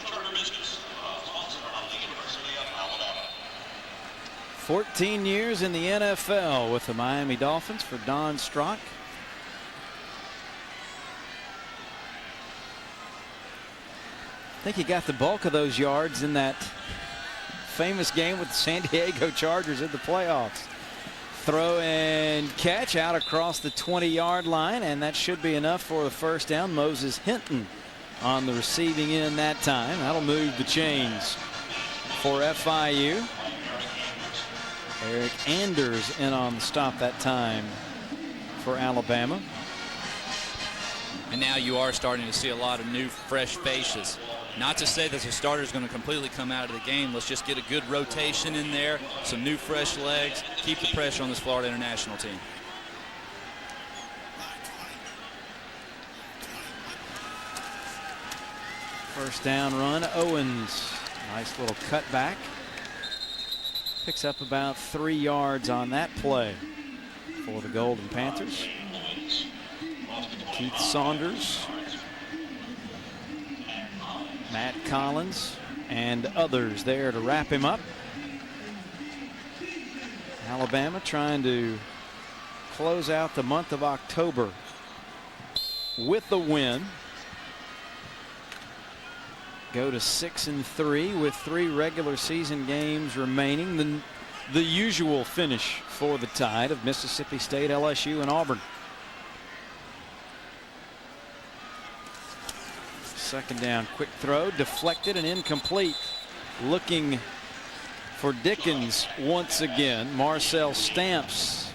Charter Business, sponsor of the University of Alabama. 14 years in the NFL with the Miami Dolphins for Don Strock. I think he got the bulk of those yards in that famous game with the San Diego Chargers in the playoffs. Throw and catch out across the 20-yard line, and that should be enough for the first down. Moses Hinton on the receiving end that time. That'll move the chains for FIU. Eric Anders in on the stop that time for Alabama. And now you are starting to see a lot of new, fresh faces Not to say that the starter is going to completely come out of the game. Let's just get a good rotation in there, some new fresh legs, keep the pressure on this Florida International team. First down run, Owens. Nice little cutback. Picks up about 3 yards on that play for the Golden Panthers. Keith Saunders, Matt Collins, and others there to wrap him up. Alabama trying to close out the month of October with the win. Go to 6-3 with 3 regular season games remaining. The usual finish for the Tide of Mississippi State, LSU, and Auburn. Second down, quick throw, deflected and incomplete. Looking for Dickens once again. Marcel Stamps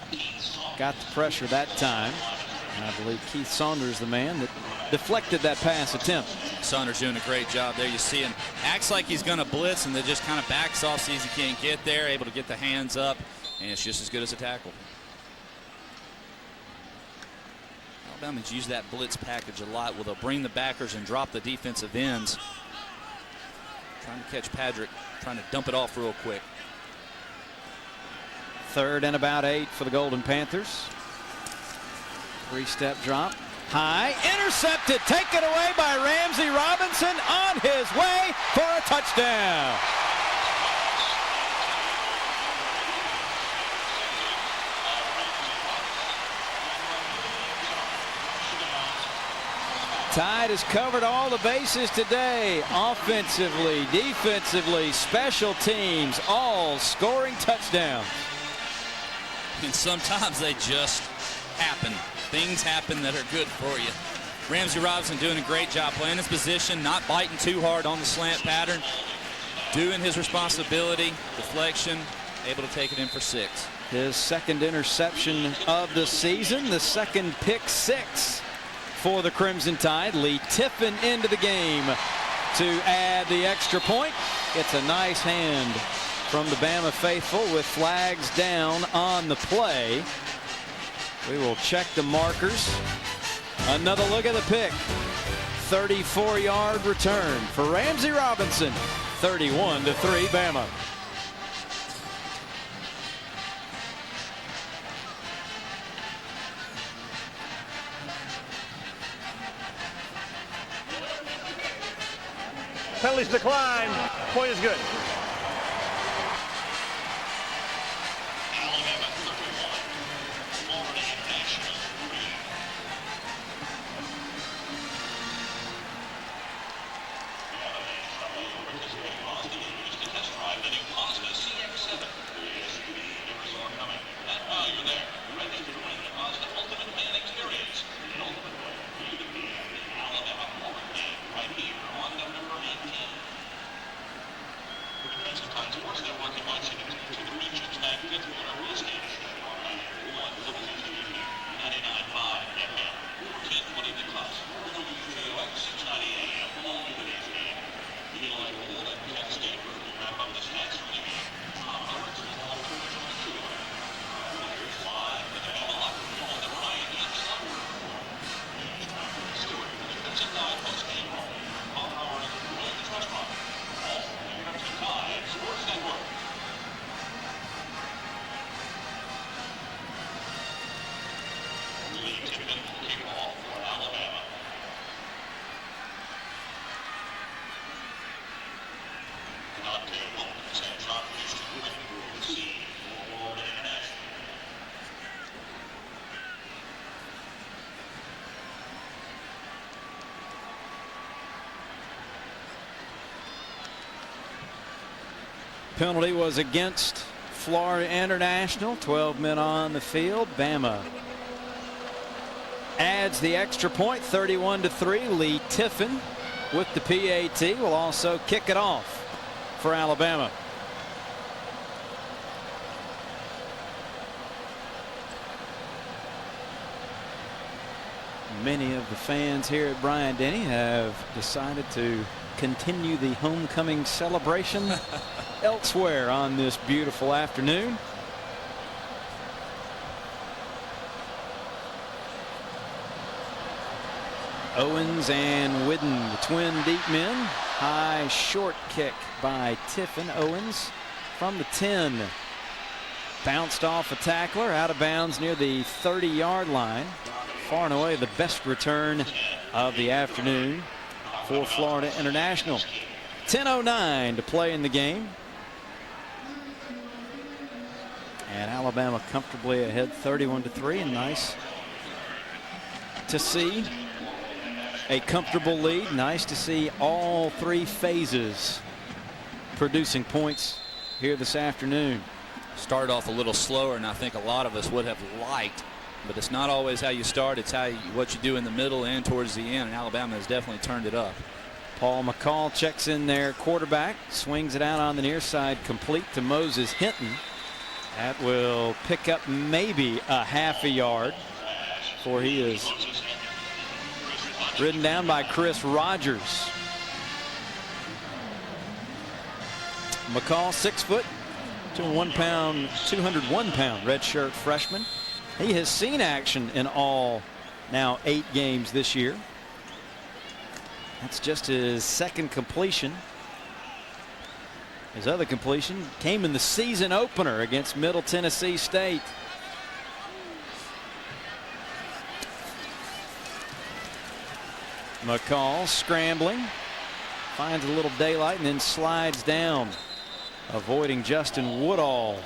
got the pressure that time. And I believe Keith Saunders, the man that deflected that pass attempt. Saunders doing a great job there. You see him acts like he's going to blitz and then just kind of backs off, sees he can't get there, able to get the hands up, and it's just as good as a tackle. Alabama's used that blitz package a lot where they'll bring the backers and drop the defensive ends. Trying to catch Patrick, trying to dump it off real quick. 3rd and about 8 for the Golden Panthers. 3-step drop. High, intercepted, taken away by Ramsey Robinson, on his way for a touchdown. Tide has covered all the bases today. Offensively, defensively, special teams, all scoring touchdowns. And sometimes they just happen. Things happen that are good for you. Ramsey Robinson doing a great job playing his position, not biting too hard on the slant pattern, doing his responsibility, deflection, able to take it in for 6. His 2nd interception of the season, the 2nd pick 6 for the Crimson Tide. Lee Tiffin into the game to add the extra point. It's a nice hand from the Bama faithful with flags down on the play. We will check the markers. Another look at the pick. 34-yard return for Ramsey Robinson. 31-3 Bama. Penalties decline. Point is good. Penalty was against Florida International. 12 men on the field. Bama adds the extra point. 31-3. Lee Tiffin with the PAT will also kick it off for Alabama. Many of the fans here at Bryant-Denny have decided to continue the homecoming celebration elsewhere on this beautiful afternoon. Owens and Whidden, the twin deep men. High short kick by Tiffin. Owens from the 10. Bounced off a tackler, out of bounds near the 30-yard line. Far and away the best return of the afternoon for Florida International. 10:09 to play in the game. And Alabama comfortably ahead 31-3, and nice to see a comfortable lead. Nice to see all three phases producing points here this afternoon. Started off a little slower, and I think a lot of us would have liked, but it's not always how you start, it's what you do in the middle and towards the end, and Alabama has definitely turned it up. Paul McCall checks in there, quarterback, swings it out on the near side, complete to Moses Hinton. That will pick up maybe a half a yard, for he is ridden down by Chris Rogers. McCall, 6 foot, 201 pound redshirt freshman. He has seen action in all now 8 games this year. That's just his second completion. His other completion came in the season opener against Middle Tennessee State. McCall scrambling, finds a little daylight and then slides down, avoiding Justin Woodall,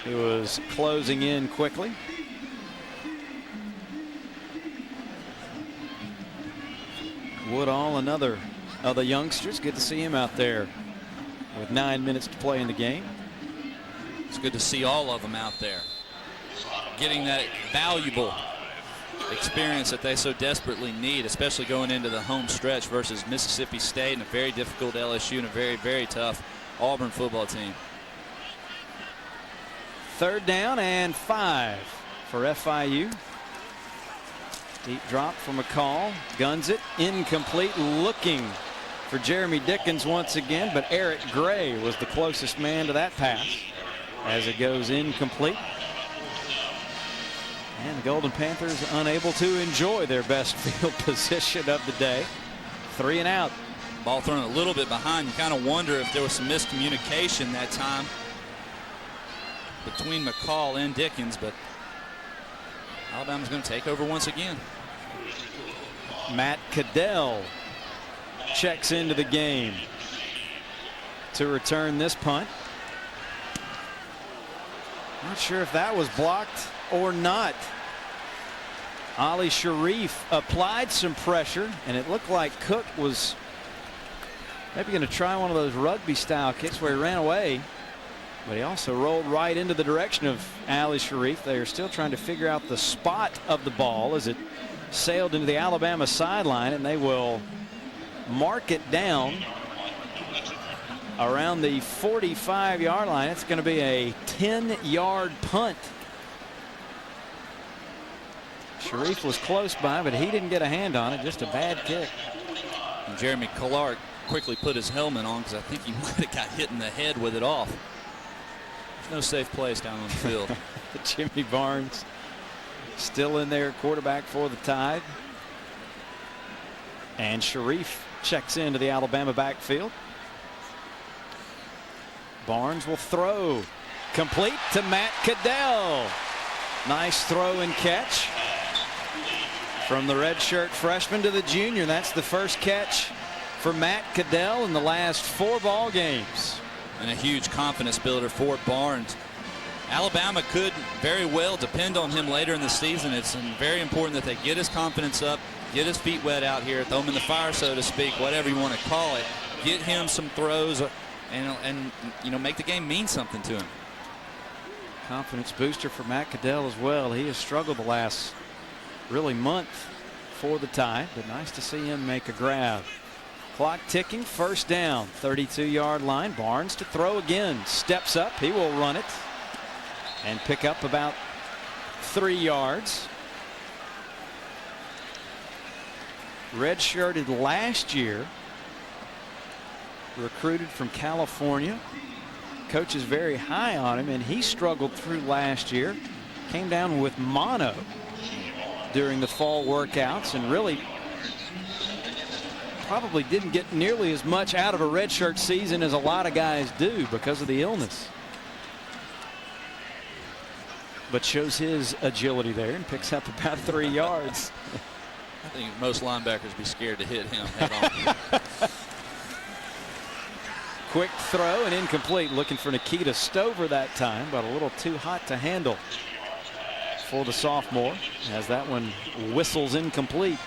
who was closing in quickly. Woodall, another of the youngsters. Good to see him out there with 9 minutes to play in the game. It's good to see all of them out there getting that valuable experience that they so desperately need, especially going into the home stretch versus Mississippi State and a very difficult LSU and a very, very tough Auburn football team. 3rd down and 5 for FIU. Deep drop for McCall, guns it, incomplete, looking for Jeremy Dickens once again, but Eric Gray was the closest man to that pass as it goes incomplete. And the Golden Panthers unable to enjoy their best field position of the day. 3 and out. Ball thrown a little bit behind. You kind of wonder if there was some miscommunication that time between McCall and Dickens, but Alabama's going to take over once again. Matt Cadell checks into the game to return this punt. Not sure if that was blocked or not. Ali Sharif applied some pressure, and it looked like Cook was maybe going to try one of those rugby style kicks where he ran away, but he also rolled right into the direction of Ali Sharif. They are still trying to figure out the spot of the ball as it sailed into the Alabama sideline, and they will mark it down around the 45-yard line. It's going to be a 10-yard punt. Sharif was close by, but he didn't get a hand on it. Just a bad kick. And Jeremy Clark quickly put his helmet on because I think he might have got hit in the head with it off. There's no safe place down on the field. Jimmy Barnes still in there, quarterback for the Tide. And Sharif checks into the Alabama backfield. Barnes will throw. Complete to Matt Cadell. Nice throw and catch from the redshirt freshman to the junior. That's the first catch for Matt Cadell in the last 4 ball games. And a huge confidence builder for Barnes. Alabama could very well depend on him later in the season. It's very important that they get his confidence up, get his feet wet out here, throw him in the fire, so to speak, whatever you want to call it. Get him some throws and you know, make the game mean something to him. Confidence booster for Matt Cadell as well. He has struggled the last really month for the Tide, but nice to see him make a grab. Clock ticking, 1st down, 32-yard line. Barnes to throw again, steps up, he will run it and pick up about 3 yards. redshirted last year, recruited from California. Coach is very high on him, and he struggled through last year. Came down with mono during the fall workouts and really probably didn't get nearly as much out of a redshirt season as a lot of guys do because of the illness. But shows his agility there and picks up about 3 yards. I think most linebackers be scared to hit him head on. Quick throw and incomplete. Looking for Nikita Stover that time, but a little too hot to handle for the sophomore as that one whistles incomplete.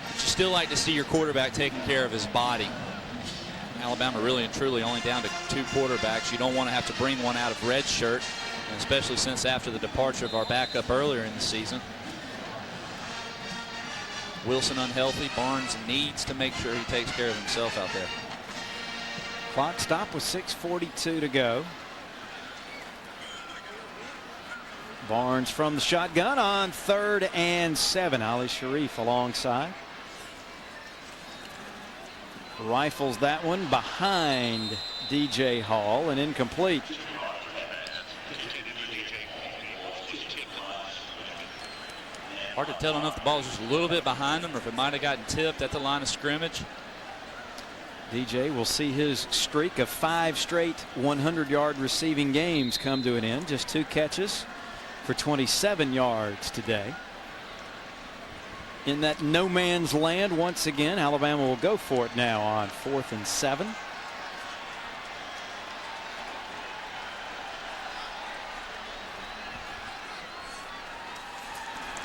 But you still like to see your quarterback taking care of his body. Alabama really and truly only down to 2 quarterbacks. You don't want to have to bring one out of red shirt, and especially since after the departure of our backup earlier in the season. Wilson unhealthy. Barnes needs to make sure he takes care of himself out there. Clock stop with 6:42 to go. Barnes from the shotgun on 3rd and 7. Ali Sharif alongside. Rifles that one behind DJ Hall and incomplete. Hard to tell if the ball was just a little bit behind him or if it might have gotten tipped at the line of scrimmage. DJ will see his streak of 5 straight 100-yard receiving games come to an end. Just 2 catches for 27 yards today. In that no man's land once again, Alabama will go for it now on 4th and 7.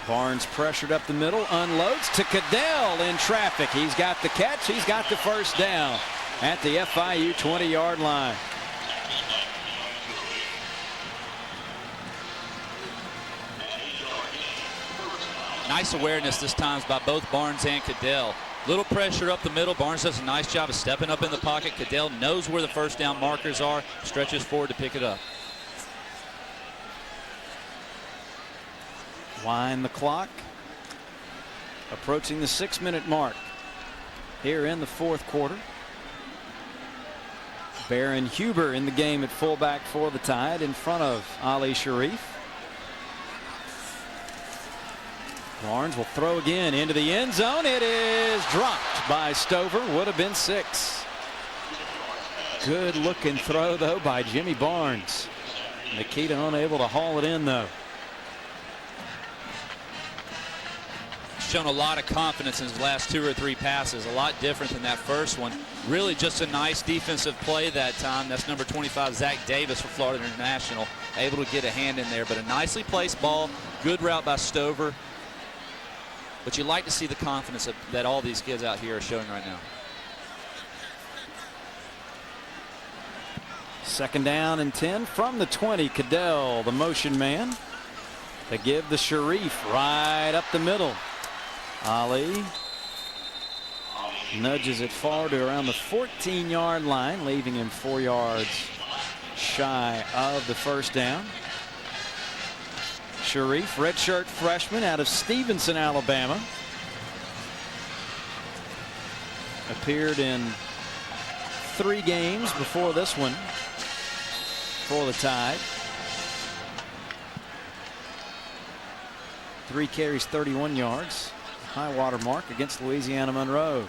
Barnes pressured up the middle, unloads to Cadell in traffic. He's got the catch. He's got the first down at the FIU 20-yard line. Nice awareness this time by both Barnes and Cadell. Little pressure up the middle. Barnes does a nice job of stepping up in the pocket. Cadell knows where the first down markers are, stretches forward to pick it up. Wind the clock. Approaching the 6-minute mark here in the 4th quarter. Baron Huber in the game at fullback for the Tide in front of Ali Sharif. Barnes will throw again into the end zone. It is dropped by Stover. Would have been 6. Good looking throw though by Jimmy Barnes. Nikita unable to haul it in though. Shown a lot of confidence in his last 2 or 3 passes. A lot different than that first one. Really just a nice defensive play that time. That's number 25 Zach Davis for Florida International, able to get a hand in there, but a nicely placed ball. Good route by Stover. But you like to see the confidence that all these kids out here are showing right now. 2nd down and 10 from the 20. Cadell, the motion man. They give the Sharif right up the middle. Ali nudges it far to around the 14-yard line, leaving him 4 yards shy of the first down. Sharif, redshirt freshman out of Stevenson, Alabama. Appeared in 3 games before this one for the Tide. 3 carries, 31 yards. High water mark against Louisiana Monroe.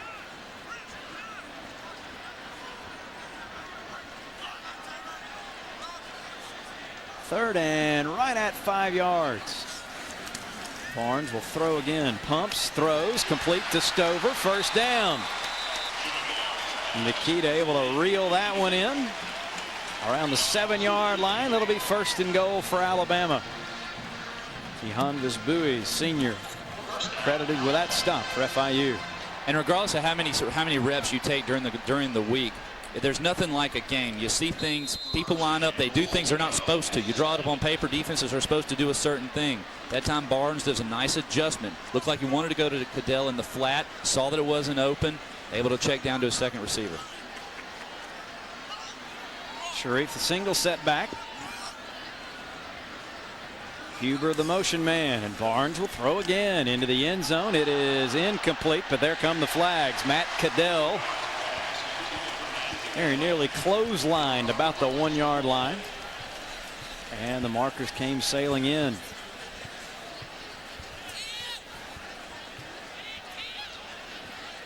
Third and right at 5 yards. Barnes will throw again. Pumps, throws, complete to Stover. First down. Nikita able to reel that one in. Around the 7-yard line. It'll be 1st and goal for Alabama. Kehanvis Bowie, senior, credited with that stop for FIU. And regardless of how many reps you take during the week, there's nothing like a game. You see things, people line up, they do things they're not supposed to. You draw it up on paper, defenses are supposed to do a certain thing. That time Barnes does a nice adjustment. Looked like he wanted to go to Cadell in the flat, saw that it wasn't open, able to check down to his 2nd receiver. Sharif, the single setback. Huber, the motion man, and Barnes will throw again into the end zone. It is incomplete, but there come the flags. Matt Cadell. Very nearly clotheslined about the 1 yard line. And the markers came sailing in.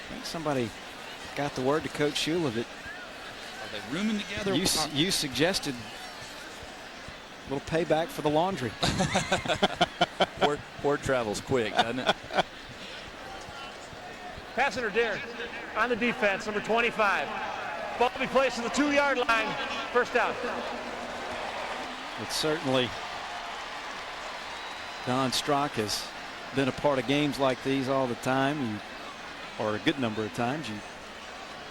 I think somebody got the word to Coach Shula that Are they rooming together? you suggested a little payback for the laundry. Word travels quick, doesn't it? Pass interference on the defense, number 25. Ball will be placed at the 2 yard line. First down. It's certainly Don Strock has been a part of games like these all the time, or a good number of times. You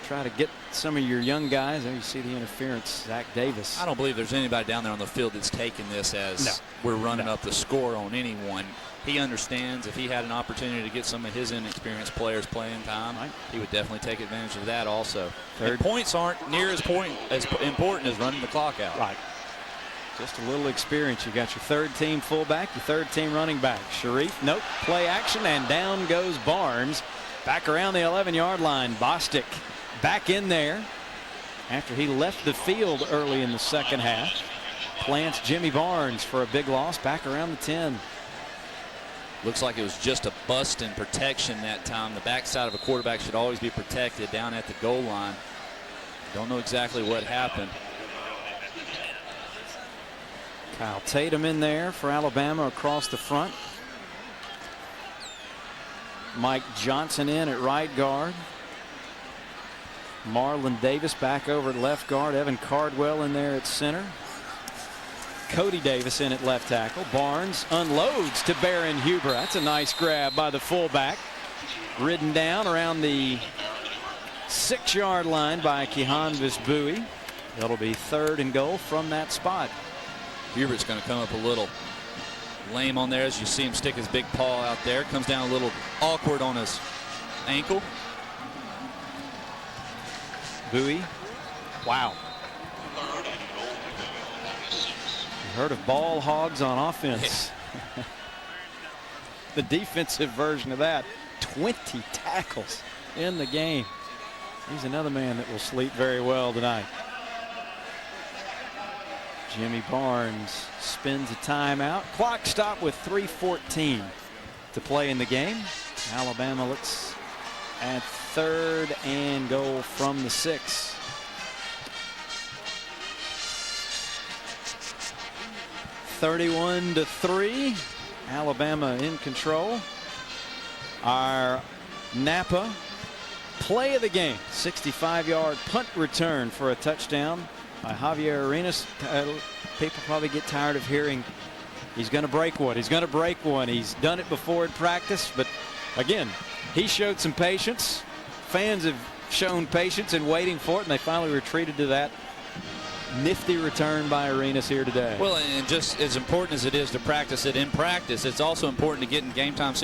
try to get some of your young guys. There you see the interference. Zach Davis. I don't believe there's anybody down there on the field that's taking this as we're running up the score on anyone. He understands if he had an opportunity to get some of his inexperienced players playing time, he would definitely take advantage of that also. And points aren't near as important as running the clock out. Right. Just a little experience. You got your third team fullback, your third team running back. Sharif, nope, play action, and down goes Barnes. Back around the 11-yard line. Bostic back in there after he left the field early in the second half. Plants Jimmy Barnes for a big loss back around the 10. Looks like it was just a bust in protection that time. The backside of a quarterback should always be protected down at the goal line. Don't know exactly what happened. Kyle Tatum in there for Alabama across the front. Mike Johnson in at right guard. Marlon Davis back over at left guard. Evan Cardwell in there at center. Cody Davis in at left tackle. Barnes unloads to Baron Huber. That's a nice grab by the fullback. Ridden down around the 6 yard line by Kehanvis Bowie. That'll be 3rd and goal from that spot. Hubert's going to come up a little lame on there as you see him stick his big paw out there. Comes down a little awkward on his ankle. Bowie. Wow. You heard of ball hogs on offense. The defensive version of that. 20 tackles in the game. He's another man that will sleep very well tonight. Jimmy Barnes spins a timeout. Clock stop with 3:14 to play in the game. Alabama looks at 3rd and goal from the 6. (31-3). Alabama in control. Our Napa play of the game. 65-yard punt return for a touchdown by Javier Arenas. People probably get tired of hearing he's going to break one. He's going to break one. He's done it before in practice, but again, he showed some patience. Fans have shown patience in waiting for it, and they finally retreated to that nifty return by Arenas here today. Well, and just as important as it is to practice it in practice, it's also important to get in game time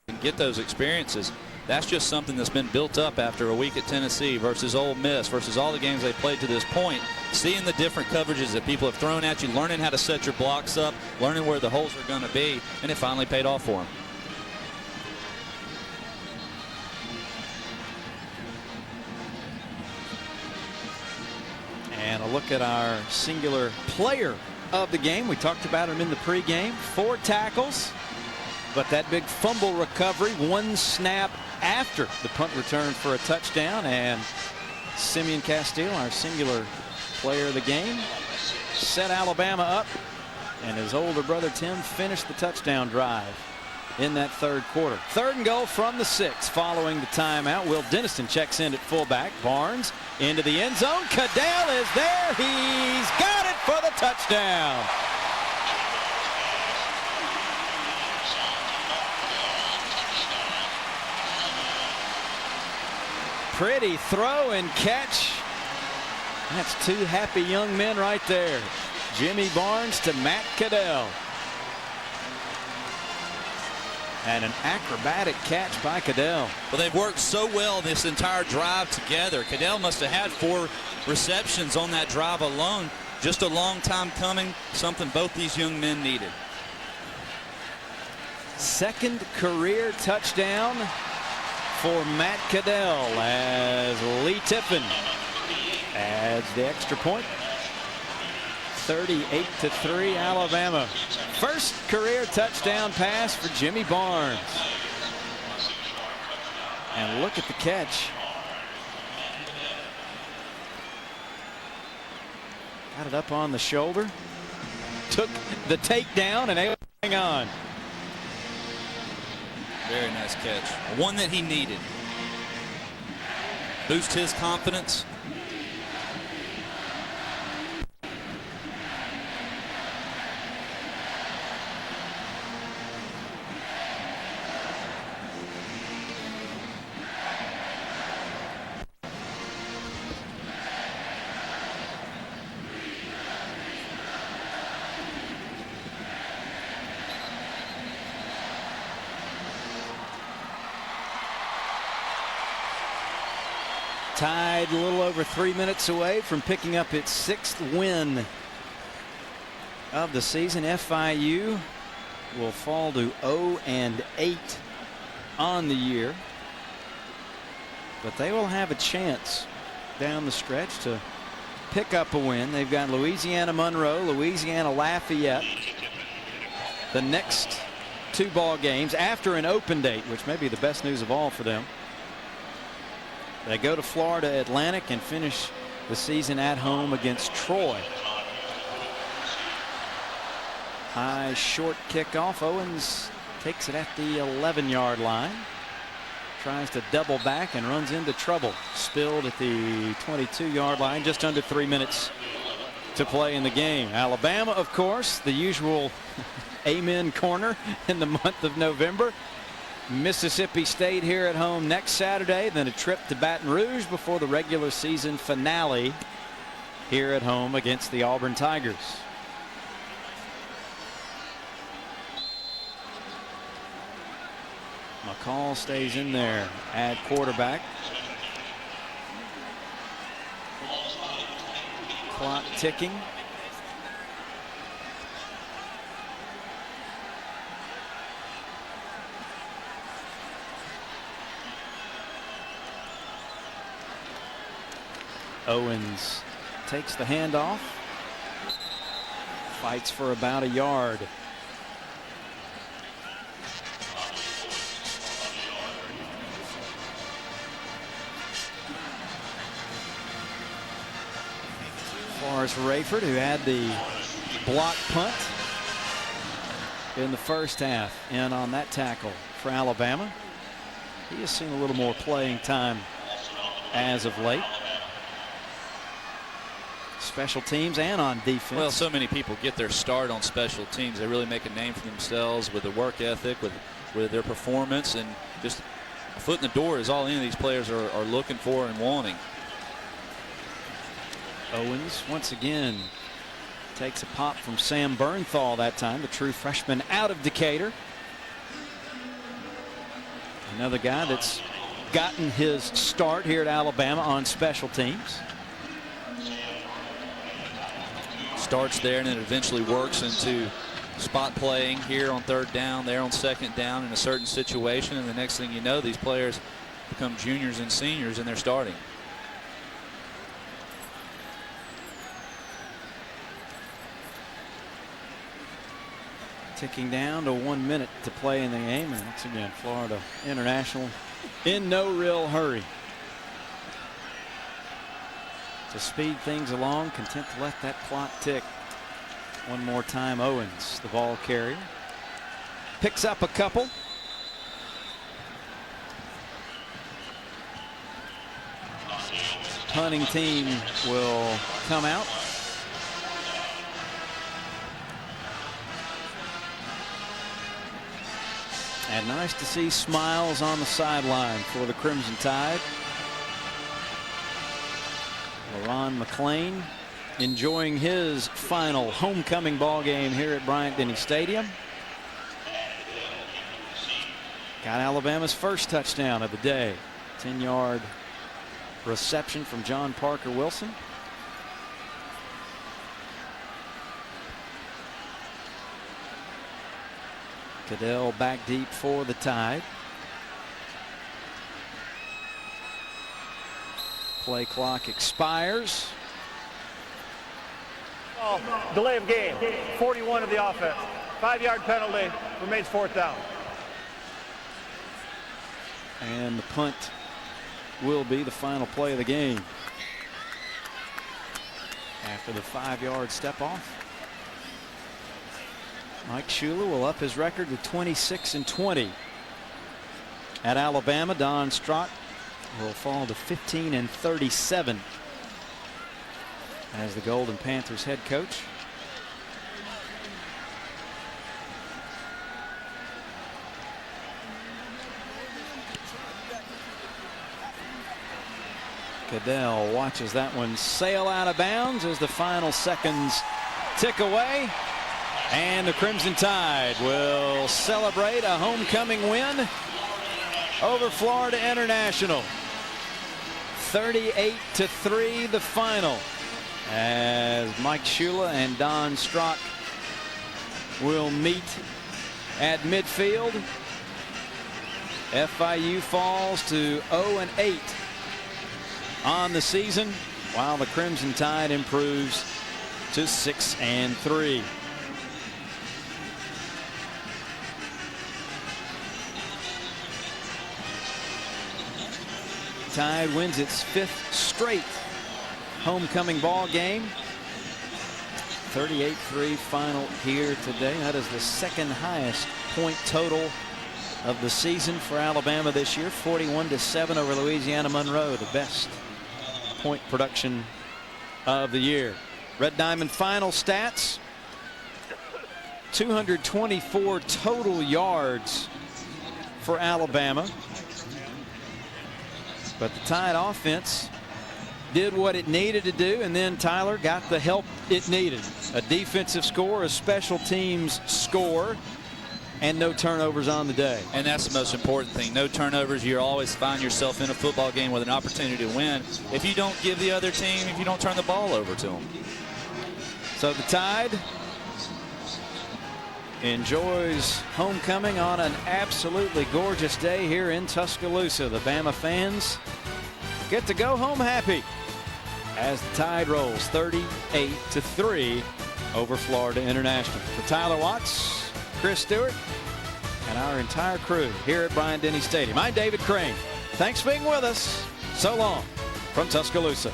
and get those experiences. That's just something that's been built up after a week at Tennessee versus Ole Miss versus all the games they played to this point. Seeing the different coverages that people have thrown at you, learning how to set your blocks up, learning where the holes are going to be, and it finally paid off for them. And a look at our singular player of the game. We talked about him in the pregame. 4 tackles, but that big fumble recovery, 1 snap after the punt return for a touchdown. And Simeon Castile, our singular player of the game, set Alabama up, and his older brother Tim finished the touchdown drive in that 3rd quarter. 3rd and goal from the 6 following the timeout. Will Denniston checks in at fullback. Barnes into the end zone. Cadell is there. He's got it for the touchdown. Pretty throw and catch. That's 2 happy young men right there. Jimmy Barnes to Matt Cadell. And an acrobatic catch by Cadell. Well, they've worked so well this entire drive together. Cadell must have had 4 receptions on that drive alone. Just a long time coming, something both these young men needed. second career touchdown for Matt Caddell as Lee Tiffin adds the extra point. 38-3 Alabama. First career touchdown pass for Jimmy Barnes. And look at the catch. Got it up on the shoulder. Took the takedown and able to hang on. Very nice catch. One that he needed. Boost his confidence. Tied a little over 3 minutes away from picking up its 6th win of the season. FIU will fall to 0-8 on the year, but they will have a chance down the stretch to pick up a win. They've got Louisiana Monroe, Louisiana Lafayette, the next 2 ball games after an open date, which may be the best news of all for them. They go to Florida Atlantic and finish the season at home against Troy. High short kickoff. Owens takes it at the 11-yard line. Tries to double back and runs into trouble. Spilled at the 22-yard line. Just under 3 minutes to play in the game. Alabama, of course, the usual amen corner in the month of November. Mississippi State here at home next Saturday, then a trip to Baton Rouge before the regular season finale here at home against the Auburn Tigers. McCall stays in there at quarterback. Clock ticking. Owens takes the handoff, fights for about a yard. Forrest Rayford, who had the block punt in the first half, in on that tackle for Alabama. He has seen a little more playing time as of late. Special teams and on defense. Well, so many people get their start on special teams. They really make a name for themselves with the work ethic, with their performance, and just a foot in the door is all any of these players are looking for and wanting. Owens once again takes a pop from Sam Bernthal that time, the true freshman out of Decatur. Another guy that's gotten his start here at Alabama on special teams. Starts there and then eventually works into spot playing here on 3rd down, there on 2nd down in a certain situation, and the next thing you know, these players become juniors and seniors and they're starting. Ticking down to 1 minute to play in the game, and once again Florida International in no real hurry to speed things along, content to let that clock tick. One more time. Owens, the ball carrier, picks up a couple. Punting team will come out. And nice to see smiles on the sideline for the Crimson Tide. LaRon McClain enjoying his final homecoming ball game here at Bryant-Denny Stadium. Got Alabama's first touchdown of the day. 10-yard reception from John Parker Wilson. Cadell back deep for the Tide. Play clock expires. Delay of game, 41 of the offense. 5-yard penalty, remains 4th down. And the punt will be the final play of the game. After the 5-yard step off, Mike Shula will up his record with 26-20. At Alabama, Don Strock will fall to 15-37 as the Golden Panthers head coach. Cadell watches that one sail out of bounds as the final seconds tick away. And the Crimson Tide will celebrate a homecoming win over Florida International. 38-3 the final, as Mike Shula and Don Strock will meet at midfield. FIU falls to 0-8 on the season, while the Crimson Tide improves to 6-3. Tide wins its 5th straight homecoming ball game. 38-3 final here today. That is the 2nd highest point total of the season for Alabama this year. 41-7 over Louisiana Monroe, the best point production of the year. Red Diamond final stats: 224 total yards for Alabama. But the Tide offense did what it needed to do, and then Tyler got the help it needed. A defensive score, a special teams score, and no turnovers on the day. And that's the most important thing. No turnovers. You always find yourself in a football game with an opportunity to win if you don't give the other team, if you don't turn the ball over to them. So the Tide enjoys homecoming on an absolutely gorgeous day here in Tuscaloosa. The Bama fans get to go home happy as the Tide rolls 38-3 over Florida International. For Tyler Watts, Chris Stewart, and our entire crew here at Bryant-Denny Stadium, I'm David Crane. Thanks for being with us. So long from Tuscaloosa.